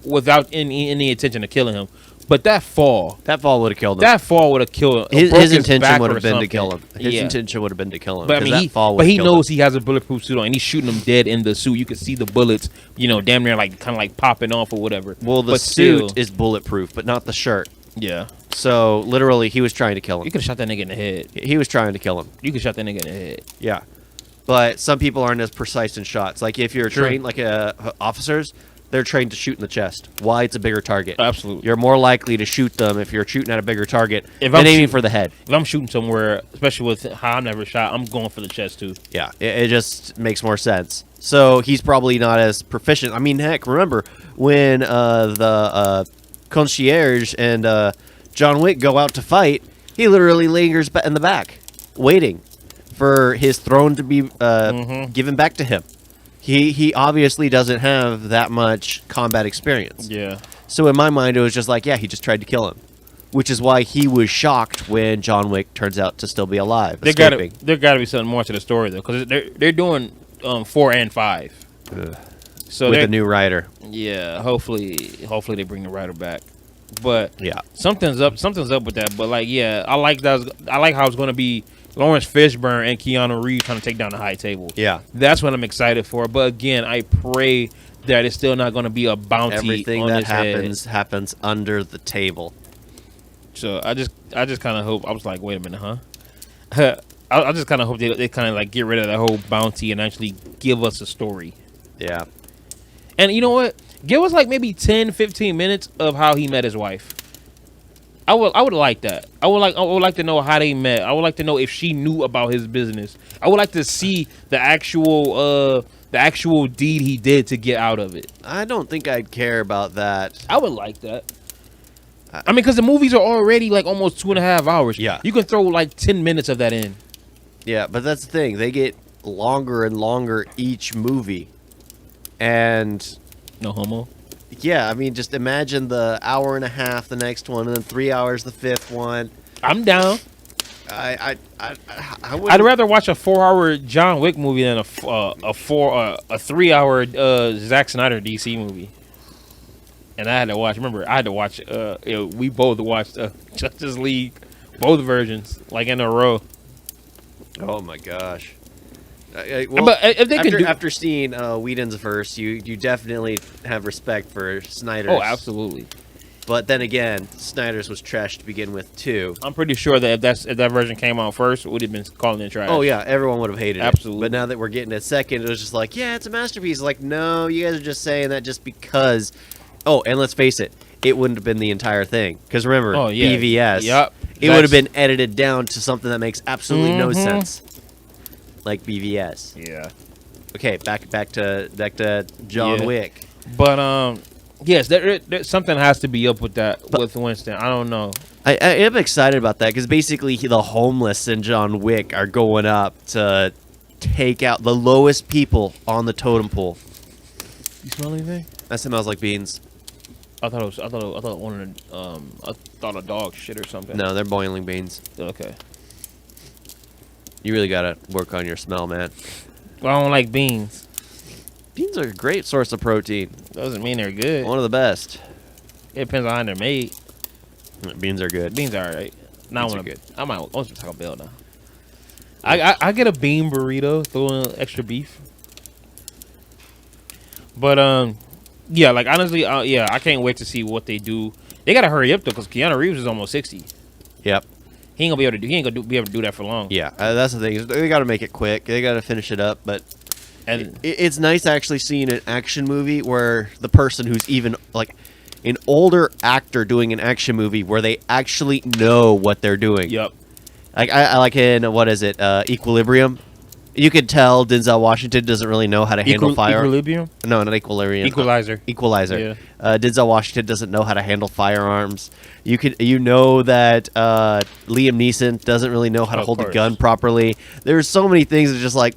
[SPEAKER 1] without any intention of killing him. But that fall
[SPEAKER 4] would have killed him.
[SPEAKER 1] That fall would have killed him.
[SPEAKER 4] His intention would have been to kill him. His
[SPEAKER 1] Yeah.
[SPEAKER 4] intention would have been to kill him.
[SPEAKER 1] But I
[SPEAKER 4] 'cause
[SPEAKER 1] mean,
[SPEAKER 4] that fall
[SPEAKER 1] but
[SPEAKER 4] would've
[SPEAKER 1] he
[SPEAKER 4] killed
[SPEAKER 1] knows
[SPEAKER 4] him.
[SPEAKER 1] he has a bulletproof suit on, and he's shooting him dead in the suit. You can see the bullets, damn near like kind of like popping off or whatever.
[SPEAKER 4] Well, the
[SPEAKER 1] But
[SPEAKER 4] suit
[SPEAKER 1] still,
[SPEAKER 4] is bulletproof, but not the shirt.
[SPEAKER 1] yeah.
[SPEAKER 4] So literally, he was trying to kill
[SPEAKER 1] You
[SPEAKER 4] him.
[SPEAKER 1] could have shot that nigga in the head.
[SPEAKER 4] He was trying to kill him.
[SPEAKER 1] You could shot that nigga in the head.
[SPEAKER 4] Yeah, but some people aren't as precise in shots. Like if you're
[SPEAKER 1] Sure.
[SPEAKER 4] trained, like officers, they're trained to shoot in the chest. Why? It's a bigger target.
[SPEAKER 1] Absolutely.
[SPEAKER 4] You're more likely to shoot them if you're shooting at a bigger target
[SPEAKER 1] If
[SPEAKER 4] than
[SPEAKER 1] I'm
[SPEAKER 4] aiming
[SPEAKER 1] shoot-
[SPEAKER 4] for the head.
[SPEAKER 1] If I'm shooting somewhere, especially with how I'm never shot, I'm going for the chest too.
[SPEAKER 4] Yeah, it just makes more sense. So he's probably not as proficient. I mean, heck, remember when the concierge and John Wick go out to fight? He literally lingers in the back, waiting for his throne to be given back to him. He obviously doesn't have that much combat experience.
[SPEAKER 1] Yeah.
[SPEAKER 4] So in my mind, it was just like, yeah, he just tried to kill him, which is why he was shocked when John Wick turns out to still be alive,
[SPEAKER 1] There
[SPEAKER 4] escaping.
[SPEAKER 1] gotta be something more to the story though, because they're doing 4 and 5. So
[SPEAKER 4] with
[SPEAKER 1] they're-
[SPEAKER 4] a new writer.
[SPEAKER 1] Yeah, hopefully they bring the writer back. But
[SPEAKER 4] Yeah.
[SPEAKER 1] something's up with that. But like, yeah, I like how it's gonna be Lawrence Fishburne and Keanu Reeves trying to take down the high table.
[SPEAKER 4] Yeah.
[SPEAKER 1] That's what I'm excited for. But again, I pray that it's still not gonna be a bounty
[SPEAKER 4] Everything
[SPEAKER 1] on
[SPEAKER 4] that
[SPEAKER 1] his head.
[SPEAKER 4] happens under the table.
[SPEAKER 1] So I just kind of hope. I was like, wait a minute, huh? I just kind of hope they kind of like get rid of that whole bounty and actually give us a story.
[SPEAKER 4] Yeah.
[SPEAKER 1] And you know what? Give us like maybe 10, 15 minutes of how he met his wife. I would like that. I would like to know how they met. I would like to know if she knew about his business. I would like to see the actual deed he did to get out of it.
[SPEAKER 4] I don't think I'd care about that.
[SPEAKER 1] I would like that. I mean, because the movies are already like almost 2.5 hours.
[SPEAKER 4] Yeah.
[SPEAKER 1] You can throw like 10 minutes of that in.
[SPEAKER 4] Yeah, but that's the thing. They get longer and longer each movie. And
[SPEAKER 1] No homo.
[SPEAKER 4] yeah, I mean, just imagine the hour and a half the next one, and then 3 hours the fifth one.
[SPEAKER 1] I'm down.
[SPEAKER 4] I
[SPEAKER 1] I'd
[SPEAKER 4] would.
[SPEAKER 1] rather watch a 4-hour John Wick movie than a 3-hour Zack Snyder DC movie. And I had to watch. Remember, I had to watch. We both watched Justice League, both versions, like in a row.
[SPEAKER 4] Oh my gosh.
[SPEAKER 1] But if they
[SPEAKER 4] after,
[SPEAKER 1] could do,
[SPEAKER 4] after seeing Whedon's verse, you definitely have respect for Snyder's.
[SPEAKER 1] oh, absolutely.
[SPEAKER 4] But then again, Snyder's was trash to begin with too.
[SPEAKER 1] I'm pretty sure that if that version came out first, it would have been calling it trash.
[SPEAKER 4] Oh yeah, everyone would have hated
[SPEAKER 1] Absolutely.
[SPEAKER 4] it. But now that we're getting a second, it was just like, yeah, it's a masterpiece. Like, no, you guys are just saying that just because. Oh, and let's face it, it wouldn't have been the entire thing. Because remember,
[SPEAKER 1] Oh, yeah.
[SPEAKER 4] BVS,
[SPEAKER 1] Yep.
[SPEAKER 4] it would have been edited down to something that makes absolutely no
[SPEAKER 1] Mhm.
[SPEAKER 4] sense. Like BVS.
[SPEAKER 1] Yeah.
[SPEAKER 4] Okay, back to John
[SPEAKER 1] Yeah.
[SPEAKER 4] Wick.
[SPEAKER 1] But yes, there something has to be up with that with Winston. I don't know.
[SPEAKER 4] I am excited about that because basically the homeless and John Wick are going up to take out the lowest people on the totem pole.
[SPEAKER 1] You smell anything?
[SPEAKER 4] That smells like beans.
[SPEAKER 1] I thought a dog shit or something.
[SPEAKER 4] No, they're boiling beans.
[SPEAKER 1] Okay.
[SPEAKER 4] You really gotta work on your smell, man.
[SPEAKER 1] Well, I don't like beans.
[SPEAKER 4] Beans are a great source of protein.
[SPEAKER 1] Doesn't mean they're good.
[SPEAKER 4] One of the best.
[SPEAKER 1] It depends on how they're made.
[SPEAKER 4] Beans are good.
[SPEAKER 1] Beans are alright. Now
[SPEAKER 4] Beans
[SPEAKER 1] I
[SPEAKER 4] are
[SPEAKER 1] want
[SPEAKER 4] good.
[SPEAKER 1] to. I might want to Taco Bell now. I get a bean burrito, throw in extra beef. But yeah, like honestly, yeah, I can't wait to see what they do. They gotta hurry up though, because Keanu Reeves is almost 60.
[SPEAKER 4] Yep.
[SPEAKER 1] He ain't gonna be able to do that for long.
[SPEAKER 4] Yeah, that's the thing. Is they gotta make it quick. They gotta finish it up. But
[SPEAKER 1] And
[SPEAKER 4] it's nice actually seeing an action movie where the person who's even like an older actor doing an action movie where they actually know what they're doing.
[SPEAKER 1] yep.
[SPEAKER 4] Like I like in what is it? Equilibrium. You could tell Denzel Washington doesn't really know how to handle fire.
[SPEAKER 1] Equilibrium?
[SPEAKER 4] No, not Equilibrium.
[SPEAKER 1] Equalizer.
[SPEAKER 4] Equalizer.
[SPEAKER 1] Yeah.
[SPEAKER 4] Denzel Washington doesn't know how to handle firearms. You know that Liam Neeson doesn't really know how to
[SPEAKER 1] Of
[SPEAKER 4] hold a
[SPEAKER 1] course.
[SPEAKER 4] gun properly. There's so many things that are just like,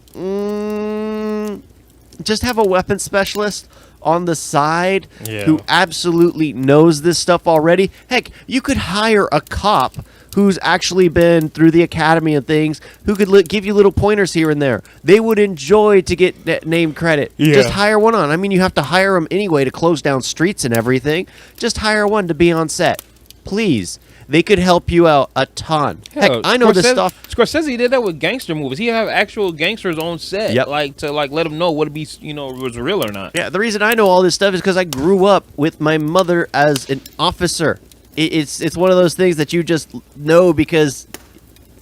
[SPEAKER 4] just have a weapons specialist on the side
[SPEAKER 1] Yeah.
[SPEAKER 4] who absolutely knows this stuff already. Heck, you could hire a cop who's actually been through the academy and things, who could give you little pointers here and there. They would enjoy to get name credit.
[SPEAKER 1] Yeah.
[SPEAKER 4] Just hire one on. I mean, you have to hire them anyway to close down streets and everything. Just hire one to be on set.
[SPEAKER 2] Please. They could help you out a ton. Heck,
[SPEAKER 1] Hell,
[SPEAKER 2] I know this stuff.
[SPEAKER 1] Scorsese did that with gangster movies. He have actual gangsters on set,
[SPEAKER 2] Yep.
[SPEAKER 1] like to like let them know what it be, was real or not.
[SPEAKER 2] Yeah, the reason I know all this stuff is because I grew up with my mother as an officer. It's one of those things that you just know because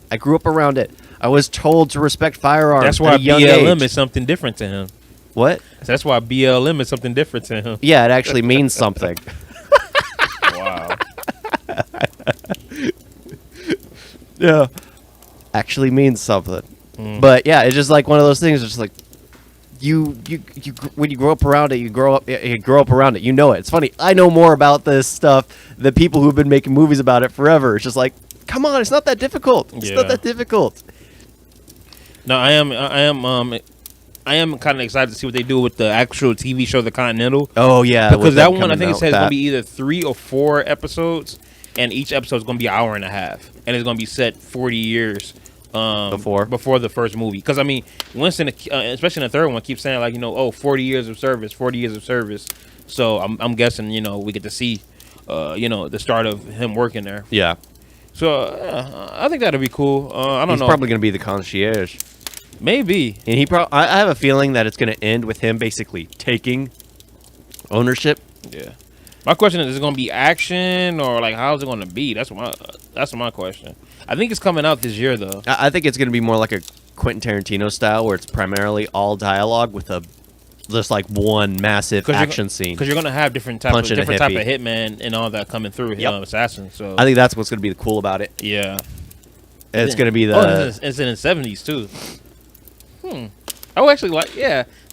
[SPEAKER 2] I grew up around it. I was told to respect firearms.
[SPEAKER 1] That's why
[SPEAKER 2] at a young
[SPEAKER 1] BLM
[SPEAKER 2] age.
[SPEAKER 1] is something different to him.
[SPEAKER 2] What?
[SPEAKER 1] That's why BLM is something different to him.
[SPEAKER 2] Yeah, it actually means something.
[SPEAKER 1] Wow.
[SPEAKER 2] Yeah, actually means something.
[SPEAKER 1] Mm.
[SPEAKER 2] But yeah, it's just like one of those things. It's just like you when you grow up around it, you grow up around it. You know it. It's funny. I know more about this stuff than people who've been making movies about it forever. It's just like, come on, it's not that difficult. It's not
[SPEAKER 1] Yeah.
[SPEAKER 2] that difficult.
[SPEAKER 1] No, I am kind of excited to see what they do with the actual TV show, The Continental.
[SPEAKER 2] Oh yeah,
[SPEAKER 1] Because that one, I think it says it's going to be either 3 or 4 episodes, and each episode is going to be an hour and a half, and it's going to be set 40 years before the first movie. Because I mean, Winston, especially in the third one, keeps saying like 40 years of service, 40 years of service. So I'm guessing we get to see the start of him working there.
[SPEAKER 2] Yeah,
[SPEAKER 1] So I think that'd be cool. I don't
[SPEAKER 2] he's
[SPEAKER 1] know.
[SPEAKER 2] probably going to be the concierge,
[SPEAKER 1] Maybe.
[SPEAKER 2] and I have a feeling that it's going to end with him basically taking ownership.
[SPEAKER 1] Yeah. My question is it going to be action or like how's it going to be? That's my question. I think it's coming out this year though.
[SPEAKER 2] I think it's going to be more like a Quentin Tarantino style, where it's primarily all dialogue with just like one massive action scene.
[SPEAKER 1] Because you're going to have different type of
[SPEAKER 2] Punching a hippie.
[SPEAKER 1] hitman and all that coming through.
[SPEAKER 2] Yep.
[SPEAKER 1] Assassins. So
[SPEAKER 2] I think that's what's going to be cool about it.
[SPEAKER 1] yeah.
[SPEAKER 2] It's going to be
[SPEAKER 1] it's in the 70s too. I would actually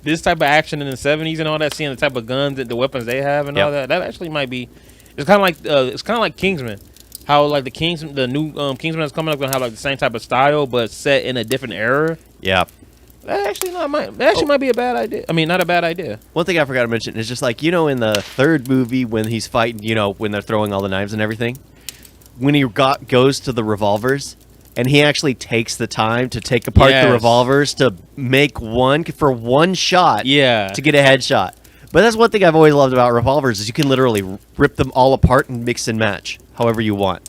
[SPEAKER 1] this type of action in the 70s and all that, seeing the type of guns the weapons they have and all that actually might be. It's kind of like Kingsman. How like the new Kingsman that's coming up gonna have like the same type of style but set in a different era.
[SPEAKER 2] Yeah.
[SPEAKER 1] That actually might be a bad idea. I mean, not a bad idea.
[SPEAKER 2] One thing I forgot to mention is just like, in the third movie when he's fighting, when they're throwing all the knives and everything, when he goes to the revolvers and he actually takes the time to take apart the
[SPEAKER 1] Yes.
[SPEAKER 2] revolvers to make one for one shot
[SPEAKER 1] Yeah.
[SPEAKER 2] to get a headshot. But that's one thing I've always loved about revolvers is you can literally rip them all apart and mix and match however you want.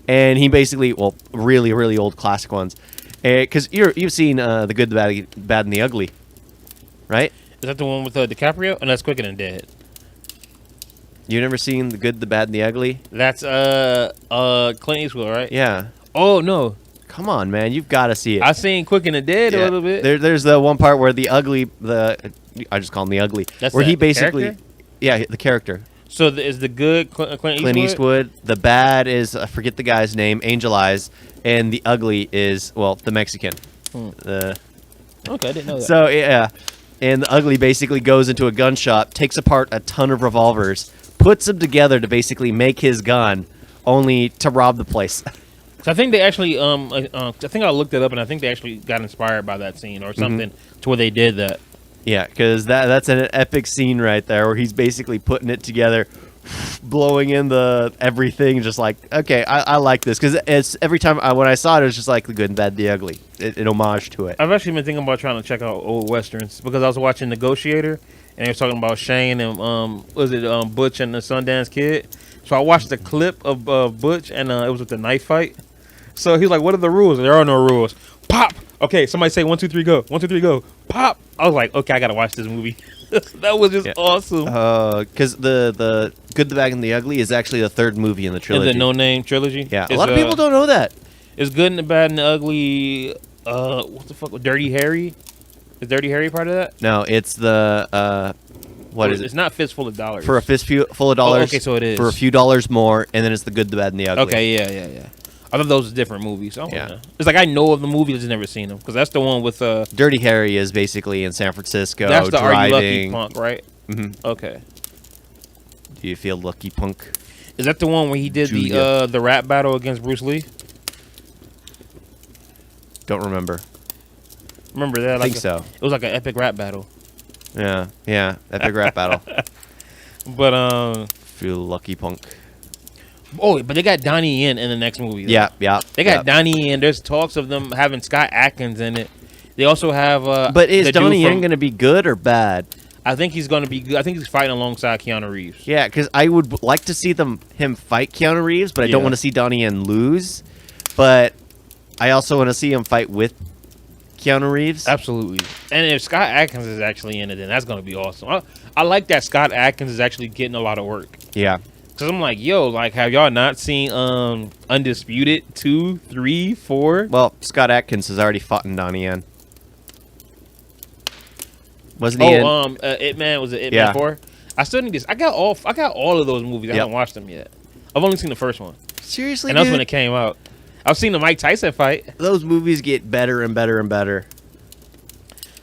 [SPEAKER 2] And he basically, really, really old classic ones. Because you've seen The Good, the Bad, and the Ugly, right?
[SPEAKER 1] Is that the one with DiCaprio? And that's Quicker Than Dead.
[SPEAKER 2] You've never seen The Good, the Bad, and the Ugly?
[SPEAKER 1] That's Clint Eastwood, right?
[SPEAKER 2] Yeah.
[SPEAKER 1] Oh no,
[SPEAKER 2] Come on, man. You've got to see it.
[SPEAKER 1] I seen Quicker Than Dead a
[SPEAKER 2] Yeah.
[SPEAKER 1] little bit.
[SPEAKER 2] There's the one part where I just call him the Ugly.
[SPEAKER 1] That's
[SPEAKER 2] where he
[SPEAKER 1] the
[SPEAKER 2] basically,
[SPEAKER 1] character?
[SPEAKER 2] yeah, the character.
[SPEAKER 1] So is the good Clint
[SPEAKER 2] Clint Eastwood. The bad is, I forget the guy's name, Angel Eyes. And the ugly is, the Mexican.
[SPEAKER 1] Okay, I didn't know that.
[SPEAKER 2] So, yeah. And the ugly basically goes into a gun shop, takes apart a ton of revolvers, puts them together to basically make his gun, only to rob the place.
[SPEAKER 1] So I think they actually, I think I looked it up, and I think they actually got inspired by that scene or something to where they did that.
[SPEAKER 2] Yeah, because that's an epic scene right there where he's basically putting it together, blowing in the everything, just like, okay, I like this. Because it's every time when I saw it, it was just like The Good, the Bad, the Ugly. An homage to it.
[SPEAKER 1] I've actually been thinking about trying to check out old westerns because I was watching Negotiator, and they were talking about Shane and Butch and the Sundance Kid. So I watched the clip of Butch, and it was with the knife fight. So he was like, "What are the rules?" There are no rules. Pop. Okay, somebody say 1, 2, 3, go. 1, 2, 3, go. Pop. I was like, okay, I gotta watch this movie. That was just awesome.
[SPEAKER 2] Because the Good, the Bad, and the Ugly is actually the third movie in the trilogy.
[SPEAKER 1] Is the No Name trilogy?
[SPEAKER 2] Yeah, a lot of people don't know that.
[SPEAKER 1] It's Good and the Bad and the Ugly. What the fuck? Dirty Harry? Is Dirty Harry part of that?
[SPEAKER 2] No, it's the what is it?
[SPEAKER 1] It's not Fistful of Dollars.
[SPEAKER 2] For a fistful of dollars.
[SPEAKER 1] Okay, so it is.
[SPEAKER 2] For a few dollars more, and then it's the Good, the Bad, and the Ugly.
[SPEAKER 1] Okay, yeah. I thought those were different movies.
[SPEAKER 2] Yeah.
[SPEAKER 1] It's like I know of the movie, I've just never seen them because that's the one with
[SPEAKER 2] Dirty Harry is basically in San Francisco.
[SPEAKER 1] that's the
[SPEAKER 2] driving.
[SPEAKER 1] Are You Lucky Punk, right?
[SPEAKER 2] Mm-hmm.
[SPEAKER 1] Okay.
[SPEAKER 2] Do you feel lucky, punk?
[SPEAKER 1] Is that the one where he did
[SPEAKER 2] Julia.
[SPEAKER 1] the rap battle against Bruce Lee?
[SPEAKER 2] Don't remember.
[SPEAKER 1] Remember that?
[SPEAKER 2] I think so.
[SPEAKER 1] It was like an epic rap battle.
[SPEAKER 2] Yeah. Epic rap battle.
[SPEAKER 1] But
[SPEAKER 2] Feel lucky, punk.
[SPEAKER 1] but they got Donnie Yen in the next movie. though.
[SPEAKER 2] Yeah.
[SPEAKER 1] They got Donnie Yen. There's talks of them having Scott Atkins in it. They also have.
[SPEAKER 2] But is
[SPEAKER 1] the dude
[SPEAKER 2] Donnie Yen
[SPEAKER 1] from-
[SPEAKER 2] going to be good or bad?
[SPEAKER 1] I think he's going to be good. I think he's fighting alongside Keanu Reeves.
[SPEAKER 2] Yeah, because I would like to see him fight Keanu Reeves, but I don't
[SPEAKER 1] Yeah.
[SPEAKER 2] want to see Donnie Yen lose. But I also want to see him fight with Keanu Reeves.
[SPEAKER 1] Absolutely. And if Scott Adkins is actually in it, then that's going to be awesome. I like that Scott Adkins is actually getting a lot of work.
[SPEAKER 2] Yeah.
[SPEAKER 1] Because I'm like, yo, like, have y'all not seen Undisputed 2, 3, 4?
[SPEAKER 2] Well, Scott Adkins has already fought in Donnie Yen. Wasn't he in?
[SPEAKER 1] It Man, was it It
[SPEAKER 2] Yeah.
[SPEAKER 1] Man 4? I still need this. I got all of those movies. I
[SPEAKER 2] Yep.
[SPEAKER 1] haven't watched them yet. I've only seen the first one.
[SPEAKER 2] Seriously,
[SPEAKER 1] And that's
[SPEAKER 2] dude?
[SPEAKER 1] when it came out. I've seen the Mike Tyson fight.
[SPEAKER 2] Those movies get better and better and better.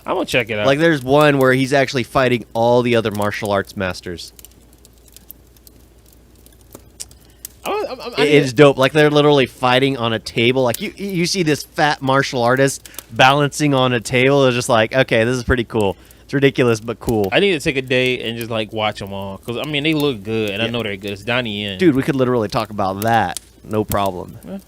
[SPEAKER 1] I'm going to check it out.
[SPEAKER 2] Like, there's one where he's actually fighting all the other martial arts masters. It is dope. Like, they're literally fighting on a table. Like, you see this fat martial artist balancing on a table. It's just like, okay, this is pretty cool. It's ridiculous, but cool.
[SPEAKER 1] I need to take a day and just, like, watch them all. Because, I mean, they look good, and I know they're good. It's Donnie Yen.
[SPEAKER 2] Dude, we could literally talk about that. No problem.
[SPEAKER 1] Like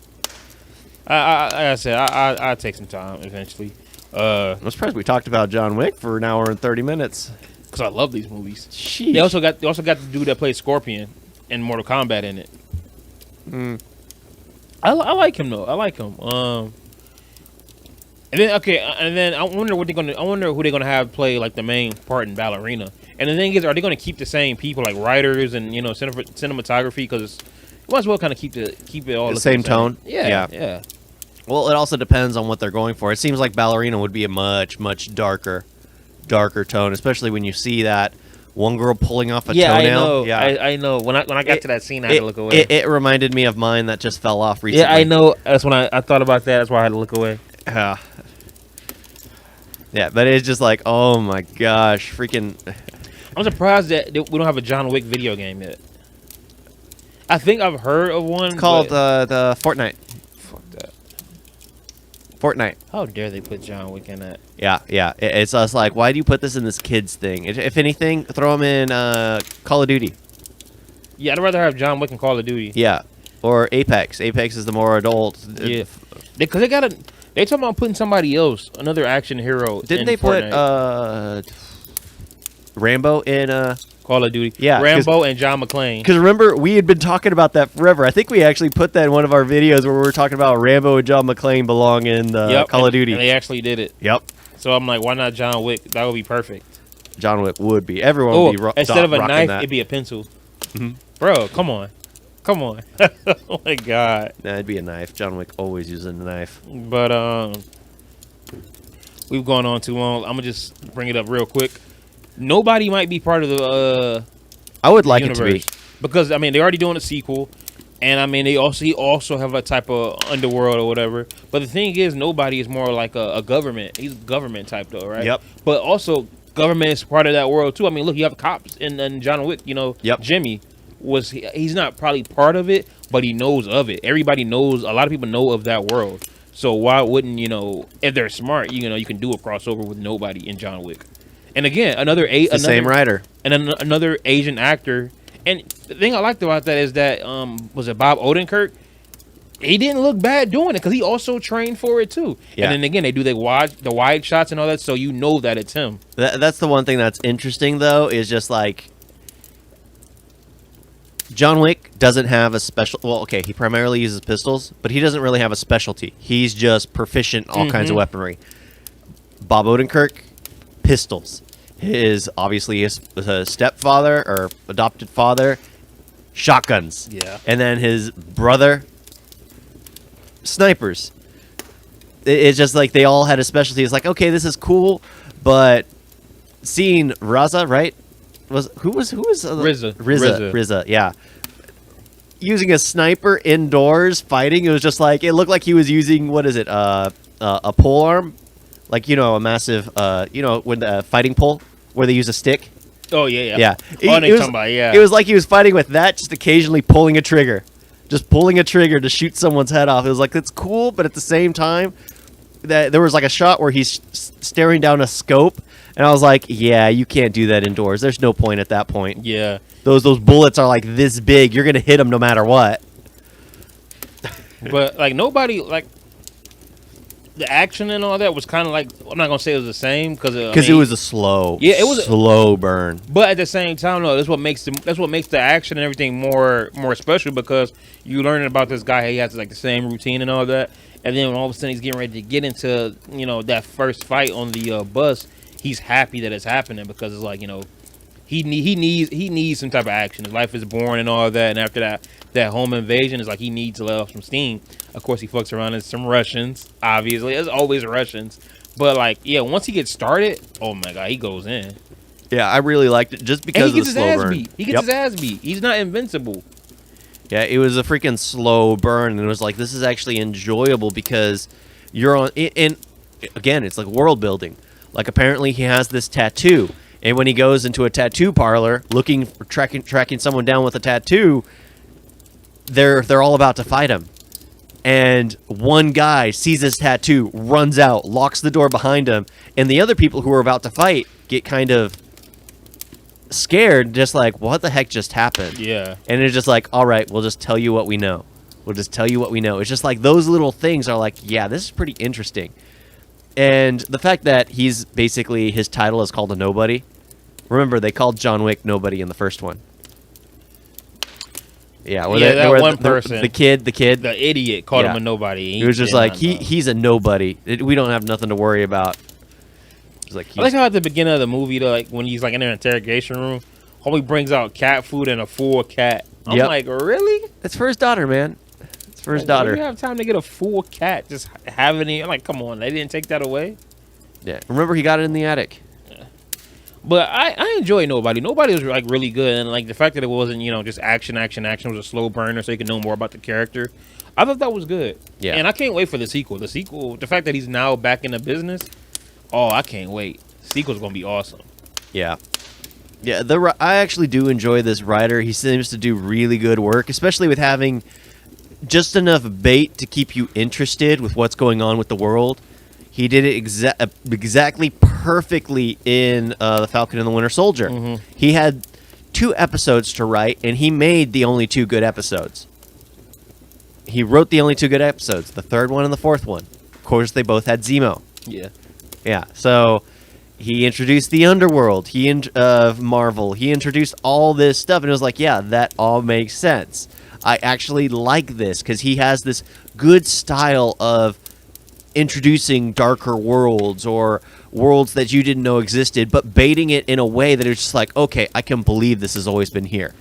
[SPEAKER 1] I said, I'll take some time eventually.
[SPEAKER 2] I'm surprised we talked about John Wick for an hour and 30 minutes.
[SPEAKER 1] Because I love these movies.
[SPEAKER 2] Sheesh.
[SPEAKER 1] They also got the dude that plays Scorpion and Mortal Kombat in it. I like him though. I like him. And then I wonder who they're gonna have play like the main part in Ballerina. And the thing is, are they gonna keep the same people like writers and cinematography? Because you might as well kind of keep it all
[SPEAKER 2] The same tone?
[SPEAKER 1] Yeah.
[SPEAKER 2] Well, it also depends on what they're going for. It seems like Ballerina would be a much, much darker tone, especially when you see that one girl pulling off a
[SPEAKER 1] Yeah,
[SPEAKER 2] toenail.
[SPEAKER 1] I know. When I got to that scene, I had to look away.
[SPEAKER 2] It reminded me of mine that just fell off recently.
[SPEAKER 1] Yeah, I know. That's when I thought about that. That's why I had to look away.
[SPEAKER 2] Yeah, but it's just like, oh my gosh, freaking.
[SPEAKER 1] I'm surprised that we don't have a John Wick video game yet. I think I've heard of one.
[SPEAKER 2] It's called
[SPEAKER 1] but-
[SPEAKER 2] the Fortnite.
[SPEAKER 1] Fuck that.
[SPEAKER 2] Fortnite.
[SPEAKER 1] How dare they put John Wick in that?
[SPEAKER 2] Yeah. It's us like, why do you put this in this kids thing? If anything, throw them in Call of Duty.
[SPEAKER 1] Yeah, I'd rather have John Wick and Call of Duty.
[SPEAKER 2] Yeah, or Apex. Apex is the more adult.
[SPEAKER 1] Yeah, because they talking about putting somebody else, another action hero.
[SPEAKER 2] Didn't
[SPEAKER 1] in
[SPEAKER 2] they
[SPEAKER 1] Fortnite.
[SPEAKER 2] put Rambo in
[SPEAKER 1] Call of Duty?
[SPEAKER 2] Yeah,
[SPEAKER 1] Rambo and John McClane.
[SPEAKER 2] Because remember, we had been talking about that forever. I think we actually put that in one of our videos where we were talking about Rambo and John McClane belong in Call of Duty.
[SPEAKER 1] And they actually did it.
[SPEAKER 2] Yep.
[SPEAKER 1] So I'm like, why not John Wick? That would be perfect.
[SPEAKER 2] John Wick would be. Everyone would be
[SPEAKER 1] instead of a
[SPEAKER 2] rocking
[SPEAKER 1] knife,
[SPEAKER 2] that.
[SPEAKER 1] it'd be a pencil.
[SPEAKER 2] Mhm.
[SPEAKER 1] Bro, come on. Oh my god.
[SPEAKER 2] Nah, it'd be a knife. John Wick always using a knife.
[SPEAKER 1] But we've gone on too long. I'm gonna just bring it up real quick. Nobody might be part of the
[SPEAKER 2] I would like it to be.
[SPEAKER 1] universe because I mean they're already doing a sequel, and I mean he also have a type of underworld or whatever. But the thing is, nobody is more like a government. He's government type though, right?
[SPEAKER 2] Yep.
[SPEAKER 1] But also government is part of that world too. I mean, look, you have cops in John Wick. You know,
[SPEAKER 2] Yep.
[SPEAKER 1] Jimmy he's not probably part of it, but he knows of it. Everybody knows. A lot of people know of that world. So why wouldn't if they're smart, you can do a crossover with nobody in John Wick. And again,
[SPEAKER 2] The same writer.
[SPEAKER 1] and another Asian actor. And the thing I liked about that is that was it Bob Odenkirk? He didn't look bad doing it because he also trained for it too.
[SPEAKER 2] Yeah.
[SPEAKER 1] And then again, they do the wide shots and all that, so you know that it's him.
[SPEAKER 2] That's the one thing that's interesting though, is just like John Wick doesn't have a special. Well, okay, he primarily uses pistols, but he doesn't really have a specialty. He's just proficient in all kinds of weaponry. Bob Odenkirk, pistols. Obviously his stepfather or adopted father, shotguns.
[SPEAKER 1] Yeah.
[SPEAKER 2] And then his brother, snipers. It's just like they all had a specialty. It's like, okay, this is cool, but seeing Raza, right? Who was
[SPEAKER 1] RZA,
[SPEAKER 2] yeah. Using a sniper indoors fighting, it was just like it looked like he was using a pole arm, like a massive when the fighting pole where they use a stick.
[SPEAKER 1] Oh yeah.
[SPEAKER 2] Yeah.
[SPEAKER 1] Yeah.
[SPEAKER 2] It was like he was fighting with that, just occasionally pulling a trigger, to shoot someone's head off. It was like that's cool, but at the same time, that there was like a shot where he's staring down a scope. And I was like, yeah, you can't do that indoors. There's no point at that point.
[SPEAKER 1] Yeah.
[SPEAKER 2] Those bullets are like this big. You're going to hit them no matter what.
[SPEAKER 1] But like nobody like the action and all that was kind of like, I'm not gonna say it was the same because
[SPEAKER 3] Because it was a slow,
[SPEAKER 1] Yeah, it was a-
[SPEAKER 3] slow burn.
[SPEAKER 1] But at the same time, though, that's what makes the action and everything more special because you learning about this guy. He has like the same routine and all that, and then when all of a sudden he's getting ready to get into that first fight on the bus, he's happy that it's happening because it's like he needs some type of action. His life is boring and all of that, and after that home invasion is like he needs to let off some steam. Of course, he fucks around in some Russians. Obviously, there's always Russians. But like, yeah, once he gets started, oh my god, he goes in.
[SPEAKER 3] Yeah, I really liked it just because
[SPEAKER 1] And he
[SPEAKER 3] of
[SPEAKER 1] gets
[SPEAKER 3] the
[SPEAKER 1] his
[SPEAKER 3] slow
[SPEAKER 1] ass
[SPEAKER 3] burn.
[SPEAKER 1] beat. He gets his ass beat. He's not invincible.
[SPEAKER 3] Yeah, it was a freaking slow burn, and it was like, this is actually enjoyable because you're on. And again, it's like world building. Like apparently he has this tattoo, and when he goes into a tattoo parlor looking for tracking someone down with a tattoo, they're all about to fight him. And one guy sees his tattoo, runs out, locks the door behind him, and the other people who are about to fight get kind of scared, just like, what the heck just happened?
[SPEAKER 1] Yeah.
[SPEAKER 3] And it's just like, all right, we'll just tell you what we know. We'll just tell you what we know. It's just like those little things are like, yeah, this is pretty interesting. And the fact that he's basically, his title is called a nobody. Remember, they called John Wick nobody in the first one. Yeah,
[SPEAKER 1] That one person.
[SPEAKER 3] The kid.
[SPEAKER 1] The idiot called
[SPEAKER 3] Yeah.
[SPEAKER 1] him a nobody.
[SPEAKER 3] He was just
[SPEAKER 1] did
[SPEAKER 3] like,
[SPEAKER 1] not know.
[SPEAKER 3] he's a nobody. We don't have nothing to worry about. It's like,
[SPEAKER 1] I like how at the beginning of the movie, though, like when he's like in an interrogation room, homie brings out cat food and a full cat. I'm
[SPEAKER 3] Yep.
[SPEAKER 1] like, really?
[SPEAKER 3] it's for his daughter, man. It's for his
[SPEAKER 1] Like,
[SPEAKER 3] daughter.
[SPEAKER 1] You have time to get a full cat, just having it. I'm like, come on, they didn't take that away.
[SPEAKER 3] Yeah. Remember, he got it in the attic.
[SPEAKER 1] But I enjoy Nobody. Nobody was like really good, and like the fact that it wasn't just action was a slow burner, so you could know more about the character. I thought that was good.
[SPEAKER 3] Yeah.
[SPEAKER 1] And I can't wait for the sequel. The fact that he's now back in the business, oh, I can't wait. Sequel's gonna be awesome.
[SPEAKER 3] Yeah. Yeah, I actually do enjoy this writer. He seems to do really good work, especially with having just enough bait to keep you interested with what's going on with the world. He did it exactly perfectly in The Falcon and the Winter Soldier.
[SPEAKER 1] Mhm.
[SPEAKER 3] He had 2 episodes to write, and he made the only 2 good episodes. He wrote the only 2 good episodes, the 3rd one and the 4th one. Of course, they both had Zemo.
[SPEAKER 1] Yeah.
[SPEAKER 3] Yeah, so he introduced the underworld. Marvel. He introduced all this stuff, and it was like, yeah, that all makes sense. I actually like this because he has this good style of introducing darker worlds or worlds that you didn't know existed, but baiting it in a way that it's just like, okay, I can believe this has always been here.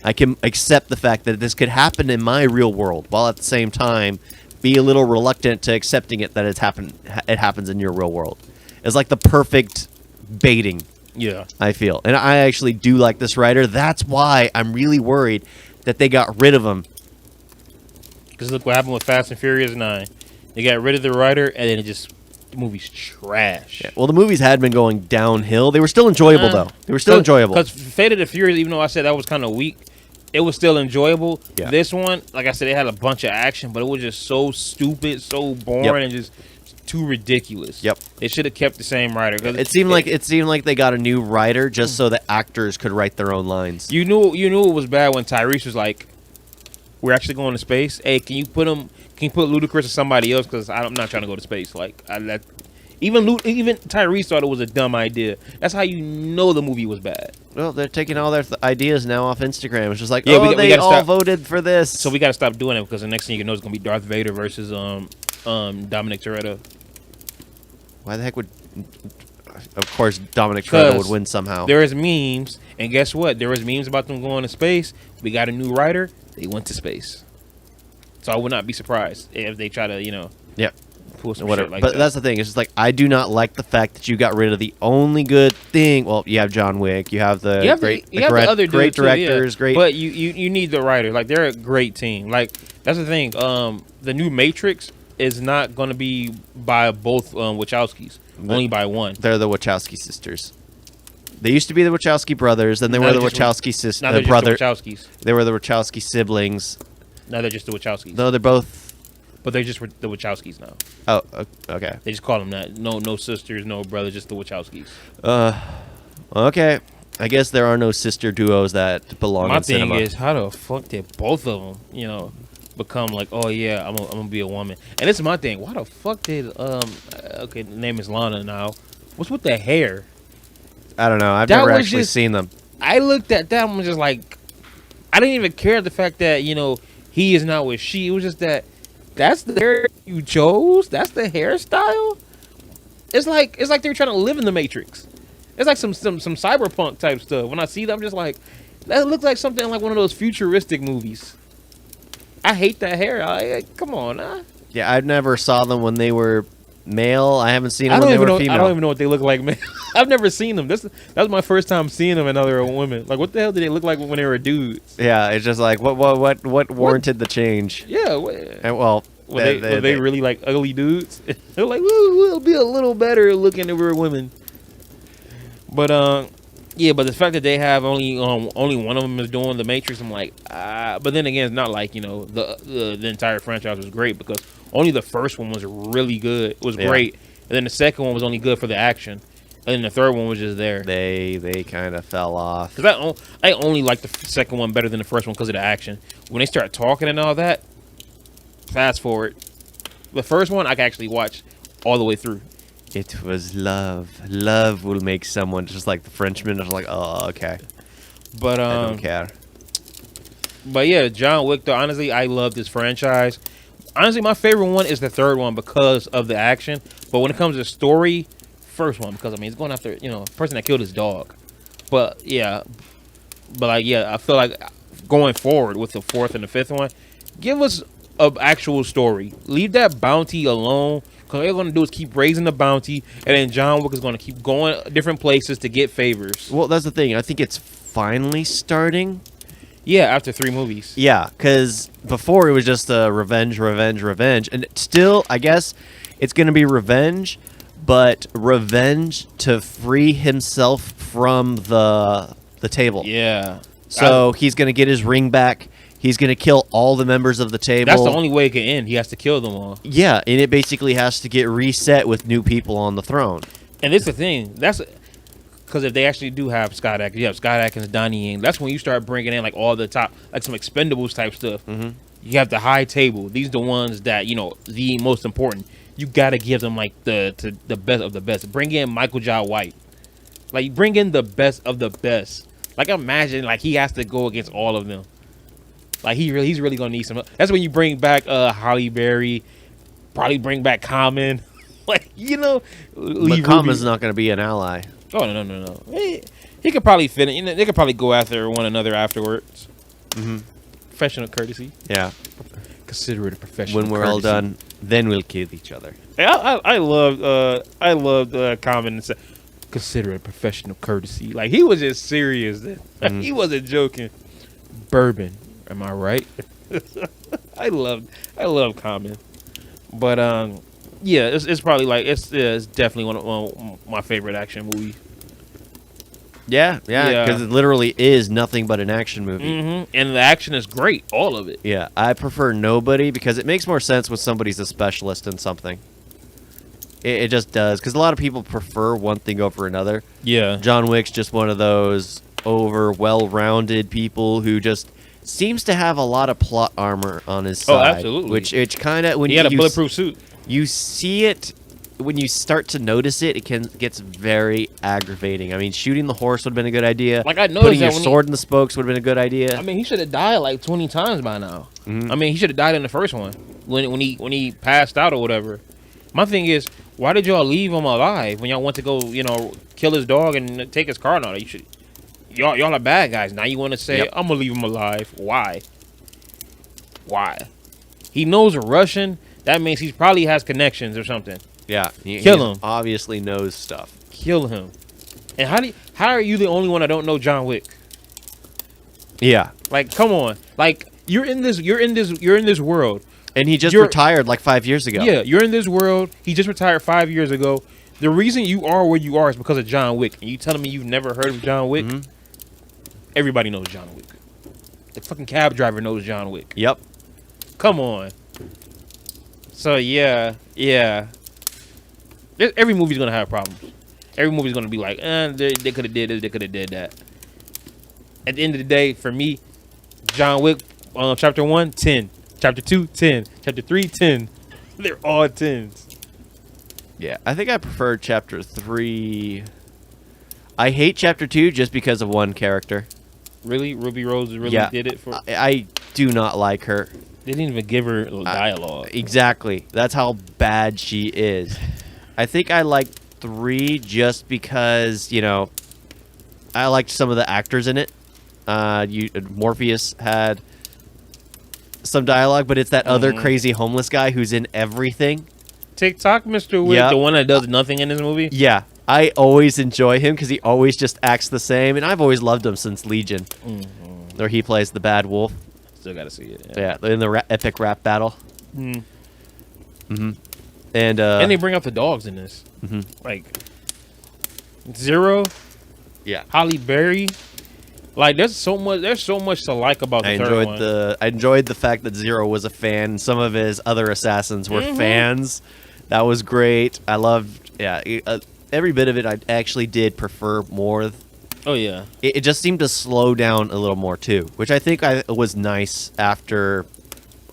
[SPEAKER 3] I can accept the fact that this could happen in my real world, while at the same time be a little reluctant to accepting it that it happens in your real world. It's like the perfect baiting,
[SPEAKER 1] Yeah.
[SPEAKER 3] I feel. And I actually do like this writer. That's why I'm really worried that they got rid of him.
[SPEAKER 1] Because look what happened with Fast and Furious 9. They got rid of the writer, and then the movie's trash.
[SPEAKER 3] Yeah. Well, the movies had been going downhill. They were still enjoyable, though. They were still enjoyable.
[SPEAKER 1] Because Fate of the Furious, even though I said that was kind of weak, it was still enjoyable.
[SPEAKER 3] Yeah.
[SPEAKER 1] This one, like I said, it had a bunch of action, but it was just so stupid, so boring,
[SPEAKER 3] Yep.
[SPEAKER 1] and just too ridiculous.
[SPEAKER 3] Yep.
[SPEAKER 1] They should have kept the same writer. 'Cause
[SPEAKER 3] It seemed like they got a new writer just so that actors could write their own lines.
[SPEAKER 1] you knew it was bad when Tyrese was like, "We're actually going to space. Hey, can you put Ludacris or somebody else? Because I'm not trying to go to space." Like even Tyrese thought it was a dumb idea. That's how you know the movie was bad.
[SPEAKER 3] Well, they're taking all their ideas now off Instagram. It's just like,
[SPEAKER 1] Yeah, we
[SPEAKER 3] they
[SPEAKER 1] gotta
[SPEAKER 3] all
[SPEAKER 1] stop.
[SPEAKER 3] voted for this.
[SPEAKER 1] So we got to stop doing it because the next thing you know is going to be Darth Vader versus Dominic Toretto.
[SPEAKER 3] Why the heck would... Of course, Dominic Toretto would
[SPEAKER 1] 'Cause
[SPEAKER 3] win somehow.
[SPEAKER 1] There is memes, and guess what? There was memes about them going to space. We got a new writer. They went to space. So I would not be surprised if they try to,
[SPEAKER 3] Yep.
[SPEAKER 1] pull some
[SPEAKER 3] Whatever.
[SPEAKER 1] shit like
[SPEAKER 3] But
[SPEAKER 1] that.
[SPEAKER 3] that's the thing. It's just like, I do not like the fact that you got rid of the only good thing. Well, you have John Wick. You have the
[SPEAKER 1] You have
[SPEAKER 3] great
[SPEAKER 1] the other
[SPEAKER 3] great
[SPEAKER 1] dude too, yeah.
[SPEAKER 3] directors. Great.
[SPEAKER 1] But you need the writer. Like they're a great team. Like that's the thing. The new Matrix is not going to be by both Wachowskis. Only by one.
[SPEAKER 3] They're the Wachowski sisters. They used to be the Wachowski brothers. Then they
[SPEAKER 1] Now
[SPEAKER 3] were the
[SPEAKER 1] they're just-
[SPEAKER 3] Wachowski
[SPEAKER 1] Now they're
[SPEAKER 3] brother.
[SPEAKER 1] just the Wachowskis.
[SPEAKER 3] They were the Wachowski siblings.
[SPEAKER 1] Now they're just the Wachowskis.
[SPEAKER 3] No, they're both.
[SPEAKER 1] But they're just the Wachowskis now.
[SPEAKER 3] Oh, okay.
[SPEAKER 1] They just call them that. No sisters, no brothers, just the Wachowskis.
[SPEAKER 3] Okay. I guess there are no sister duos that belong
[SPEAKER 1] My
[SPEAKER 3] in
[SPEAKER 1] thing
[SPEAKER 3] cinema.
[SPEAKER 1] is, how the fuck did both of them, become like, oh yeah, I'm gonna be a woman. And this is my thing. Why the fuck did okay, the name is Lana now. What's with the hair?
[SPEAKER 2] I don't know. I've
[SPEAKER 1] That
[SPEAKER 2] never
[SPEAKER 1] was
[SPEAKER 2] actually
[SPEAKER 1] just-
[SPEAKER 2] seen them.
[SPEAKER 1] I looked at that and was just like, I didn't even care the fact that, you know, he is not with she. It was just that that's the hair you chose. That's the hairstyle. It's like they're trying to live in the Matrix. It's like some cyberpunk type stuff. When I see that, I'm just like, that looks like something like one of those futuristic movies. I hate that hair. Come on, nah.
[SPEAKER 2] Yeah, I never saw them when they were male. I haven't seen them
[SPEAKER 1] I
[SPEAKER 2] when
[SPEAKER 1] don't
[SPEAKER 2] they
[SPEAKER 1] even
[SPEAKER 2] were
[SPEAKER 1] know.
[SPEAKER 2] female.
[SPEAKER 1] I don't even know what they look like, man. I've never seen them. That was my first time seeing them and other women. Like, what the hell did they look like when they were dudes?
[SPEAKER 2] Yeah, it's just like what warranted the change?
[SPEAKER 1] Yeah.
[SPEAKER 2] And well,
[SPEAKER 1] Were they really like ugly dudes? They're like, we'll be a little better looking if we're women. But yeah, but the fact that they have only one of them is doing the Matrix, I'm like, but then again, it's not like, you know, the entire franchise was great, because only the first one was really good. It was great, and then the second one was only good for the action, and then the third one was just there.
[SPEAKER 2] They kind of fell off.
[SPEAKER 1] Because I only like the second one better than the first one because of the action. When they start talking and all that, fast forward. The first one I can actually watch all the way through.
[SPEAKER 2] It was love. Love will make someone just like the Frenchman. I was like, oh, okay.
[SPEAKER 1] But
[SPEAKER 2] I don't care.
[SPEAKER 1] But yeah, John Wick, though, honestly, I love this franchise. Honestly, my favorite one is the third one because of the action. But when it comes to story, first one, because I mean, it's going after, you know, a person that killed his dog. But yeah, I feel like going forward with the fourth and the fifth one, give us an actual story. Leave that bounty alone. Because all they're going to do is keep raising the bounty, and then John Wick is going to keep going different places to get favors.
[SPEAKER 2] Well, that's the thing. I think it's finally starting.
[SPEAKER 1] Yeah, after 3 movies.
[SPEAKER 2] Yeah, because before it was just revenge, and still, I guess it's going to be revenge, but revenge to free himself from the table.
[SPEAKER 1] Yeah.
[SPEAKER 2] So he's going to get his ring back. He's going to kill all the members of the table.
[SPEAKER 1] That's the only way it can end. He has to kill them all.
[SPEAKER 2] Yeah, and it basically has to get reset with new people on the throne.
[SPEAKER 1] And it's the thing. That's because if they actually do have Scott Adkins, you have Scott Adkins, Donnie Yen. That's when you start bringing in like all the top, like some Expendables type stuff.
[SPEAKER 2] Mm-hmm.
[SPEAKER 1] You have the high table. These are the ones that, you know, the most important. You got to give them like the best of the best. Bring in Michael Jai White. Like, bring in the best of the best. Like, imagine like he has to go against all of them. Like, he's really gonna need some help. That's when you bring back Holly Berry, probably bring back Common. Like, you know,
[SPEAKER 2] But Common's not going to be an ally.
[SPEAKER 1] Oh no. He could probably fit it. You know, they could probably go after one another afterwards.
[SPEAKER 2] Mm-hmm.
[SPEAKER 1] Professional courtesy.
[SPEAKER 2] Yeah.
[SPEAKER 1] Consider it a professional.
[SPEAKER 2] When we're all
[SPEAKER 1] courtesy.
[SPEAKER 2] done, then we'll kill each other.
[SPEAKER 1] Yeah, I loved Common. Consider it professional courtesy. Like, he was just serious. Then. He wasn't joking. Bourbon. Am I right? I love Common, but yeah, it's probably like it's definitely one of my favorite action movies.
[SPEAKER 2] Yeah, because it literally is nothing but an action movie.
[SPEAKER 1] Mm-hmm. And the action is great, all of it.
[SPEAKER 2] Yeah, I prefer Nobody because it makes more sense when somebody's a specialist in something. It just does, because a lot of people prefer one thing over another.
[SPEAKER 1] Yeah,
[SPEAKER 2] John Wick's just one of those well-rounded people who just seems to have a lot of plot armor on his side.
[SPEAKER 1] Oh, absolutely.
[SPEAKER 2] Which it's kind of when
[SPEAKER 1] he had a bulletproof suit.
[SPEAKER 2] You see it when you start to notice it. Gets very aggravating. I mean, shooting the horse would have been a good idea.
[SPEAKER 1] Like, I noticed
[SPEAKER 2] putting
[SPEAKER 1] that
[SPEAKER 2] your
[SPEAKER 1] when
[SPEAKER 2] sword in the spokes would have been a good idea.
[SPEAKER 1] I mean, he should have died like 20 times by now.
[SPEAKER 2] Mhm.
[SPEAKER 1] I mean, he should have died in the first one when he passed out or whatever. My thing is, why did y'all leave him alive when y'all went to go, you know, kill his dog and take his car? Now you should. Y'all are bad guys. Now you want to say,
[SPEAKER 2] Yep.
[SPEAKER 1] I'm gonna leave him alive? Why? He knows Russian. That means he probably has connections or something.
[SPEAKER 2] Yeah,
[SPEAKER 1] Kill
[SPEAKER 2] he
[SPEAKER 1] him.
[SPEAKER 2] Obviously knows stuff.
[SPEAKER 1] Kill him. And how are you the only one that don't know John Wick?
[SPEAKER 2] Yeah,
[SPEAKER 1] Like, come on. Like, you're in this world.
[SPEAKER 2] and he just
[SPEAKER 1] You're-
[SPEAKER 2] retired like 5 years ago.
[SPEAKER 1] Yeah, you're in this world. He just retired 5 years ago. The reason you are where you are is because of John Wick. And you telling me you've never heard of John Wick?
[SPEAKER 2] Mhm.
[SPEAKER 1] Everybody knows John Wick. The fucking cab driver knows John Wick.
[SPEAKER 2] Yep.
[SPEAKER 1] Come on. So yeah. Every movie's gonna have problems. Every movie's gonna be like, they could have did this, they could have did that. At the end of the day, for me, John Wick, chapter 1, 10. Chapter 2, 10. Chapter 3, 10. They're all 10s.
[SPEAKER 2] Yeah, I think I prefer chapter 3. I hate chapter 2 just because of one character.
[SPEAKER 1] Really? Ruby Rose really
[SPEAKER 2] Yeah,
[SPEAKER 1] did it for...
[SPEAKER 2] I do not like her.
[SPEAKER 1] They didn't even give her dialogue.
[SPEAKER 2] Exactly. That's how bad she is. I think I like 3 just because, you know, I liked some of the actors in it. Morpheus had some dialogue, but it's that other crazy homeless guy who's in everything.
[SPEAKER 1] Tik Tok, Mr. Wick,
[SPEAKER 2] Yep.
[SPEAKER 1] the one that does nothing in this movie.
[SPEAKER 2] Yeah, I always enjoy him because he always just acts the same, and I've always loved him since Legion, where he plays the bad wolf.
[SPEAKER 1] Still gotta see it.
[SPEAKER 2] Yeah, in the epic rap battle.
[SPEAKER 1] Mm.
[SPEAKER 2] And
[SPEAKER 1] they bring out the dogs in this. Like Zero,
[SPEAKER 2] yeah,
[SPEAKER 1] Holly Berry. Like there's so much to like about the third one.
[SPEAKER 2] I enjoyed the fact that Zero was a fan. Some of his other assassins were fans. That was great. I loved every bit of it. I actually did prefer more.
[SPEAKER 1] Oh yeah.
[SPEAKER 2] It just seemed to slow down a little more too, which I think was nice after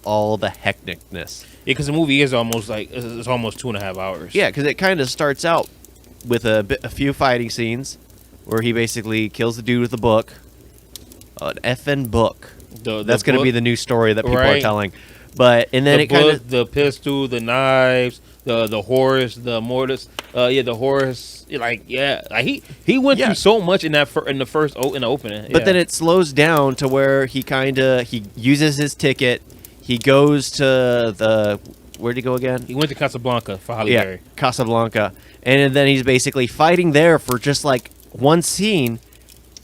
[SPEAKER 2] all the hecticness.
[SPEAKER 1] Yeah, because the movie is almost it's almost 2.5 hours.
[SPEAKER 2] Yeah, because it kind of starts out with a few fighting scenes where he basically kills the dude with the book. An effing book. That's going to be the new story that people are telling. But and then
[SPEAKER 1] the pistol, the knives, the horse, the mortis. The horse. Like he went through so much in that in the opening.
[SPEAKER 2] But then it slows down to where he uses his ticket. He goes to where'd he go again?
[SPEAKER 1] He went to Casablanca for Halle Berry.
[SPEAKER 2] Casablanca, and then he's basically fighting there for just like one scene.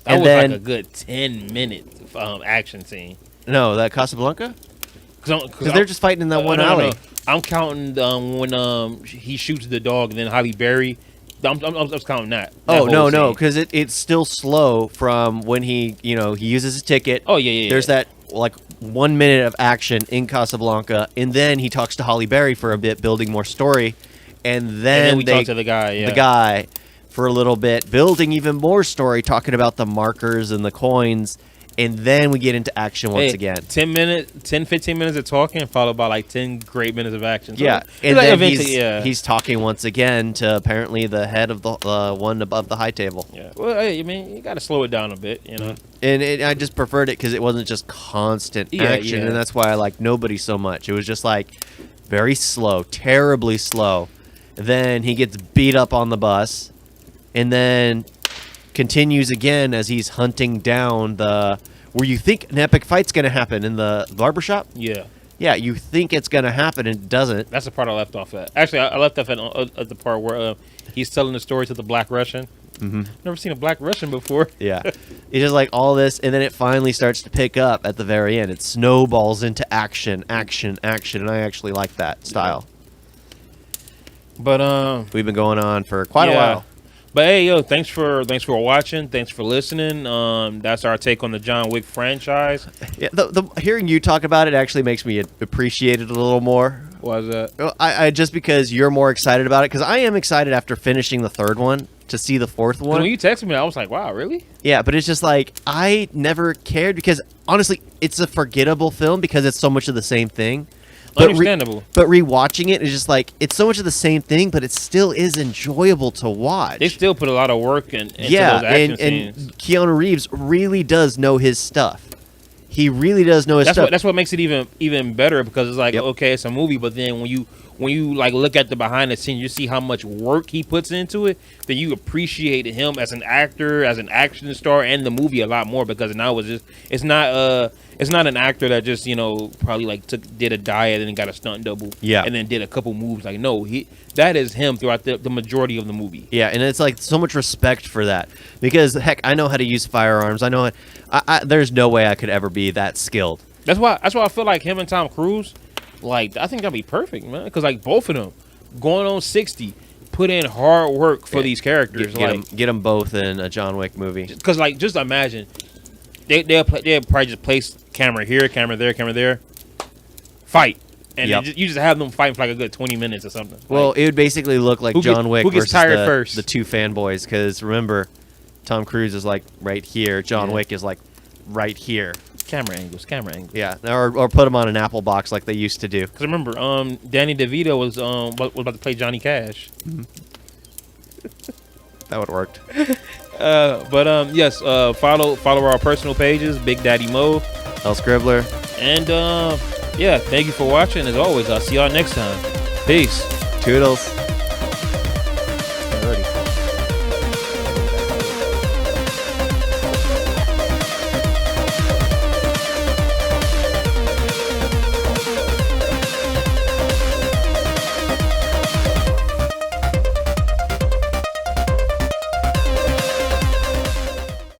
[SPEAKER 1] That was like a good 10-minute action scene.
[SPEAKER 2] No, that Casablanca? Because they're just fighting in that one alley.
[SPEAKER 1] No. I'm counting when he shoots the dog and then Halle Berry. I'm counting that.
[SPEAKER 2] Oh no, because it's still slow from when he uses his ticket.
[SPEAKER 1] Oh yeah.
[SPEAKER 2] There's that like 1 minute of action in Casablanca, and then he talks to Halle Berry for a bit, building more story, and then
[SPEAKER 1] we talk to the guy. Yeah.
[SPEAKER 2] The guy. For a little bit, building even more story, talking about the markers and the coins, and then we get into action once again. 15
[SPEAKER 1] minutes of talking, followed by like 10 great minutes of action. So
[SPEAKER 2] yeah, and then he's talking once again to apparently the head of the one above the high table.
[SPEAKER 1] Yeah, well, I mean, you got to slow it down a bit, you know.
[SPEAKER 2] And I just preferred it because it wasn't just constant action, and that's why I like Nobody so much. It was just like very slow, terribly slow. Then he gets beat up on the bus. And then continues again as he's hunting down where you think an epic fight's going to happen in the barbershop.
[SPEAKER 1] Yeah.
[SPEAKER 2] Yeah, you think it's going to happen and it doesn't.
[SPEAKER 1] That's the part I left off at. Actually, I left off at the part where he's telling the story to the Black Russian. Never seen a Black Russian before.
[SPEAKER 2] Yeah. It's just like all this, and then it finally starts to pick up at the very end. It snowballs into action, and I actually like that style.
[SPEAKER 1] But
[SPEAKER 2] we've been going on for quite a while.
[SPEAKER 1] But hey, yo, thanks for watching. Thanks for listening. That's our take on the John Wick franchise.
[SPEAKER 2] Yeah, the hearing you talk about it actually makes me appreciate it a little more.
[SPEAKER 1] Why is that?
[SPEAKER 2] I just because you're more excited about it, because I am excited after finishing the third one to see the fourth one.
[SPEAKER 1] When you texted me, I was like, wow, really?
[SPEAKER 2] Yeah, but it's just like I never cared because honestly, it's a forgettable film because it's so much of the same thing.
[SPEAKER 1] Understandable.
[SPEAKER 2] But rewatching it is just like it's so much of the same thing, but it still is enjoyable to watch.
[SPEAKER 1] They still put a lot of work into those action scenes.
[SPEAKER 2] And Keanu Reeves really does know his stuff. He really does know his stuff.
[SPEAKER 1] That's what makes it even better because it's like okay, it's a movie, but then when you like look at the behind the scenes, you see how much work he puts into it. Then you appreciate him as an actor, as an action star, and the movie a lot more because now it's not an actor that just probably like did a diet and then got a stunt double, and then did a couple moves. Like no, that is him throughout the majority of the movie.
[SPEAKER 2] Yeah, and it's like so much respect for that because heck, I know how to use firearms. I know there's no way I could ever be that skilled.
[SPEAKER 1] That's why I feel like him and Tom Cruise, like I think that'd be perfect, man. Because like both of them going on 60, put in hard work for these characters.
[SPEAKER 2] Get them both in a John Wick movie.
[SPEAKER 1] Because like just imagine. They'll probably just place camera here, camera there, fight, and you just have them fighting for like a good 20 minutes or something.
[SPEAKER 2] Well, it would basically look like John Wick versus the two fanboys. Because remember, Tom Cruise is like right here, John Wick is like right here.
[SPEAKER 1] Camera angles.
[SPEAKER 2] Yeah, or put him on an Apple box like they used to do.
[SPEAKER 1] Cause remember, Danny DeVito was about to play Johnny Cash.
[SPEAKER 2] That would have worked.
[SPEAKER 1] But yes, follow our personal pages, Big Daddy Mo,
[SPEAKER 2] EL-SCRIBBLER.
[SPEAKER 1] and yeah, thank you for watching. As always, I'll see y'all next time. Peace.
[SPEAKER 2] Toodles.